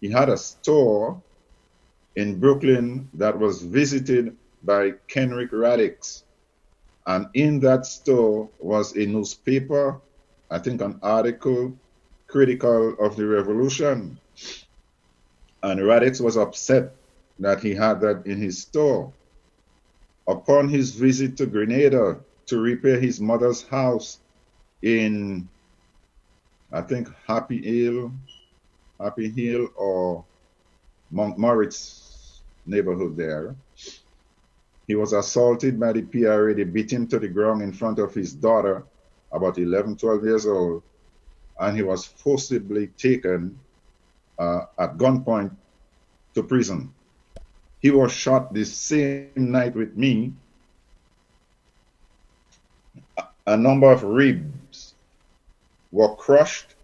[SPEAKER 18] He had a store in Brooklyn that was visited by Kenrick Radix. And in that store was a newspaper, I think an article critical of the revolution. And Radix was upset that he had that in his store. Upon his visit to Grenada to repair his mother's house in, I think, Happy Hill or Mount Moritz neighborhood there, he was assaulted by the PRA. They beat him to the ground in front of his daughter, about 11, 12 years old, and he was forcibly taken at gunpoint to prison. He was shot the same night with me. A number of ribs were crushed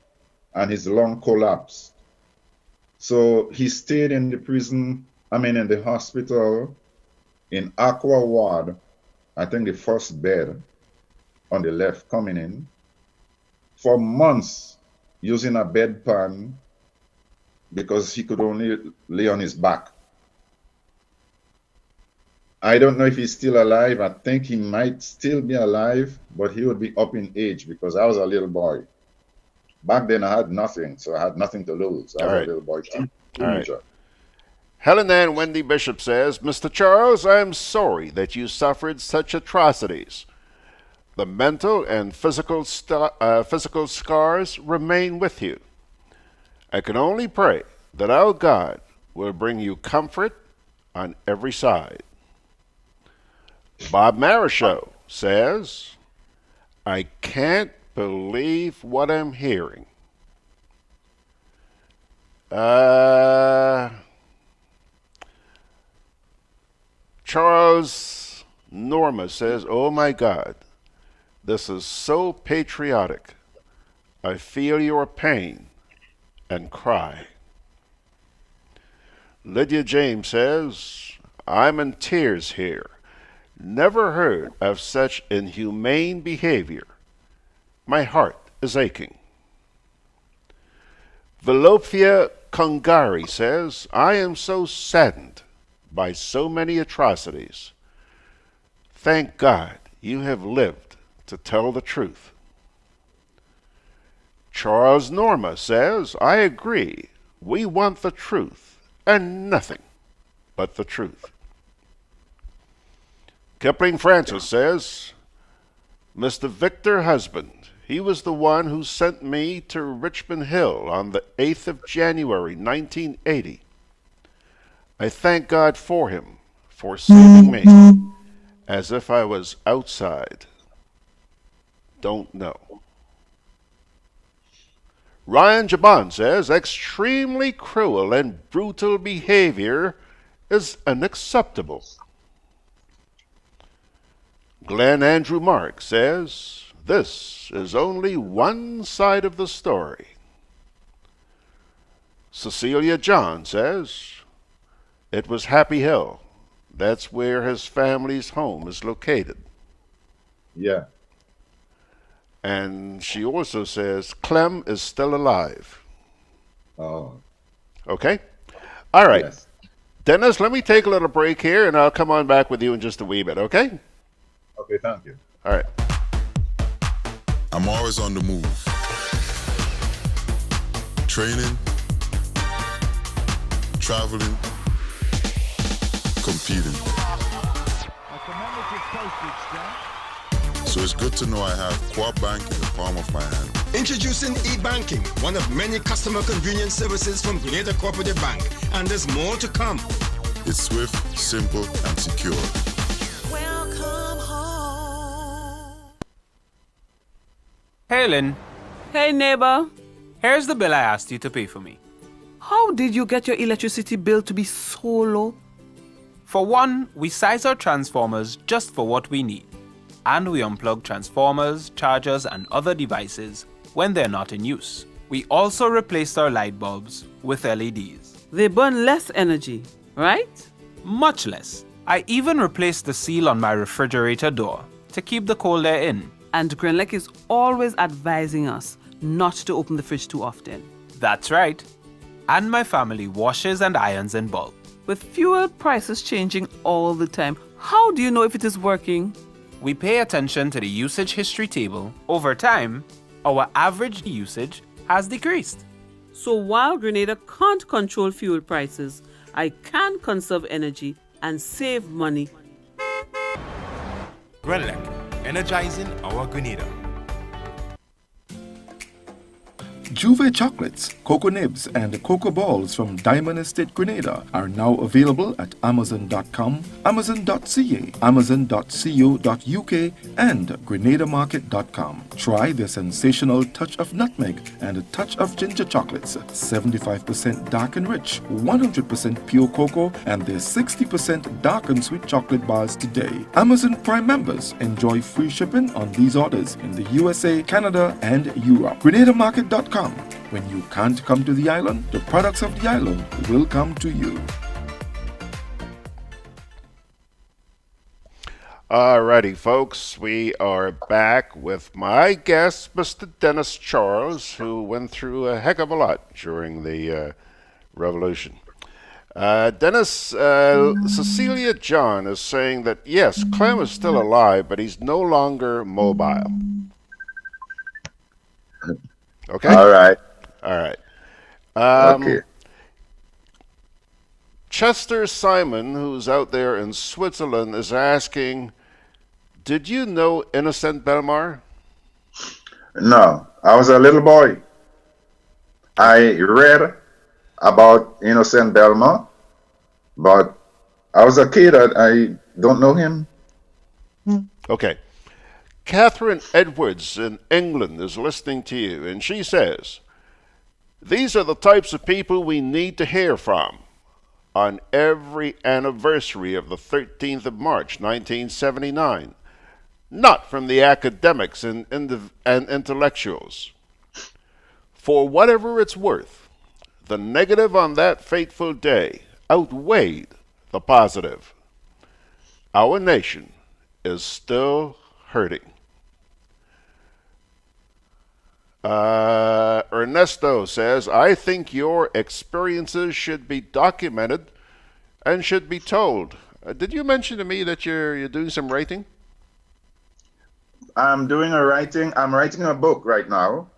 [SPEAKER 18] and his lung collapsed. So he stayed in the prison, in the hospital in Aqua Ward, I think the first bed on the left coming in, for months using a bedpan because he could only lay on his back. I don't know if he's still alive. I think he might still be alive, but he would be up in age because I was a little boy. Back then, I had nothing, so I had nothing to lose. I was
[SPEAKER 1] All right.
[SPEAKER 18] a little boy,
[SPEAKER 1] All right.
[SPEAKER 18] teenager.
[SPEAKER 1] Helen Ann Wendy Bishop says, Mr. Charles, I am sorry that you suffered such atrocities. The mental and physical scars remain with you. I can only pray that our God will bring you comfort on every side. Bob Marichaux says, I can't believe what I'm hearing. Charles Norma says, oh my God, this is so patriotic. I feel your pain and cry. Lydia James says, I'm in tears here. Never heard of such inhumane behavior. My heart is aching. Velopia Kongari says, I am so saddened by so many atrocities. Thank God you have lived to tell the truth. Charles Norma says, I agree. We want the truth and nothing but the truth. Kipling Francis says, Mr. Victor Husband, he was the one who sent me to Richmond Hill on the 8th of January, 1980. I thank God for him, for saving me, as if I was outside. Don't know. Ryan Jabon says, extremely cruel and brutal behavior is unacceptable. Glenn Andrew Mark says, this is only one side of the story. Cecilia John says, it was Happy Hill. That's where his family's home is located.
[SPEAKER 18] Yeah.
[SPEAKER 1] And she also says, Clem is still alive.
[SPEAKER 18] Oh.
[SPEAKER 1] Okay? All right.
[SPEAKER 18] Yes.
[SPEAKER 1] Dennis, let me take a little break here, and I'll come on back with you in just a wee bit, okay?
[SPEAKER 18] Okay, thank you.
[SPEAKER 1] All right.
[SPEAKER 6] I'm always on the move. Training, traveling, competing. So it's good to know I have Co-op Bank in the palm of my hand.
[SPEAKER 7] Introducing e-banking, one of many customer convenience services from Grenada Cooperative Bank, and there's more to come.
[SPEAKER 6] It's swift, simple, and secure.
[SPEAKER 3] Hey, Lynn.
[SPEAKER 4] Hey, neighbor.
[SPEAKER 3] Here's the bill I asked you to pay for me.
[SPEAKER 4] How did you get your electricity bill to be so low?
[SPEAKER 3] For one, we size our transformers just for what we need. And we unplug transformers, chargers, and other devices when they're not in use. We also replaced our light bulbs with LEDs.
[SPEAKER 4] They burn less energy, right?
[SPEAKER 3] Much less. I even replaced the seal on my refrigerator door to keep the cold air in.
[SPEAKER 4] And Grenlec is always advising us not to open the fridge too often.
[SPEAKER 3] That's right. And my family washes and irons in bulk.
[SPEAKER 4] With fuel prices changing all the time, how do you know if it is working?
[SPEAKER 3] We pay attention to the usage history table. Over time, our average usage has decreased.
[SPEAKER 4] So while Grenada can't control fuel prices, I can conserve energy and save money.
[SPEAKER 16] GRENADA, energizing our Grenada.
[SPEAKER 2] Juve chocolates, cocoa nibs, and cocoa balls from Diamond Estate Grenada are now available at Amazon.com, Amazon.ca, Amazon.co.uk, and GrenadaMarket.com. Try their sensational touch of nutmeg and a touch of ginger chocolates, 75% dark and rich, 100% pure cocoa, and their 60% dark and sweet chocolate bars today. Amazon Prime members enjoy free shipping on these orders in the USA, Canada, and Europe. GrenadaMarket.com. When you can't come to the island, the products of the island will come to you.
[SPEAKER 1] Alrighty, folks, we are back with my guest, Mr. Dennis Charles, who went through a heck of a lot during the Revolution. Dennis, Cecilia John is saying that, yes, Clem is still alive, but he's no longer mobile. Okay?
[SPEAKER 18] All right.
[SPEAKER 1] All right.
[SPEAKER 18] Okay.
[SPEAKER 1] Chester Simon, who's out there in Switzerland, is asking, did you know Innocent Belmar?
[SPEAKER 18] No, I was a little boy. I read about Innocent Belmar, but I was a kid. I don't know him.
[SPEAKER 1] Okay. Catherine Edwards in England is listening to you, and she says, these are the types of people we need to hear from on every anniversary of the 13th of March, 1979. Not from the academics and intellectuals. For whatever it's worth, the negative on that fateful day outweighed the positive. Our nation is still hurting. Ernesto says, I think your experiences should be documented and should be told. Did you mention to me that you're doing some writing?
[SPEAKER 18] I'm writing a book right now.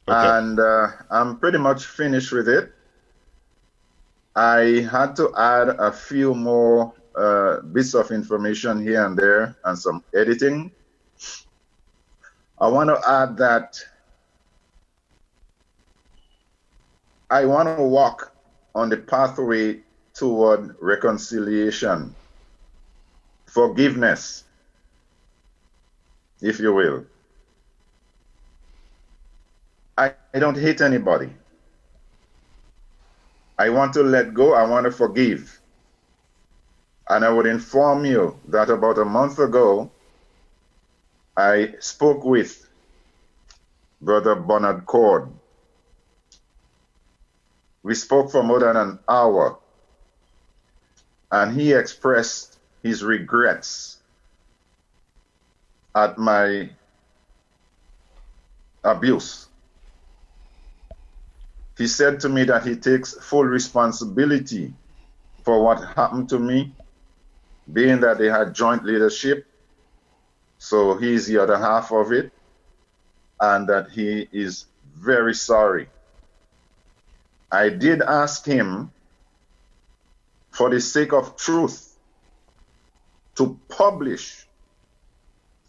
[SPEAKER 1] Okay.
[SPEAKER 18] And I'm pretty much finished with it. I had to add a few more bits of information here and there and some editing. I want to add that I want to walk on the pathway toward reconciliation, forgiveness, if you will. I don't hate anybody. I want to let go. I want to forgive. And I would inform you that about a month ago, I spoke with Brother Bernard Cord. We spoke for more than an hour, and he expressed his regrets at my abuse. He said to me that he takes full responsibility for what happened to me, being that they had joint leadership, so he's the other half of it, and that he is very sorry. I did ask him, for the sake of truth, to publish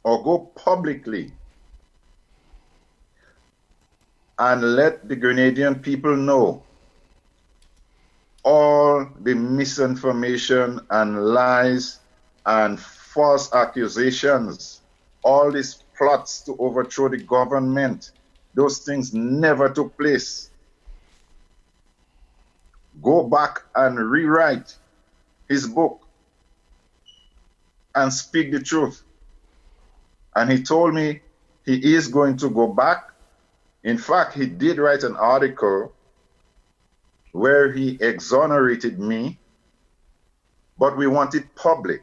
[SPEAKER 18] or go publicly and let the Grenadian people know all the misinformation and lies and false accusations, all these plots to overthrow the government, those things never took place. Go back and rewrite his book and speak the truth. And he told me he is going to go back. In fact, he did write an article where he exonerated me, but we want it public.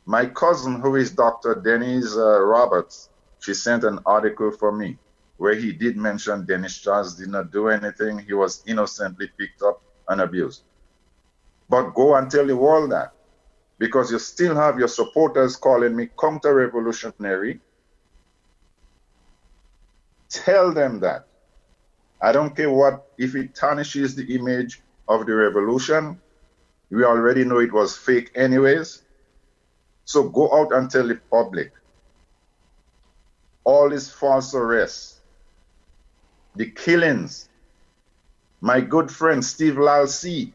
[SPEAKER 18] My cousin, who is Dr. Denis Roberts, she sent an article for me where he did mention Denis Charles did not do anything. He was innocently picked up and abused. But go and tell the world that, because you still have your supporters calling me counter-revolutionary. Tell them that. I don't care what, if it tarnishes the image of the revolution, we already know it was fake anyways. So go out and tell the public. All these false arrests, the killings, my good friend Steve Lalcy,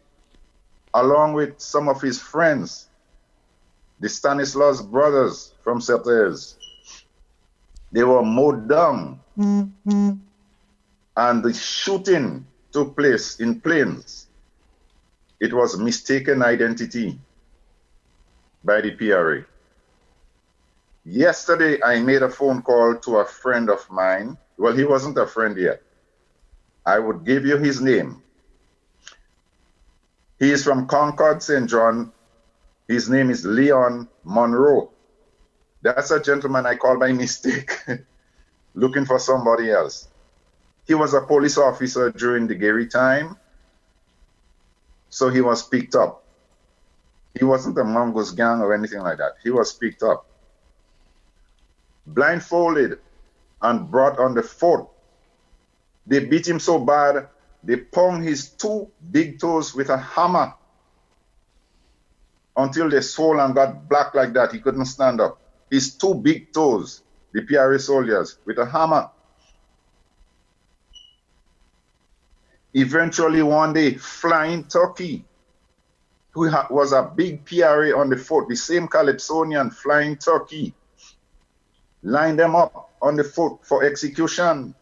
[SPEAKER 18] along with some of his friends, the Stanislas brothers from CITIZENSHIP, they were mowed down. And the shooting took place in planes. It was mistaken identity by the PRA. Yesterday, I made a phone call to a friend of mine. Well, he wasn't a friend yet. I would give you his name. He is from Concord, St. John. His name is Leon Monroe. That's a gentleman I called by mistake, looking for somebody else. He was a police officer during the Gary time, so he was picked up. He wasn't a Mongoose gang or anything like that. He was picked up, blindfolded, and brought on the fort. They beat him so bad, they pounded his 2 big toes with a hammer until they swollen and got black like that. He couldn't stand up. His 2 big toes, the PRA soldiers, with a hammer. Eventually, one day, Flying Turkey, who was a big PRA on the fort, the same Calypsonian, Flying Turkey, lined them up on the fort for execution.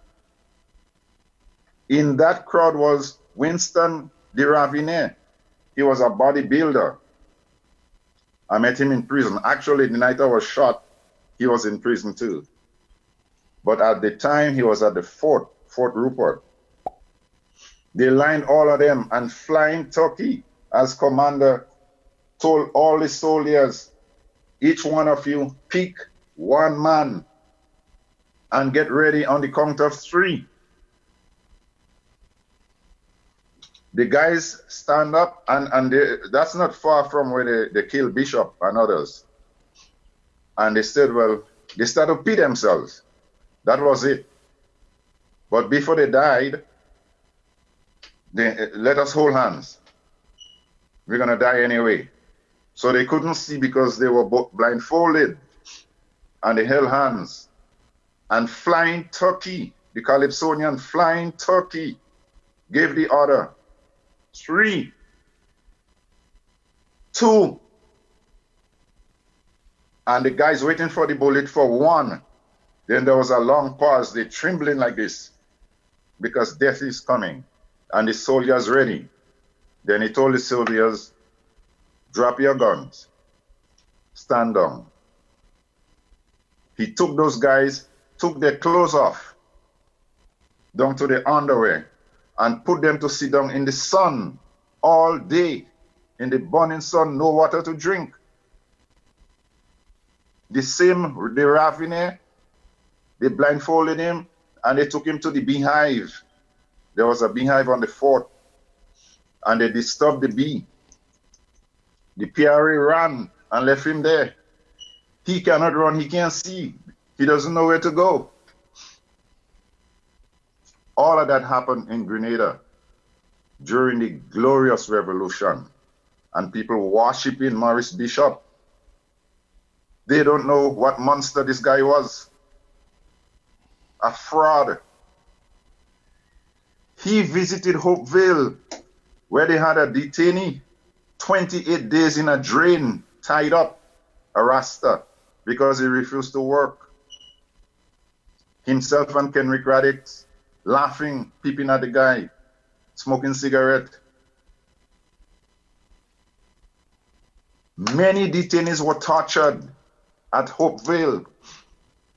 [SPEAKER 18] In that crowd was Winston de Ravenel. He was a bodybuilder. I met him in prison. Actually, the night I was shot, he was in prison too. But at the time, he was at the fort, Fort Rupert. They lined all of them, and Flying Turkey, as commander, told all the soldiers, each one of you pick 1 man and get ready on the count of 3. The guys stand up, and that's not far from where they killed Bishop and others. And they said, well, they started to pee themselves. That was it. But before they died, they let us hold hands. We're going to die anyway. So they couldn't see because they were both blindfolded. And they held hands. And Flying Turkey, the Calypsonian Flying Turkey, gave the order. 3, 2, and the guys waiting for the bullet for 1. Then there was a long pause. They trembling like this because death is coming, and the soldiers ready. Then he told the soldiers, drop your guns, stand down. He took those guys, took their clothes off, down to their underwear, and put them to sit down in the sun all day, in the burning sun, no water to drink. The same, the Ravenel, they blindfolded him, and they took him to the beehive. There was a beehive on the fort, and they disturbed the bee. The PRA ran and left him there. He cannot run, he can't see. He doesn't know where to go. All of that happened in Grenada during the glorious revolution, and people worshiping Maurice Bishop. They don't know what monster this guy was. A fraud. He visited Hopeville, where they had a detainee 28 days in a drain, tied up, a Rasta, because he refused to work. Himself and Kenrick Radix laughing, peeping at the guy, smoking cigarette. Many detainees were tortured at Hopeville,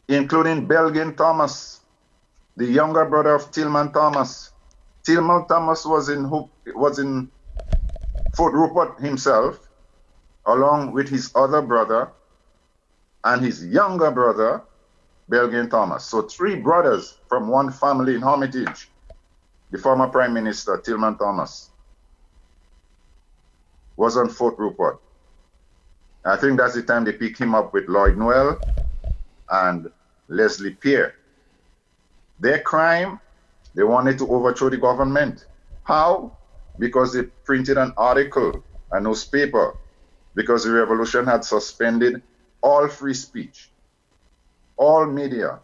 [SPEAKER 18] including Belgian Thomas, the younger brother of Tillman Thomas. Tillman Thomas was in Fort Rupert himself, along with his other brother and his younger brother, Belgian Thomas. So 3 brothers from one family in Hermitage. The former Prime Minister, Tillman Thomas, was on Fort Rupert. I think that's the time they picked him up with Lloyd Noel and Leslie Pierre. Their crime, they wanted to overthrow the government. How? Because they printed an article, a newspaper, because the revolution had suspended all free speech, all media,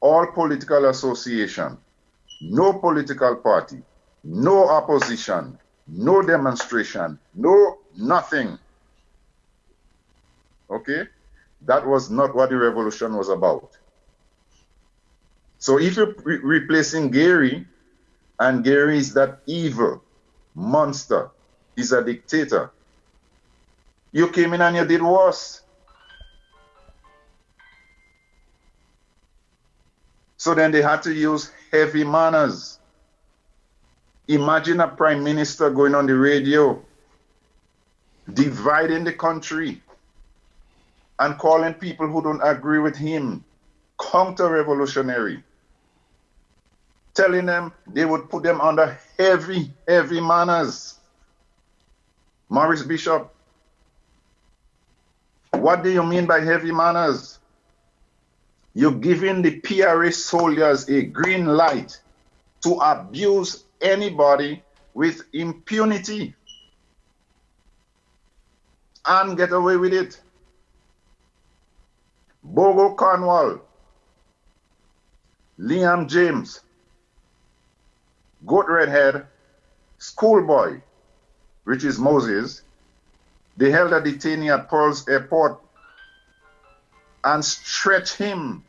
[SPEAKER 18] all political association, no political party, no opposition, no demonstration, no nothing. Okay? That was not what the revolution was about. So if you're replacing Gary, and Gary is that evil monster, he's a dictator, you came in and you did worse. So then they had to use heavy manners. Imagine a prime minister going on the radio, dividing the country, and calling people who don't agree with him counter-revolutionary, telling them they would put them under heavy manners. Maurice Bishop, what do you mean by heavy manners? You're giving the PRA soldiers a green light to abuse anybody with impunity and get away with it. Bogo Cornwall, Liam James, Goat Redhead, Schoolboy, which is Moses, they held a detainee at Pearl's Airport and stretched him.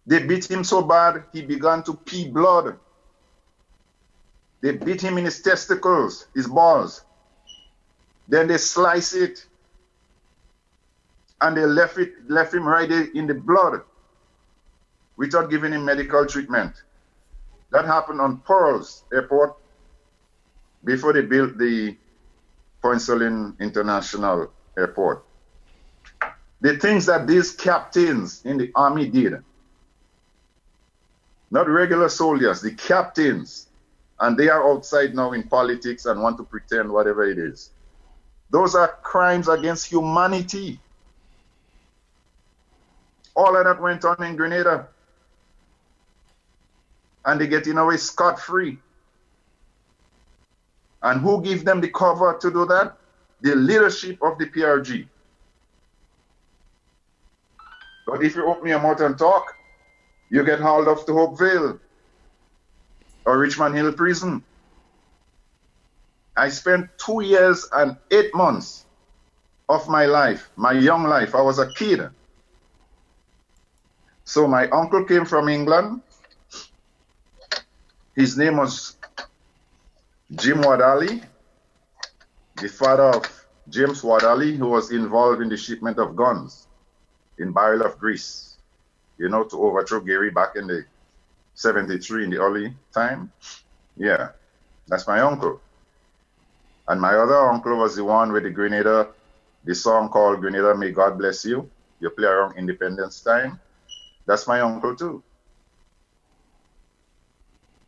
[SPEAKER 18] They beat him so bad, he began to pee blood. They beat him in his testicles, his balls. Then they sliced it. And they left him right there in the blood without giving him medical treatment. That happened on Pearl's Airport before they built the Point Solin International Airport. The things that these captains in the army did, not regular soldiers, the captains, and they are outside now in politics and want to pretend whatever it is. Those are crimes against humanity. All of that went on in Grenada. And they get in away scot-free. And who gave them the cover to do that? The leadership of the PRG. But if you open your mouth and talk, you get hauled off to Hopevale or Richmond Hill Prison. I spent 2 years and 8 months of my life, my young life. I was a kid. So my uncle came from England. His name was Jim Wadali, the father of James Wadali, who was involved in the shipment of guns in barrel of grease, you know, to overthrow Gary back in the 73 in the early time. Yeah, that's my uncle. And my other uncle was the one with the Grenada, the song called Grenada, May God Bless You. You play around Independence Time. That's my uncle too.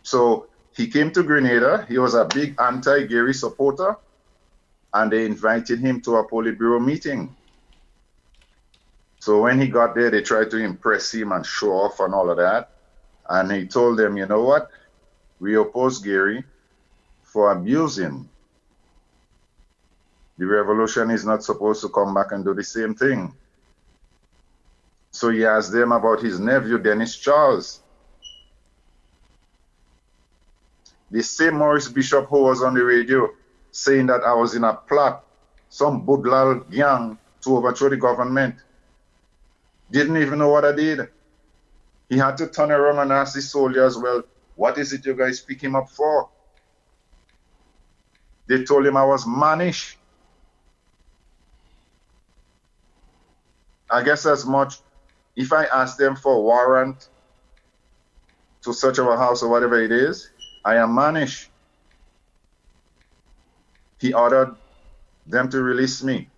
[SPEAKER 18] So he came to Grenada. He was a big anti-Gary supporter. And they invited him to a Politburo meeting. So when he got there, they tried to impress him and show off and all of that. And he told them, you know what? We oppose Gary for abusing. The revolution is not supposed to come back and do the same thing. So he asked them about his nephew, Denis Charles. The same Maurice Bishop who was on the radio saying that I was in a plot, some Budlal gang to overthrow the government. Didn't even know what I did. He had to turn around and ask the soldiers, well, what is it you guys pick him up for? They told him I was mannish. I guess as much, if I ask them for a warrant to search our house or whatever it is, I am mannish. He ordered them to release me.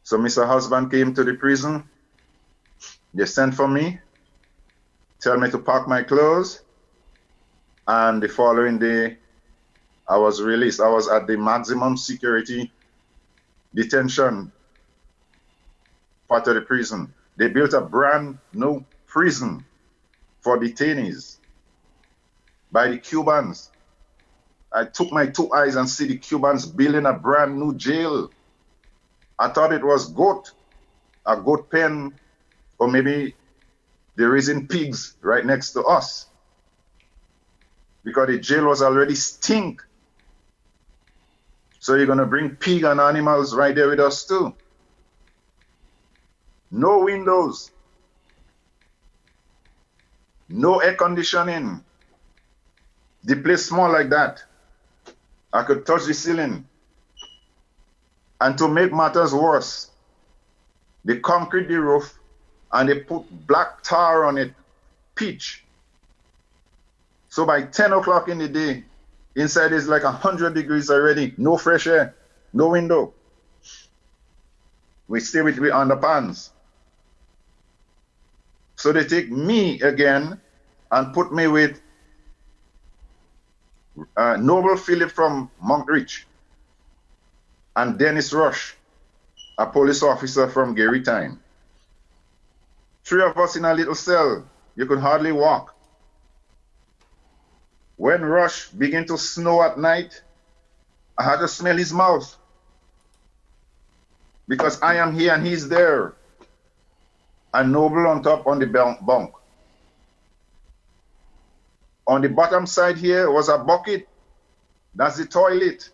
[SPEAKER 18] So Mr. Husband came to the prison. They sent for me, tell me to pack my clothes, and the following day, I was released. I was at the maximum security detention part of the prison. They built a brand new prison for detainees by the Cubans. I took my 2 eyes and see the Cubans building a brand new jail. I thought it was a goat pen, or maybe they're raising pigs right next to us, because the jail was already stink. So you're going to bring pig and animals right there with us too. No windows, no air conditioning. The place small like that. I could touch the ceiling. And to make matters worse, they concrete the roof and they put black tar on it, pitch. So by 10 o'clock in the day, inside is like 100 degrees already, no fresh air, no window. We stay with the underpants. So they take me again and put me with Noble Philip from Monkridge and Dennis Rush, a police officer from Gary Time. 3 of us in a little cell. You could hardly walk. When Rush began to snow at night, I had to smell his mouth. Because I am here and he's there. And Noble on top on the bunk. On the bottom side here was a bucket. That's the toilet.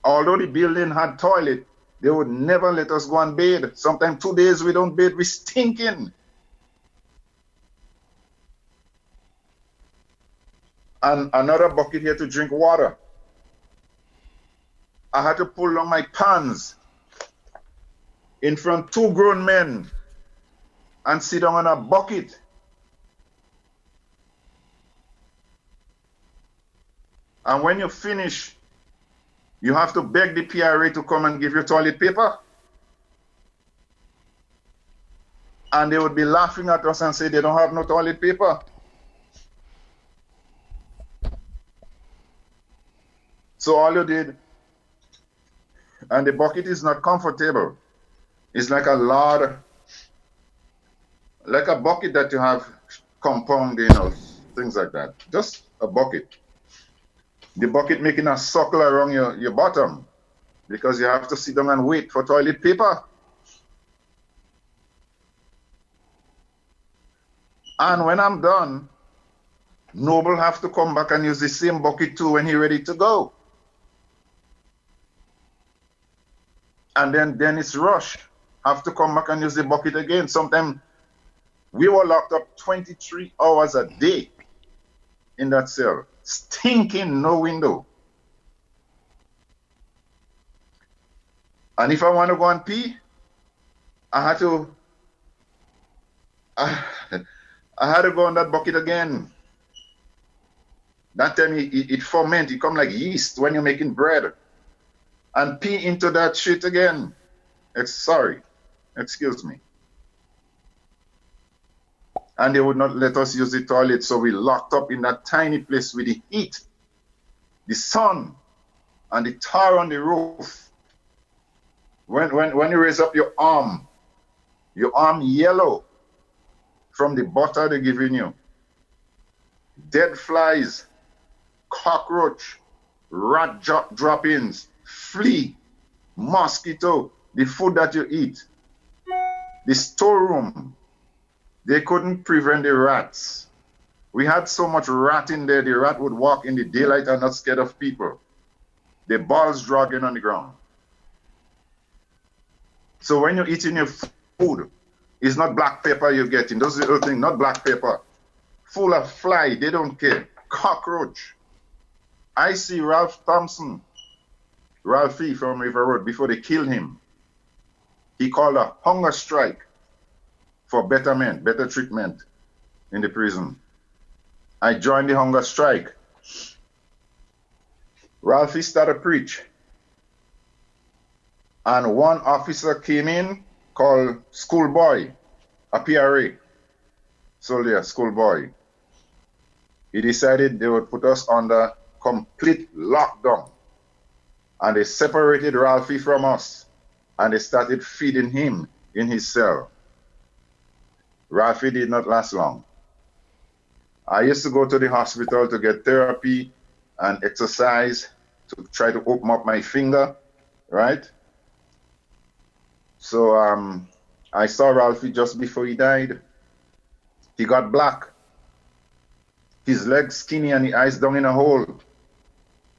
[SPEAKER 18] Although the building had toilet, they would never let us go and bathe. Sometimes 2 days we don't bathe, we stinking. And another bucket here to drink water. I had to pull down my pants in front of 2 grown men and sit down on a bucket. And when you finish, you have to beg the PRA to come and give you toilet paper. And they would be laughing at us and say they don't have no toilet paper. So all you did, and the bucket is not comfortable. It's like a lard, like a bucket that you have compound, things like that. Just a bucket. The bucket making a circle around your bottom because you have to sit down and wait for toilet paper. And when I'm done, Noble have to come back and use the same bucket too when he's ready to go. And then Denis Rush have to come back and use the bucket again. Sometimes we were locked up 23 hours a day in that cell. Stinking, no window. And if I want to go and pee, I had to go on that bucket again. That time it ferment, it come like yeast when you're making bread. And pee into that shit again. Excuse me. And they would not let us use the toilet, so we locked up in that tiny place with the heat, the sun, and the tar on the roof. When you raise up your arm yellow from the butter they're giving you. Dead flies, cockroach, rat droppings, flea, mosquito, the food that you eat, the storeroom. They couldn't prevent the rats. We had so much rat in there, the rat would walk in the daylight and not scared of people. The balls dragging on the ground. So when you're eating your food, it's not black pepper you're getting. Those little things, not black pepper. Full of fly, they don't care. Cockroach. I see Ralphie from River Road, before they killed him. He called a hunger strike for betterment, better treatment in the prison. I joined the hunger strike. Ralphie started preach. And one officer came in called Schoolboy, a PRA soldier, Schoolboy. He decided they would put us under complete lockdown. And they separated Ralphie from us. And they started feeding him in his cell. Ralphie did not last long. I used to go to the hospital to get therapy and exercise to try to open up my finger, right? So I saw Ralphie just before he died. He got black. His legs skinny and the eyes down in a hole.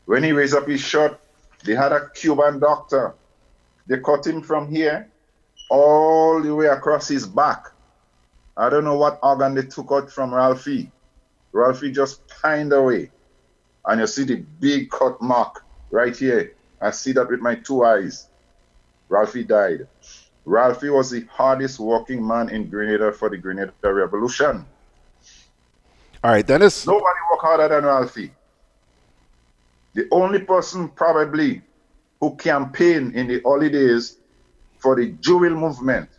[SPEAKER 18] When he raised up his shirt, they had a Cuban doctor. They cut him from here all the way across his back. I don't know what organ they took out from Ralphie. Ralphie just pined away. And you see the big cut mark right here. I see that with my 2 eyes. Ralphie died. Ralphie was the hardest working man in Grenada for the Grenada Revolution.
[SPEAKER 1] All right, Denis.
[SPEAKER 18] Nobody worked harder than Ralphie. The only person probably who campaigned in the early days for the Jewel movement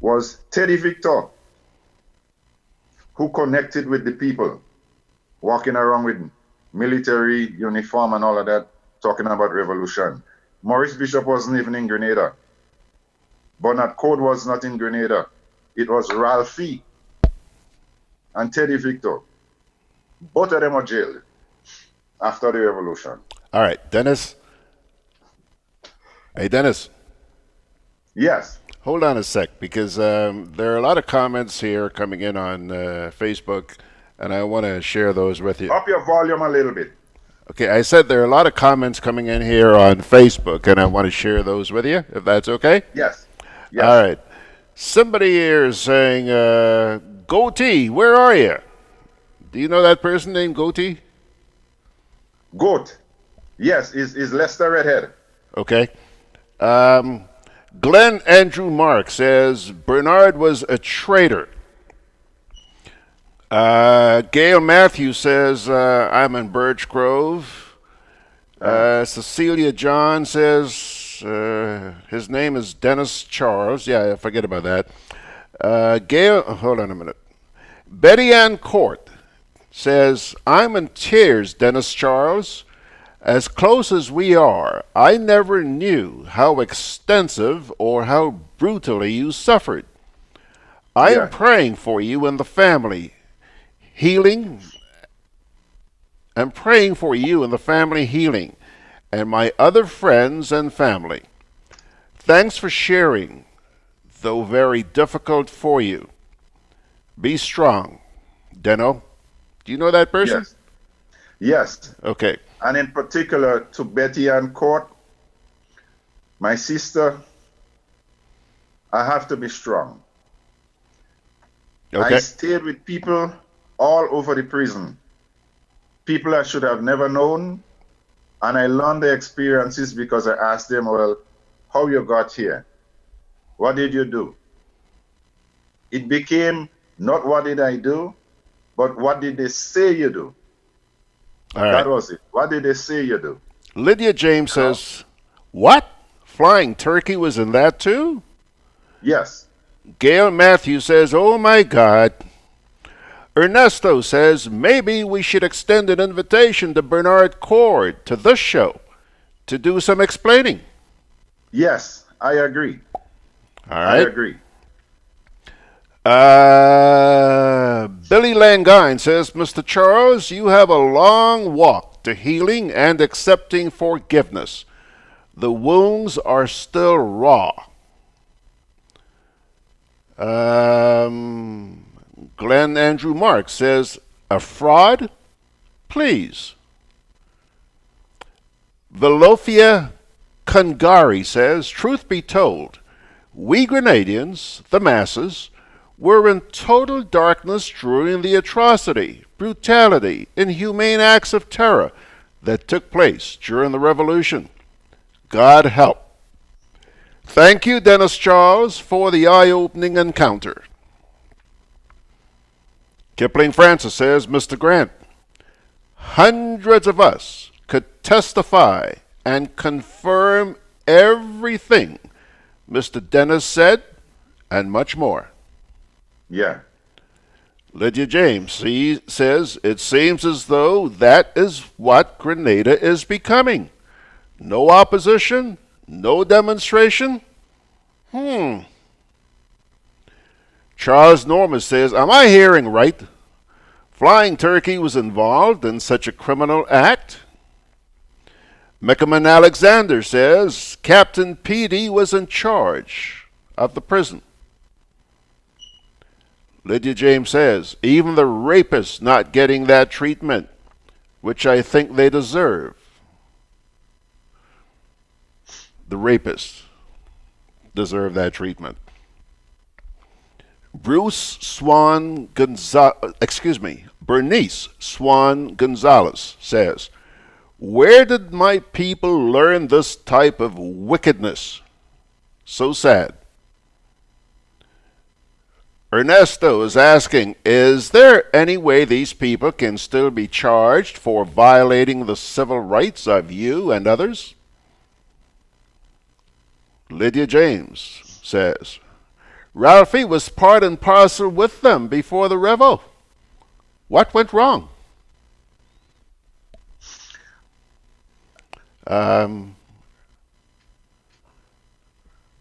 [SPEAKER 18] was Teddy Victor, who connected with the people, walking around with military uniform and all of that, talking about revolution. Maurice Bishop wasn't even in Grenada. Bernard Code was not in Grenada. It was Ralphie and Teddy Victor. Both of them are jailed after the revolution.
[SPEAKER 1] All right, Dennis. Hey, Dennis.
[SPEAKER 18] Yes.
[SPEAKER 1] Hold on a sec, because there are a lot of comments here coming in on Facebook, and I want to share those with you.
[SPEAKER 18] Up your volume a little bit.
[SPEAKER 1] Okay, I said there are a lot of comments coming in here on Facebook, and I want to share those with you, if that's okay?
[SPEAKER 18] Yes. Yes.
[SPEAKER 1] All right. Somebody here is saying, Goatee, where are you? Do you know that person named Goatee?
[SPEAKER 18] Goat. Yes, is Lester Redhead.
[SPEAKER 1] Okay. Glenn Andrew Mark says, Bernard was a traitor. Gail Matthews says, I'm in Birch Grove. Cecilia John says, his name is Dennis Charles. Yeah, I forget about that. Gail, hold on a minute. Betty Ann Court says, I'm in tears, Dennis Charles. As close as we are, I never knew how extensive or how brutally you suffered. I am praying for you and the family. Healing. I'm praying for you and the family healing, and my other friends and family. Thanks for sharing, though very difficult for you. Be strong. Deno, do you know that person?
[SPEAKER 18] Yes. Yes.
[SPEAKER 1] Okay.
[SPEAKER 18] And in particular to Betty Ann Court, my sister, I have to be strong.
[SPEAKER 1] Okay.
[SPEAKER 18] I stayed with people all over the prison. People I should have never known. And I learned the experiences because I asked them, well, how you got here? What did you do? It became not what did I do, but what did they say you do?
[SPEAKER 1] All right.
[SPEAKER 18] That was it. What did they say you do?
[SPEAKER 1] Lydia James says, what? Flying Turkey was in that too?
[SPEAKER 18] Yes.
[SPEAKER 1] Gail Matthews says, oh my God. Ernesto says, maybe we should extend an invitation to Bernard Cord to this show to do some explaining.
[SPEAKER 18] Yes, I agree.
[SPEAKER 1] All right.
[SPEAKER 18] I agree.
[SPEAKER 1] Billy Langine says, Mr. Charles, you have a long walk to healing and accepting forgiveness. The wounds are still raw. Glenn Andrew Mark says, a fraud? Please. Velofia Kungari says, truth be told, we Grenadians, the masses, were in total darkness during the atrocity, brutality, inhumane acts of terror that took place during the Revolution. God help. Thank you, Dennis Charles, for the eye-opening encounter. Kipling Francis says, Mr. Grant, hundreds of us could testify and confirm everything Mr. Denis said and much more.
[SPEAKER 18] Yeah.
[SPEAKER 1] Lydia James says, it seems as though that is what Grenada is becoming. No opposition, no demonstration. Charles Norman says, am I hearing right? Flying Turkey was involved in such a criminal act? Mickaman Alexander says, Captain Petite was in charge of the prison. Lydia James says, even the rapists not getting that treatment, which I think they deserve. The rapists deserve that treatment. Bernice Swan Gonzalez says, where did my people learn this type of wickedness? So sad. Ernesto is asking, is there any way these people can still be charged for violating the civil rights of you and others? Lydia James says, Ralphie was part and parcel with them before the revo. What went wrong?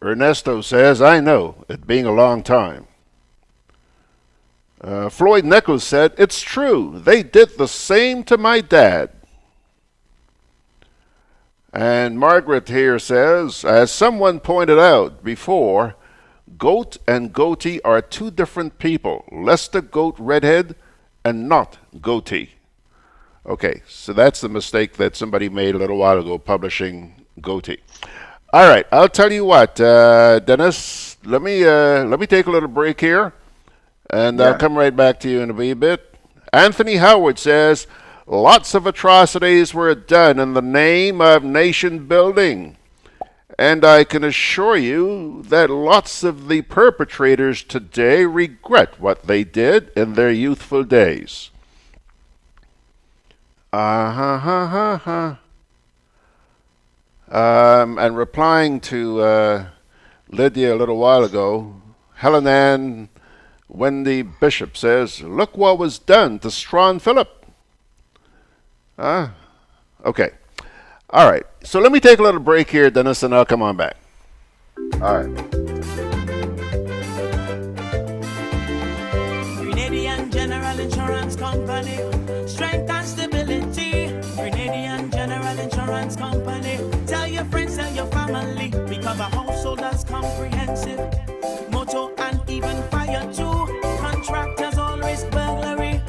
[SPEAKER 1] Ernesto says, I know, it being a long time. Floyd Neckles said, it's true, they did the same to my dad. And Margaret here says, as someone pointed out before, goat and goatee are two different people. Lester Goat Redhead and not goatee. Okay, so that's the mistake that somebody made a little while ago, publishing goatee. All right, I'll tell you what, Denis, let me take a little break here, and I'll come right back to you in a wee bit. Anthony Howard says, lots of atrocities were done in the name of nation building. And I can assure you that lots of the perpetrators today regret what they did in their youthful days. And replying to Lydia a little while ago, Helen Ann Wendy Bishop says, look what was done to Strawn Phillip. Okay. All right. So let me take a little break here, Denis, and I'll come on back. All right.
[SPEAKER 8] Grenadian General Insurance Company, strength and stability. Grenadian General Insurance Company. Tell your friends, tell your family. We cover householders comprehensive. Motor and even fire too. Contractors all risk burglary.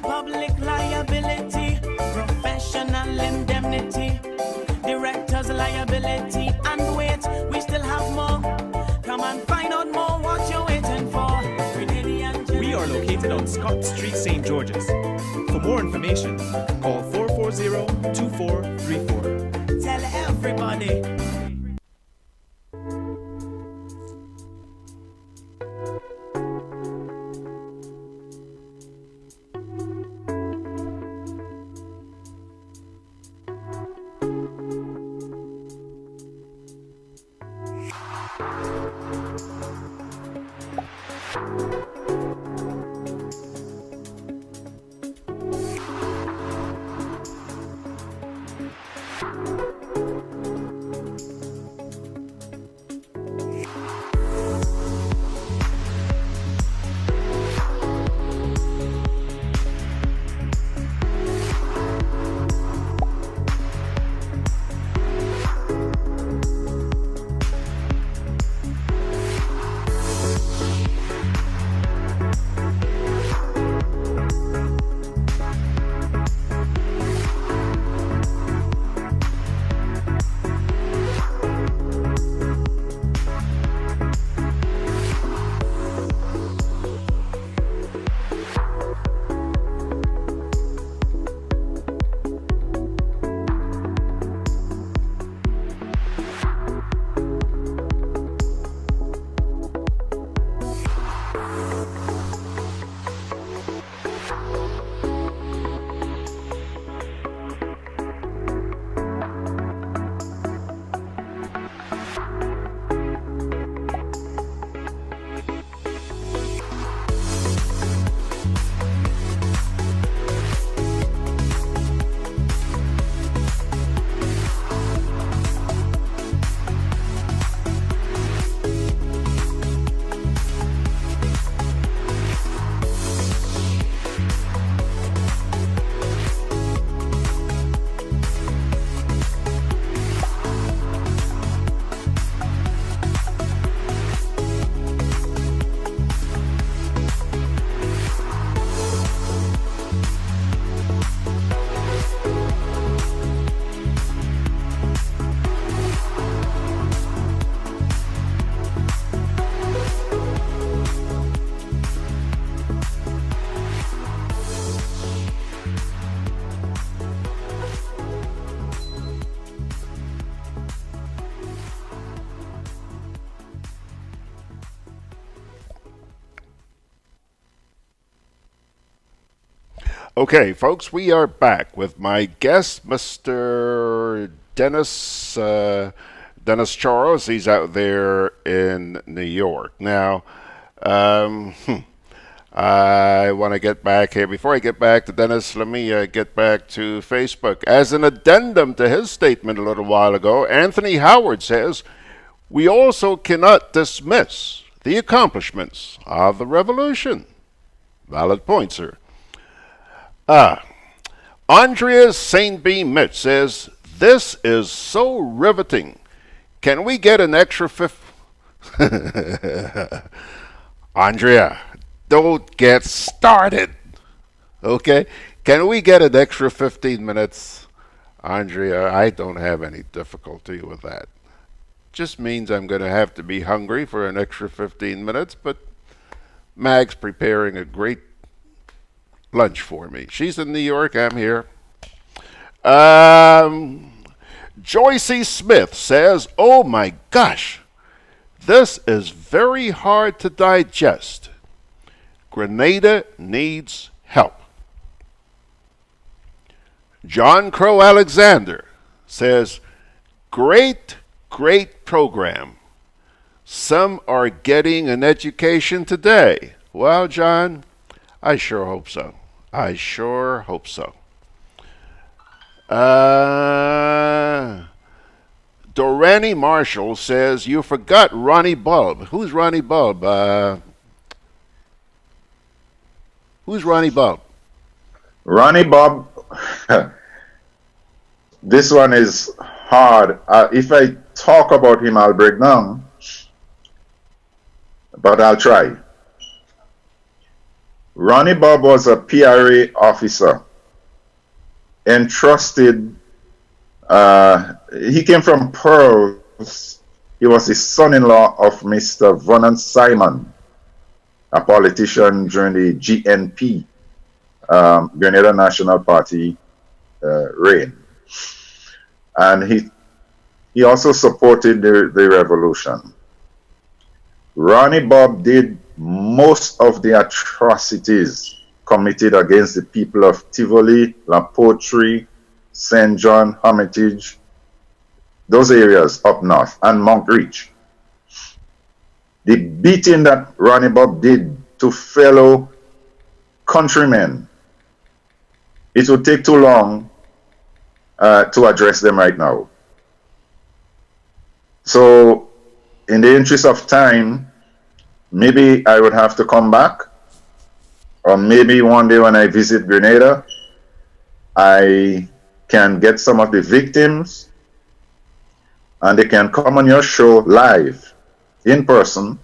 [SPEAKER 8] Public liability. Professional indemnity. Directors liability. And wait, we still have more. Come and find out more what you're waiting for.
[SPEAKER 5] We are located on Scott Street, St. George's. For more information, call 440-2434.
[SPEAKER 8] Tell everybody.
[SPEAKER 1] Okay, folks, we are back with my guest, Mr. Denis, Denis Charles. He's out there in New York. Now, I want to get back here. Before I get back to Denis, let me get back to Facebook. As an addendum to his statement a little while ago, Anthony Howard says, We also cannot dismiss the accomplishments of the revolution. Valid point, sir. Andrea St. B. Mitch says, this is so riveting. Can we get an extra Andrea, don't get started. Okay? Can we get an extra 15 minutes? Andrea, I don't have any difficulty with that. Just means I'm going to have to be hungry for an extra 15 minutes, but Mag's preparing a great lunch for me. She's in New York, I'm here. Joycey Smith says, oh my gosh, this is very hard to digest. Grenada needs help. John Crow Alexander says, great program. Some are getting an education today. Well, John, I sure hope so. I sure hope so. Dorani Marshall says, you forgot Ronnie Bulb. Who's Ronnie Bulb? Who's Ronnie Bulb?
[SPEAKER 18] Ronnie Bob, this one is hard. If I talk about him, I'll break down, but I'll try. Ronnie Bob was a PRA officer, entrusted, he came from Pearls. He was the son-in-law of Mr. Vernon Simon, a politician during the GNP, Grenada National Party reign. And he also supported the revolution. Ronnie Bob did most of the atrocities committed against the people of Tivoli, La Poterie, St. John, Hermitage, those areas up north, and Mount Reach. The beating that Ronnie Bob did to fellow countrymen, it would take too long to address them right now. So, in the interest of time, maybe I would have to come back, or maybe one day when I visit Grenada, I can get some of the victims and they can come on your show live, in person,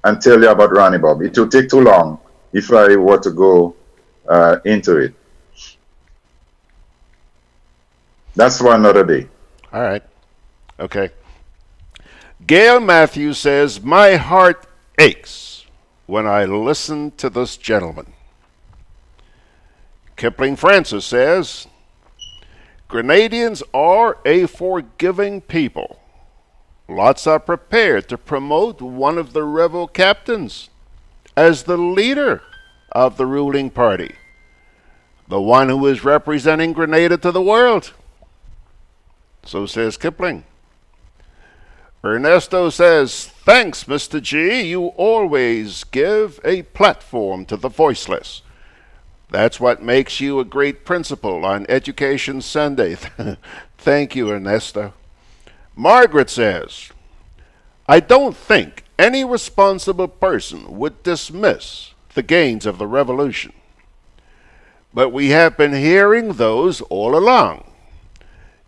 [SPEAKER 18] and tell you about Ronnie Bob. It will take too long if I were to go into it. That's for another day.
[SPEAKER 1] All right. Okay. Gail Matthews says, my heart aches when I listen to this gentleman. Kipling Francis says, Grenadians are a forgiving people. Lots are prepared to promote one of the rebel captains as the leader of the ruling party, the one who is representing Grenada to the world. So says Kipling. Ernesto says, thanks, Mr. G. You always give a platform to the voiceless. That's what makes you a great principal on Education Sunday. Thank you, Ernesto. Margaret says, I don't think any responsible person would dismiss the gains of the revolution. But we have been hearing those all along.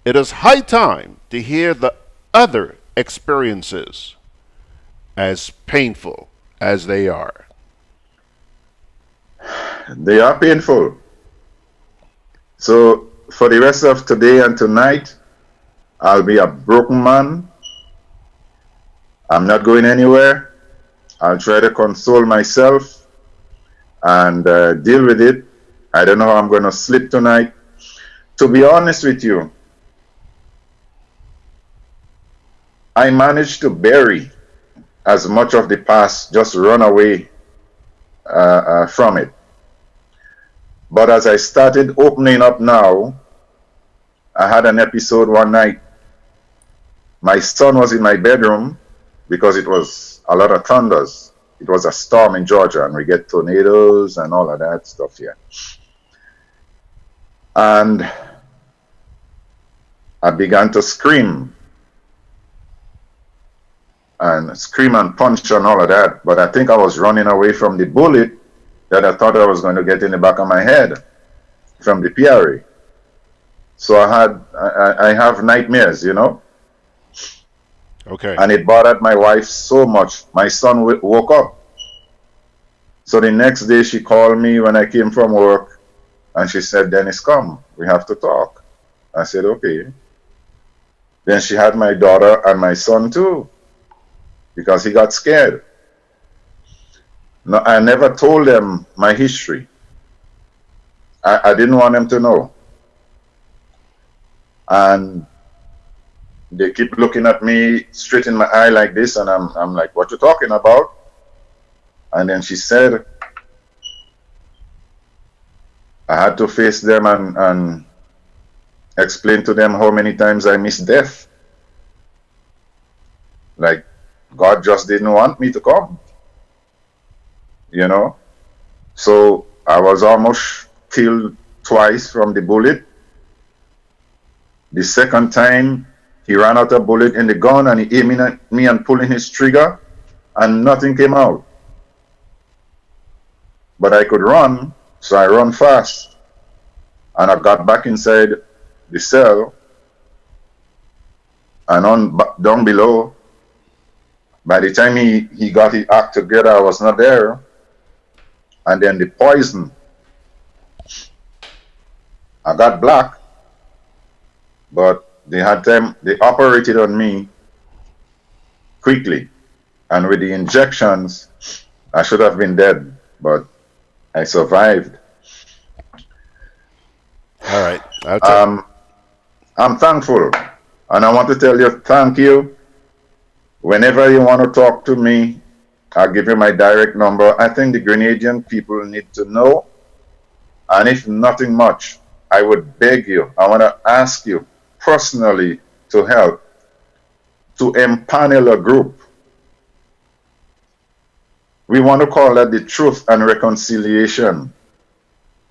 [SPEAKER 1] It is high time to hear the other experiences, as painful as they are.
[SPEAKER 18] They are painful. So for the rest of today and tonight, I'll be a broken man. I'm not going anywhere. I'll try to console myself and deal with it. I don't know how I'm going to sleep tonight. To be honest with you, I managed to bury as much of the past, just run away from it. But as I started opening up now, I had an episode one night. My son was in my bedroom because it was a lot of thunders. It was a storm in Georgia, and we get tornadoes and all of that stuff here. And I began to scream. and scream and punch and all of that. But I think I was running away from the bullet that I thought I was going to get in the back of my head from the PRA. So I have nightmares, you know.
[SPEAKER 1] Okay.
[SPEAKER 18] And it bothered my wife so much. My son woke up. So the next day she called me when I came from work and she said, Dennis, come, we have to talk. I said, okay. Then she had my daughter and my son too, because he got scared. No, I never told them my history. I didn't want them to know. And they keep looking at me straight in my eye like this, and I'm like, what you talking about? And then she said, I had to face them and explain to them how many times I missed death. Like, God just didn't want me to come. You know? So I was almost killed twice from the bullet. The second time, he ran out of bullet in the gun and he aiming at me and pulling his trigger, and nothing came out. But I could run, so I run fast. And I got back inside the cell, and down below, by the time he got his act together, I was not there. And then the poison, I got black, but they operated on me quickly. And with the injections, I should have been dead, but I survived.
[SPEAKER 1] All right.
[SPEAKER 18] I'm thankful, and I want to tell you thank you. Whenever you want to talk to me, I'll give you my direct number. I think the Grenadian people need to know, and if nothing much, I would beg you, I want to ask you personally to help, to empanel a group. We want to call that the Truth and Reconciliation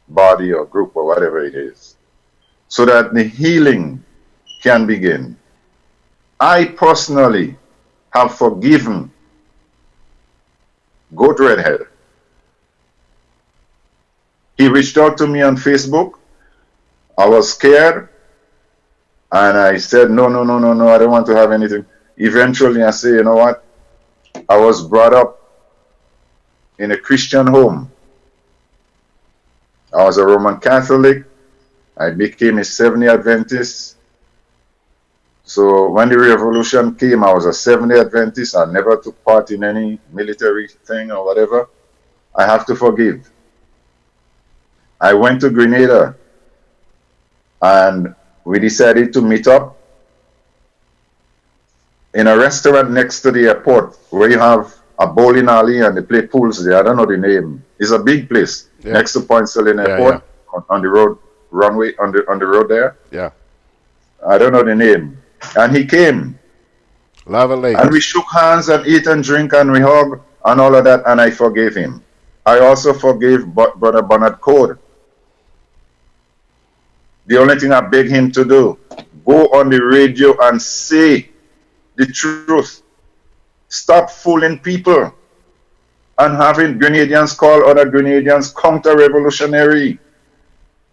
[SPEAKER 18] body or group or whatever it is, so that the healing can begin. I personally have forgiven Goat Redhead. He reached out to me on Facebook. I was scared, and I said, no, I don't want to have anything. Eventually I say, you know what? I was brought up in a Christian home. I was a Roman Catholic. I became a Seventh-day Adventist. So when the revolution came, I was a Seventh-day Adventist. I never took part in any military thing or whatever. I have to forgive. I went to Grenada, and we decided to meet up in a restaurant next to the airport where you have a bowling alley and they play pools there. I don't know the name. It's a big place next to Point Selling Airport on the road, runway on the road there.
[SPEAKER 1] Yeah.
[SPEAKER 18] I don't know the name. And he came.
[SPEAKER 1] Lava Lake.
[SPEAKER 18] And we shook hands and ate and drink and we hugged and all of that, and I forgave him. I also forgave Brother Bernard Code. The only thing I beg him to do, go on the radio and say the truth. Stop fooling people and having Grenadians call other Grenadians counter-revolutionary.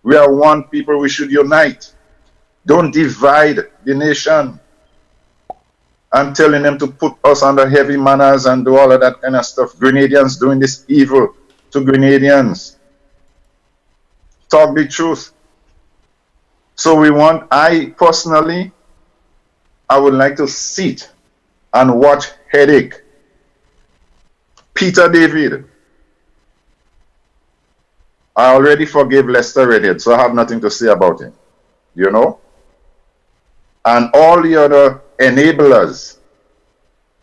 [SPEAKER 18] We are one people, we should unite. Don't divide the nation. I'm telling them to put us under heavy manners and do all of that kind of stuff. Grenadians doing this evil to Grenadians. Talk the truth. So I personally, I would like to sit and watch Headache. Peter David. I already forgave Lester Redhead, so I have nothing to say about him. You know? And all the other enablers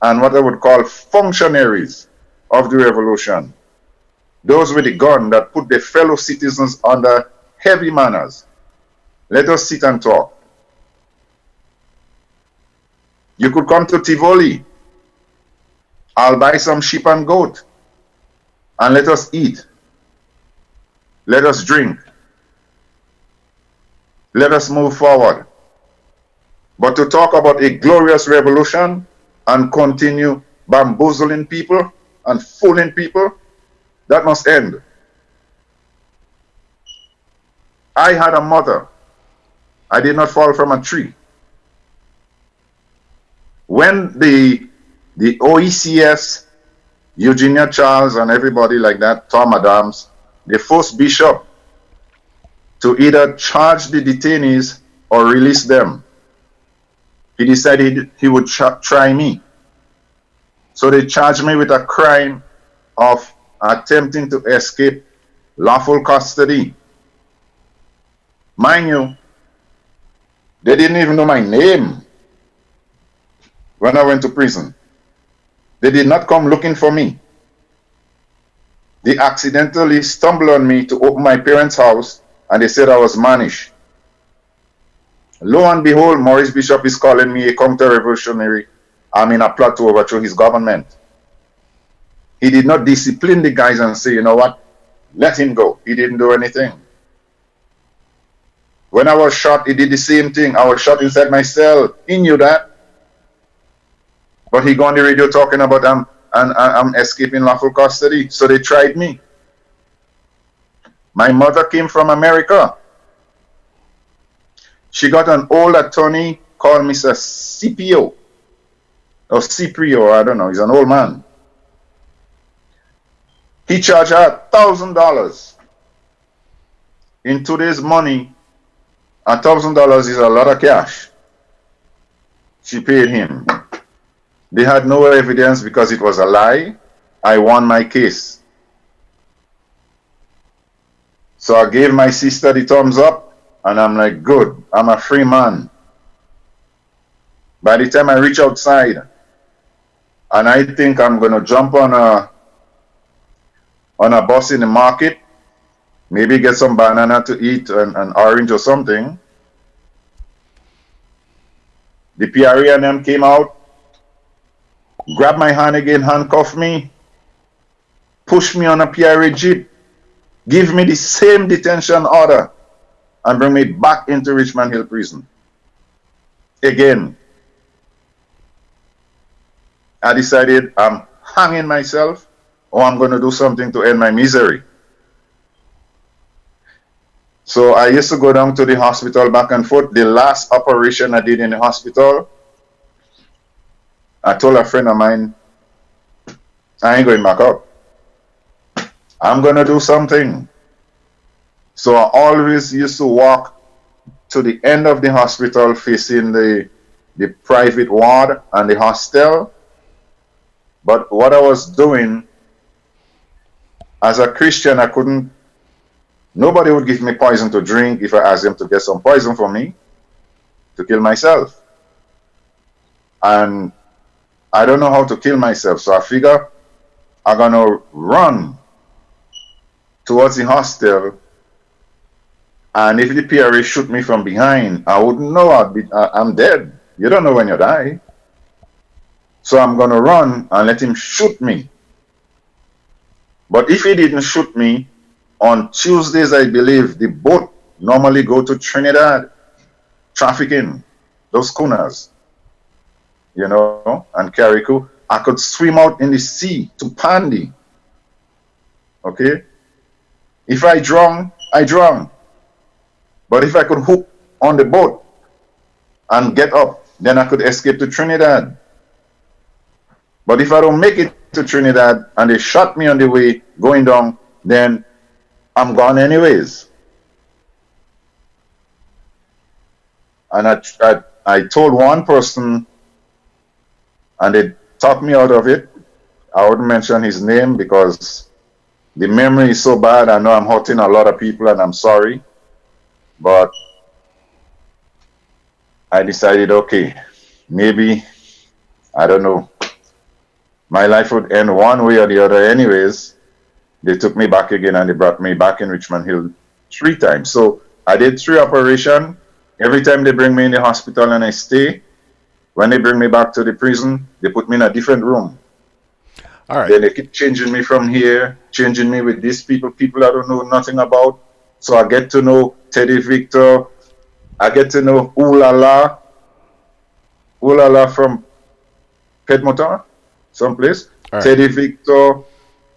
[SPEAKER 18] and what I would call functionaries of the revolution. Those with the gun that put their fellow citizens under heavy manners. Let us sit and talk. You could come to Tivoli. I'll buy some sheep and goat. And let us eat. Let us drink. Let us move forward. But to talk about a glorious revolution and continue bamboozling people and fooling people. That must end. I had a mother. I did not fall from a tree. When the OECS, Eugenia Charles and everybody like that, Tom Adams, they forced Bishop to either charge the detainees or release them. He decided he would try me. So they charged me with a crime of attempting to escape lawful custody. Mind you, they didn't even know my name when I went to prison. They did not come looking for me. They accidentally stumbled on me to open my parents' house, and they said I was mannish. Lo and behold, Maurice Bishop is calling me a counter-revolutionary. I'm in a plot to overthrow his government. He did not discipline the guys and say, you know what, let him go. He didn't do anything. When I was shot, he did the same thing. I was shot inside my cell. He knew that. But he got on the radio talking about I'm escaping lawful custody. So they tried me. My mother came from America. She got an old attorney called Mr. CPO. Or Ciprio, I don't know. He's an old man. He charged her $1,000. In today's money, $1,000 is a lot of cash. She paid him. They had no evidence because it was a lie. I won my case. So I gave my sister the thumbs up, and I'm like, good, I'm a free man. By the time I reach outside, and I think I'm going to jump on a bus in the market, maybe get some banana to eat and an orange or something, the PRA and them came out, grabbed my hand again, handcuffed me, pushed me on a PRA jeep, give me the same detention order, and bring me back into Richmond Hill Prison. Again, I decided I'm hanging myself or I'm going to do something to end my misery. So I used to go down to the hospital back and forth. The last operation I did in the hospital, I told a friend of mine, I ain't going back up. I'm going to do something. So I always used to walk to the end of the hospital facing the private ward and the hostel. But what I was doing, as a Christian, I couldn't, nobody would give me poison to drink if I asked them to get some poison for me to kill myself. And I don't know how to kill myself, so I figure I'm going to run towards the hostel, and if the PRA shoot me from behind, I wouldn't know I'm dead. You don't know when you die. So I'm going to run and let him shoot me. But if he didn't shoot me, on Tuesdays, I believe, the boat normally go to Trinidad, trafficking, those schooners, you know, and Carriacou. I could swim out in the sea to Pandy. Okay? If I drown, I drown. But if I could hook on the boat and get up, then I could escape to Trinidad. But if I don't make it to Trinidad and they shot me on the way going down, then I'm gone anyways. And I told one person, and they talked me out of it. I wouldn't mention his name because the memory is so bad. I know I'm hurting a lot of people and I'm sorry. But I decided, okay, maybe, I don't know, my life would end one way or the other anyways. They took me back again and they brought me back in Richmond Hill 3 times. So I did 3 operations. Every time they bring me in the hospital and I stay, when they bring me back to the prison, they put me in a different room.
[SPEAKER 1] All right.
[SPEAKER 18] Then they keep changing me from here, changing me with these people I don't know nothing about. So I get to know Teddy Victor. I get to know Oolala from Pet Motor. someplace.
[SPEAKER 1] All right.
[SPEAKER 18] Teddy Victor.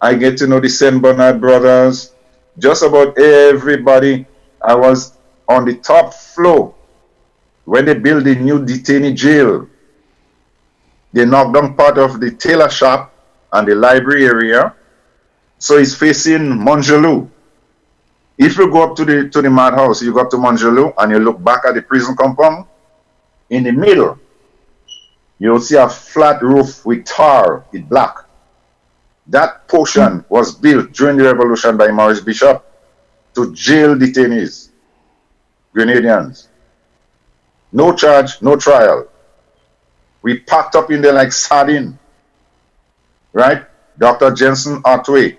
[SPEAKER 18] I get to know the St. Bernard brothers. Just about everybody. I was on the top floor when they built the new detainee jail. They knocked down part of the tailor shop and the library area. So it's facing Montgelou. If you go up to the madhouse, you go up to Montgelou and you look back at the prison compound, in the middle, you'll see a flat roof with tar, it's black. That portion was built during the revolution by Maurice Bishop to jail detainees, Grenadians. No charge, no trial. We packed up in there like sardine, right? Dr. Jensen Otway,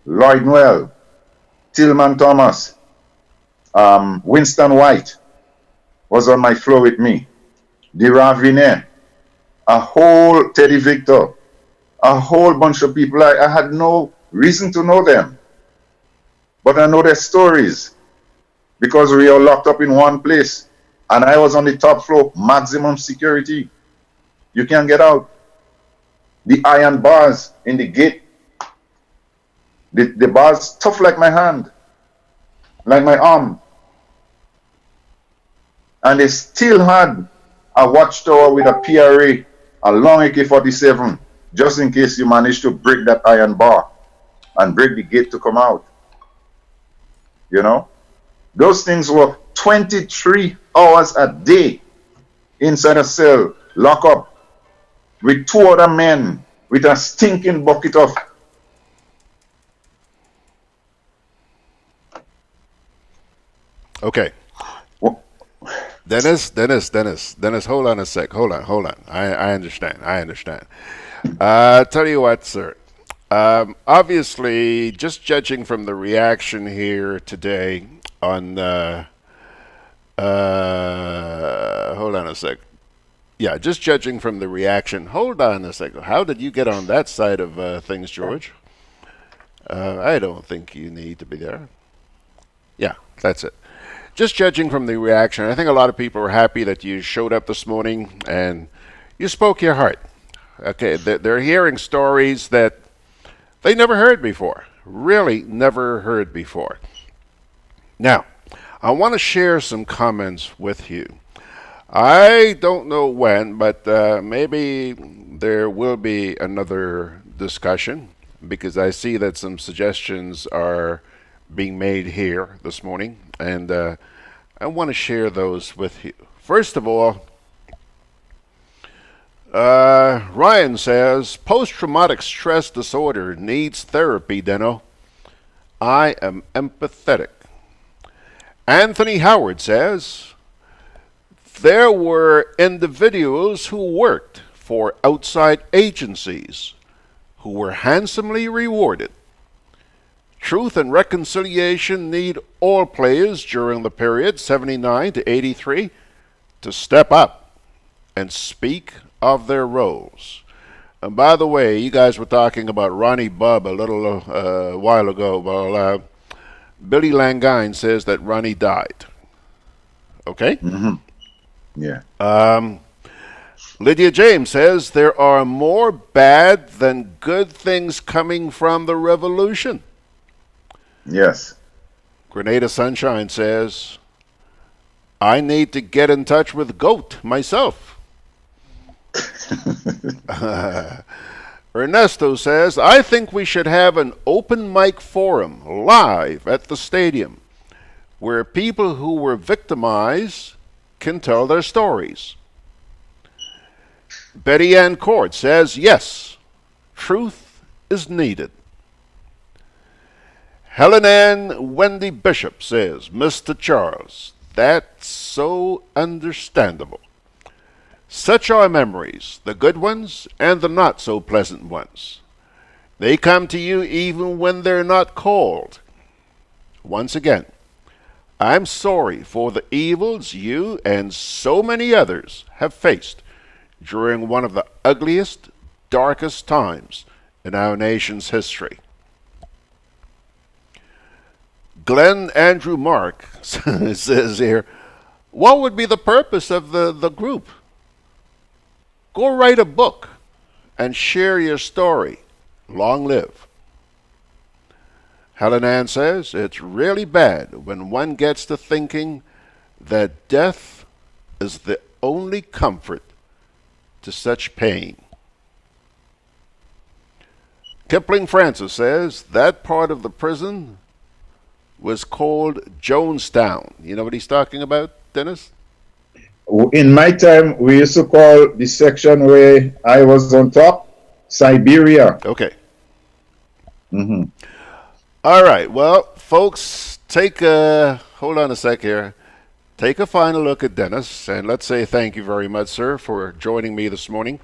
[SPEAKER 18] Lloyd Noel, Tillman Thomas, Winston White was on my floor with me. De Ravinet, a whole Teddy Victor, a whole bunch of people. I had no reason to know them, but I know their stories because we are locked up in one place and I was on the top floor, maximum security. You can't get out. The iron bars in the gate, the bars tough like my hand, like my arm. And they still had a watchtower with a PRA, a long AK-47, just in case you manage to break that iron bar and break the gate to come out. You know? Those things were 23 hours a day inside a cell, lock up, with 2 other men, with a stinking bucket of...
[SPEAKER 1] Okay. Dennis, hold on a sec. Hold on. I understand. Tell you what, sir. Obviously, just judging from the reaction here today on... hold on a sec. Yeah, just judging from the reaction. Hold on a second. How did you get on that side of things, George? I don't think you need to be there. Yeah, that's it. Just judging from the reaction, I think a lot of people are happy that you showed up this morning and you spoke your heart. Okay, they're hearing stories that they never heard before. Really never heard before. Now, I want to share some comments with you. I don't know when, but maybe there will be another discussion because I see that some suggestions are being made here this morning, and I want to share those with you. First of all, Ryan says, post-traumatic stress disorder needs therapy, Deno. I am empathetic. Anthony Howard says, there were individuals who worked for outside agencies who were handsomely rewarded. Truth and reconciliation need all players during the period 79 to 83 to step up and speak of their roles. And by the way, you guys were talking about Ronnie Bubb a little while ago. Well, Billy Langine says that Ronnie died. Okay?
[SPEAKER 18] Mm-hmm. Yeah.
[SPEAKER 1] Lydia James says there are more bad than good things coming from the revolution.
[SPEAKER 18] Yes.
[SPEAKER 1] Grenada Sunshine says, I need to get in touch with GOAT myself. Ernesto says, I think we should have an open mic forum live at the stadium where people who were victimized can tell their stories. Betty Ann Court says, yes, truth is needed. Helen Ann Wendy Bishop says, Mr. Charles, that's so understandable. Such are memories, the good ones and the not so pleasant ones. They come to you even when they're not called. Once again, I'm sorry for the evils you and so many others have faced during one of the ugliest, darkest times in our nation's history. Glenn Andrew Mark says here, what would be the purpose of the group? Go write a book and share your story. Long live. Helen Ann says, it's really bad when one gets to thinking that death is the only comfort to such pain. Kipling Francis says, that part of the prison was called Jonestown. You know what he's talking about, Dennis?
[SPEAKER 18] In my time, we used to call the section where I was on top Siberia.
[SPEAKER 1] Okay. All right. Well, folks, hold on a sec here. Take a final look at Denis, and let's say thank you very much, sir, for joining me this morning.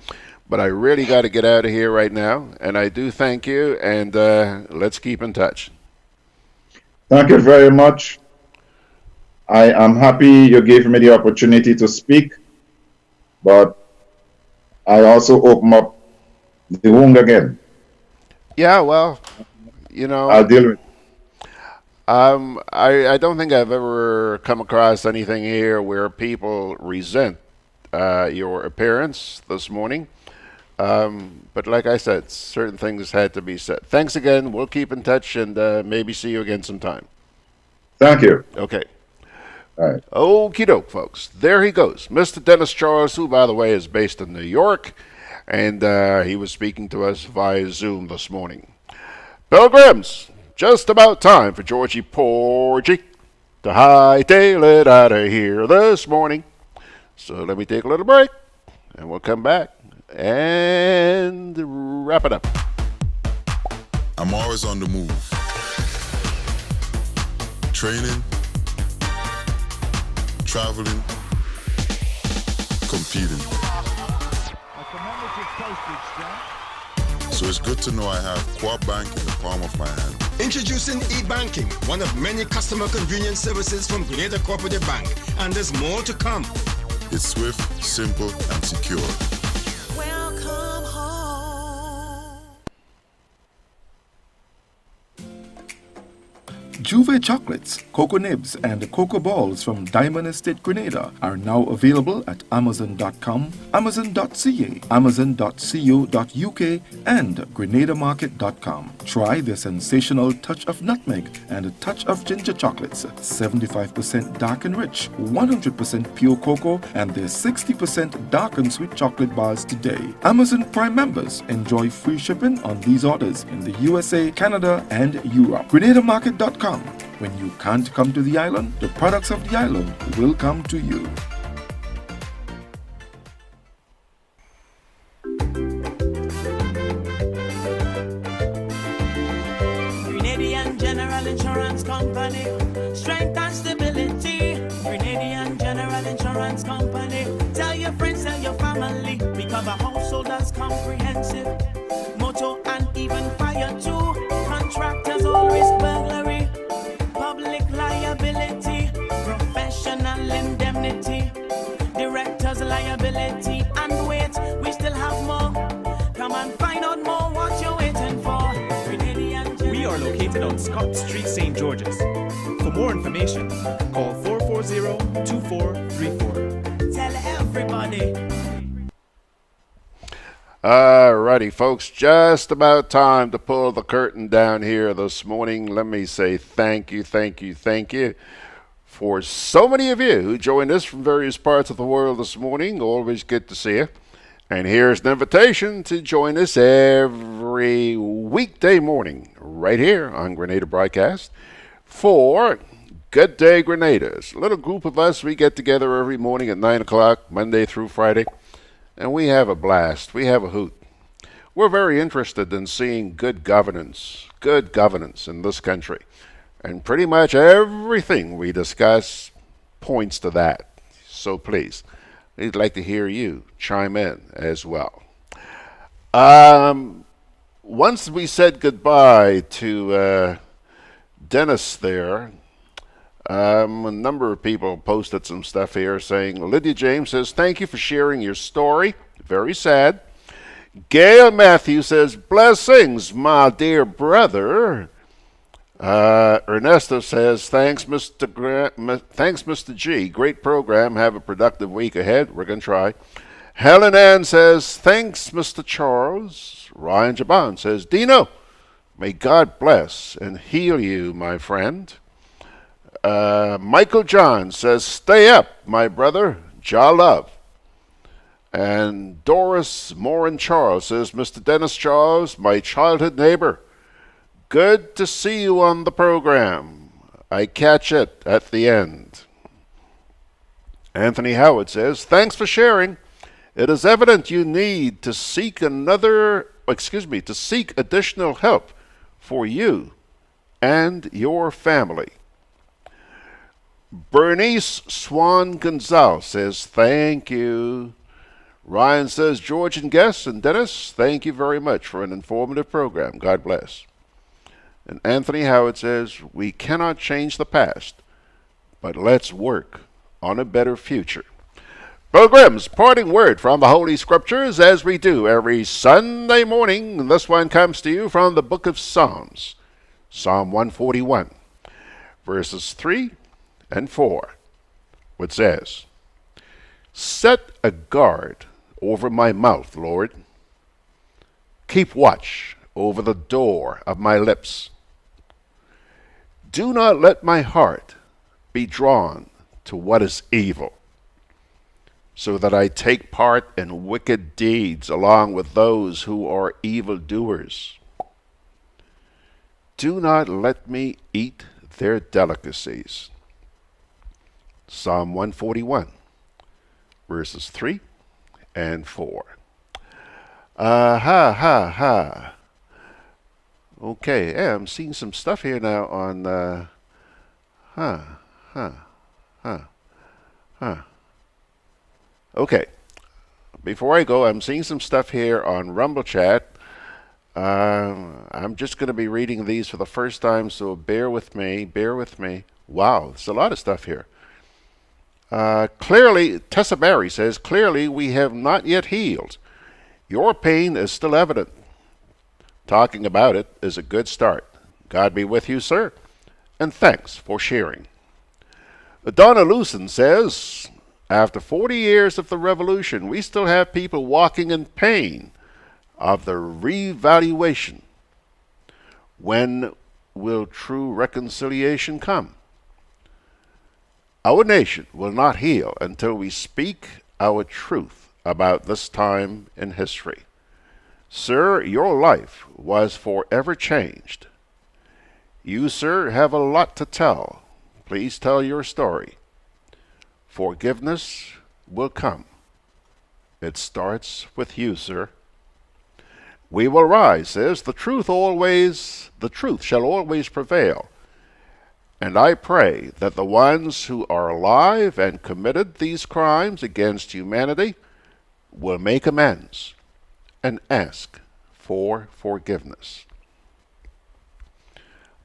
[SPEAKER 1] But I really got to get out of here right now, and I do thank you, and let's keep in touch.
[SPEAKER 18] Thank you very much. I am happy you gave me the opportunity to speak, but I also open up the wound again.
[SPEAKER 1] Yeah, well, you know,
[SPEAKER 18] I'll deal with it.
[SPEAKER 1] I don't think I've ever come across anything here where people resent your appearance this morning. But like I said, certain things had to be said. Thanks again. We'll keep in touch and maybe see you again sometime.
[SPEAKER 18] Thank you.
[SPEAKER 1] Okay.
[SPEAKER 18] All right.
[SPEAKER 1] Okie doke, folks. There he goes. Mr. Denis Charles, who, by the way, is based in New York. And he was speaking to us via Zoom this morning. Pilgrims, just about time for Georgie Porgy to hightail it out of here this morning. So let me take a little break, and we'll come back and wrap it up.
[SPEAKER 6] I'm always on the move. Training, traveling, competing. So it's good to know I have Quad Bank in the palm of my hand.
[SPEAKER 7] Introducing e-banking, one of many customer convenience services from Grenada Cooperative Bank, and there's more to come.
[SPEAKER 6] It's swift, simple, and secure.
[SPEAKER 8] Welcome home.
[SPEAKER 2] Juve chocolates, cocoa nibs, and cocoa balls from Diamond Estate Grenada are now available at Amazon.com, Amazon.ca, Amazon.co.uk, and GrenadaMarket.com. Try their sensational touch of nutmeg and a touch of ginger chocolates, 75% dark and rich, 100% pure cocoa, and their 60% dark and sweet chocolate bars today. Amazon Prime members enjoy free shipping on these orders in the USA, Canada, and Europe. GrenadaMarket.com. When you can't come to the island, the products of the island will come to you.
[SPEAKER 8] Grenadian General Insurance Company, strength and stability. Grenadian General Insurance Company, tell your friends, tell your family. We cover householders comprehensive, motor and even fire too. Contractors all risk burglary, public liability, professional indemnity, directors liability, and wait, we still have more. Come and find out more what you're waiting for.
[SPEAKER 5] We are located on Scott Street, St. George's. For more information, call 440-2434.
[SPEAKER 8] Tell everybody.
[SPEAKER 1] Alrighty, folks, just about time to pull the curtain down here this morning. Let me say thank you for so many of you who joined us from various parts of the world this morning. Always good to see you. And here's an invitation to join us every weekday morning right here on Grenada Broadcast for Good Day Grenadas. A little group of us, we get together every morning at 9 o'clock, Monday through Friday, and we have a blast. We have a hoot. We're very interested in seeing good governance in this country. And pretty much everything we discuss points to that. So please, we'd like to hear you chime in as well. Once we said goodbye to Denis there, a number of people posted some stuff here saying, Lydia James says, thank you for sharing your story. Very sad. Gail Matthews says, blessings, my dear brother. Ernesto says, thanks, Mr. G. Great program. Have a productive week ahead. We're going to try. Helen Ann says, thanks, Mr. Charles. Ryan Jaban says, Dino, may God bless and heal you, my friend. Michael John says, stay up, my brother. Jah love. And Doris Morin Charles says, Mr. Dennis Charles, my childhood neighbor, good to see you on the program. I catch it at the end. Anthony Howard says, thanks for sharing. It is evident you need to seek additional help for you and your family. Bernice Swan Gonzalez says, thank you. Ryan says, George and guests and Dennis, thank you very much for an informative program. God bless. And Anthony Howard says, we cannot change the past, but let's work on a better future. Pilgrims, parting word from the Holy Scriptures as we do every Sunday morning. And this one comes to you from the book of Psalms, Psalm 141, verses 3 and 4, which says, set a guard over my mouth, Lord. Keep watch over the door of my lips. Do not let my heart be drawn to what is evil, so that I take part in wicked deeds along with those who are evildoers. Do not let me eat their delicacies. Psalm 141, verses 3 and 4. Okay, yeah, I'm seeing some stuff here now on, Okay, before I go, I'm seeing some stuff here on Rumble Chat. I'm just going to be reading these for the first time, so bear with me. Wow, there's a lot of stuff here. Clearly, Tessa Barry says, clearly we have not yet healed. Your pain is still evident. Talking about it is a good start. God be with you, sir, and thanks for sharing. Donna Lucen says, after 40 years of the revolution, we still have people walking in pain of the revaluation. When will true reconciliation come? Our nation will not heal until we speak our truth about this time in history. Sir, your life was forever changed. You, sir, have a lot to tell. Please tell your story. Forgiveness will come. It starts with you, sir. We will rise, says, the truth shall always prevail. And I pray that the ones who are alive and committed these crimes against humanity will make amends and ask for forgiveness.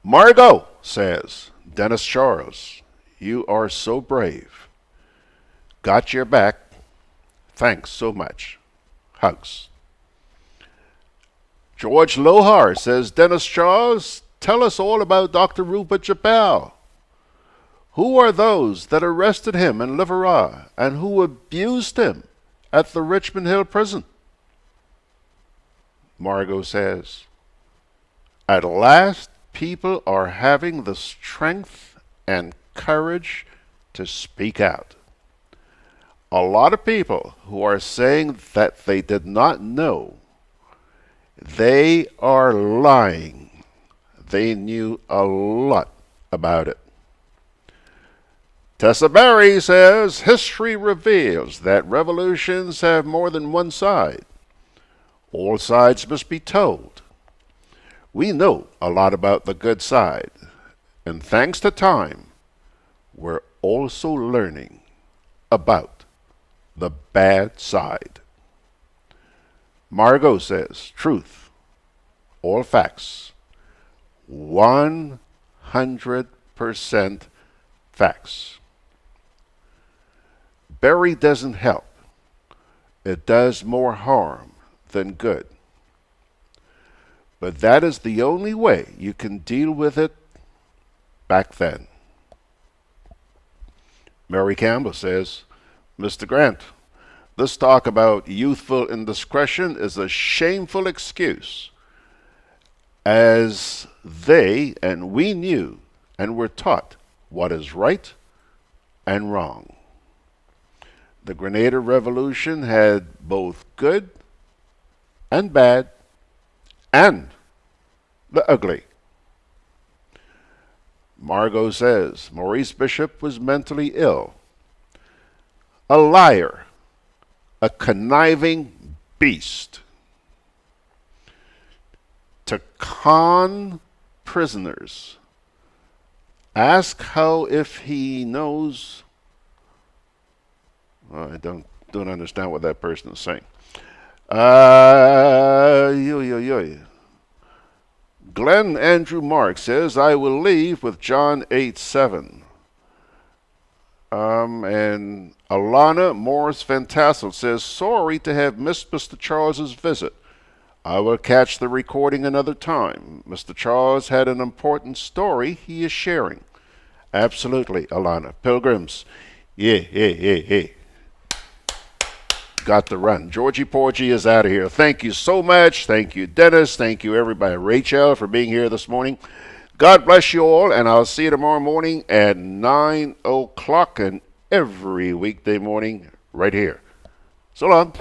[SPEAKER 1] Margot says, Dennis Charles, you are so brave. Got your back. Thanks so much. Hugs. George Lohar says, Dennis Charles, tell us all about Dr. Rupert Chappelle. Who are those that arrested him in Liverpool and who abused him at the Richmond Hill prison? Margot says, at last people are having the strength and courage to speak out. A lot of people who are saying that they did not know, they are lying. They knew a lot about it. Tessa Barry says, history reveals that revolutions have more than one side. All sides must be told. We know a lot about the good side, and thanks to time, we're also learning about the bad side. Margot says, truth, all facts, 100% facts. Bury doesn't help. It does more harm than good. But that is the only way you can deal with it back then. Mary Campbell says, Mr. Grant, This talk about youthful indiscretion is a shameful excuse, as they and we knew and were taught what is right and wrong. The Grenada Revolution had both good and bad and the ugly. Margot says Maurice Bishop was mentally ill, a liar, a conniving beast. To con prisoners, ask how if he knows. Well, I don't understand what that person is saying. Glenn Andrew Mark says, I will leave with John 8:7. And Alana Morris Van Tassel says, sorry to have missed Mr. Charles's visit. I will catch the recording another time. Mr. Charles had an important story he is sharing. Absolutely, Alana. Pilgrims, yeah. Got to run. Georgie Porgy is out of here. Thank you so much. Thank you, Dennis. Thank you, everybody. Rachel, for being here this morning. God bless you all, and I'll see you tomorrow morning at 9 o'clock and every weekday morning right here. So long.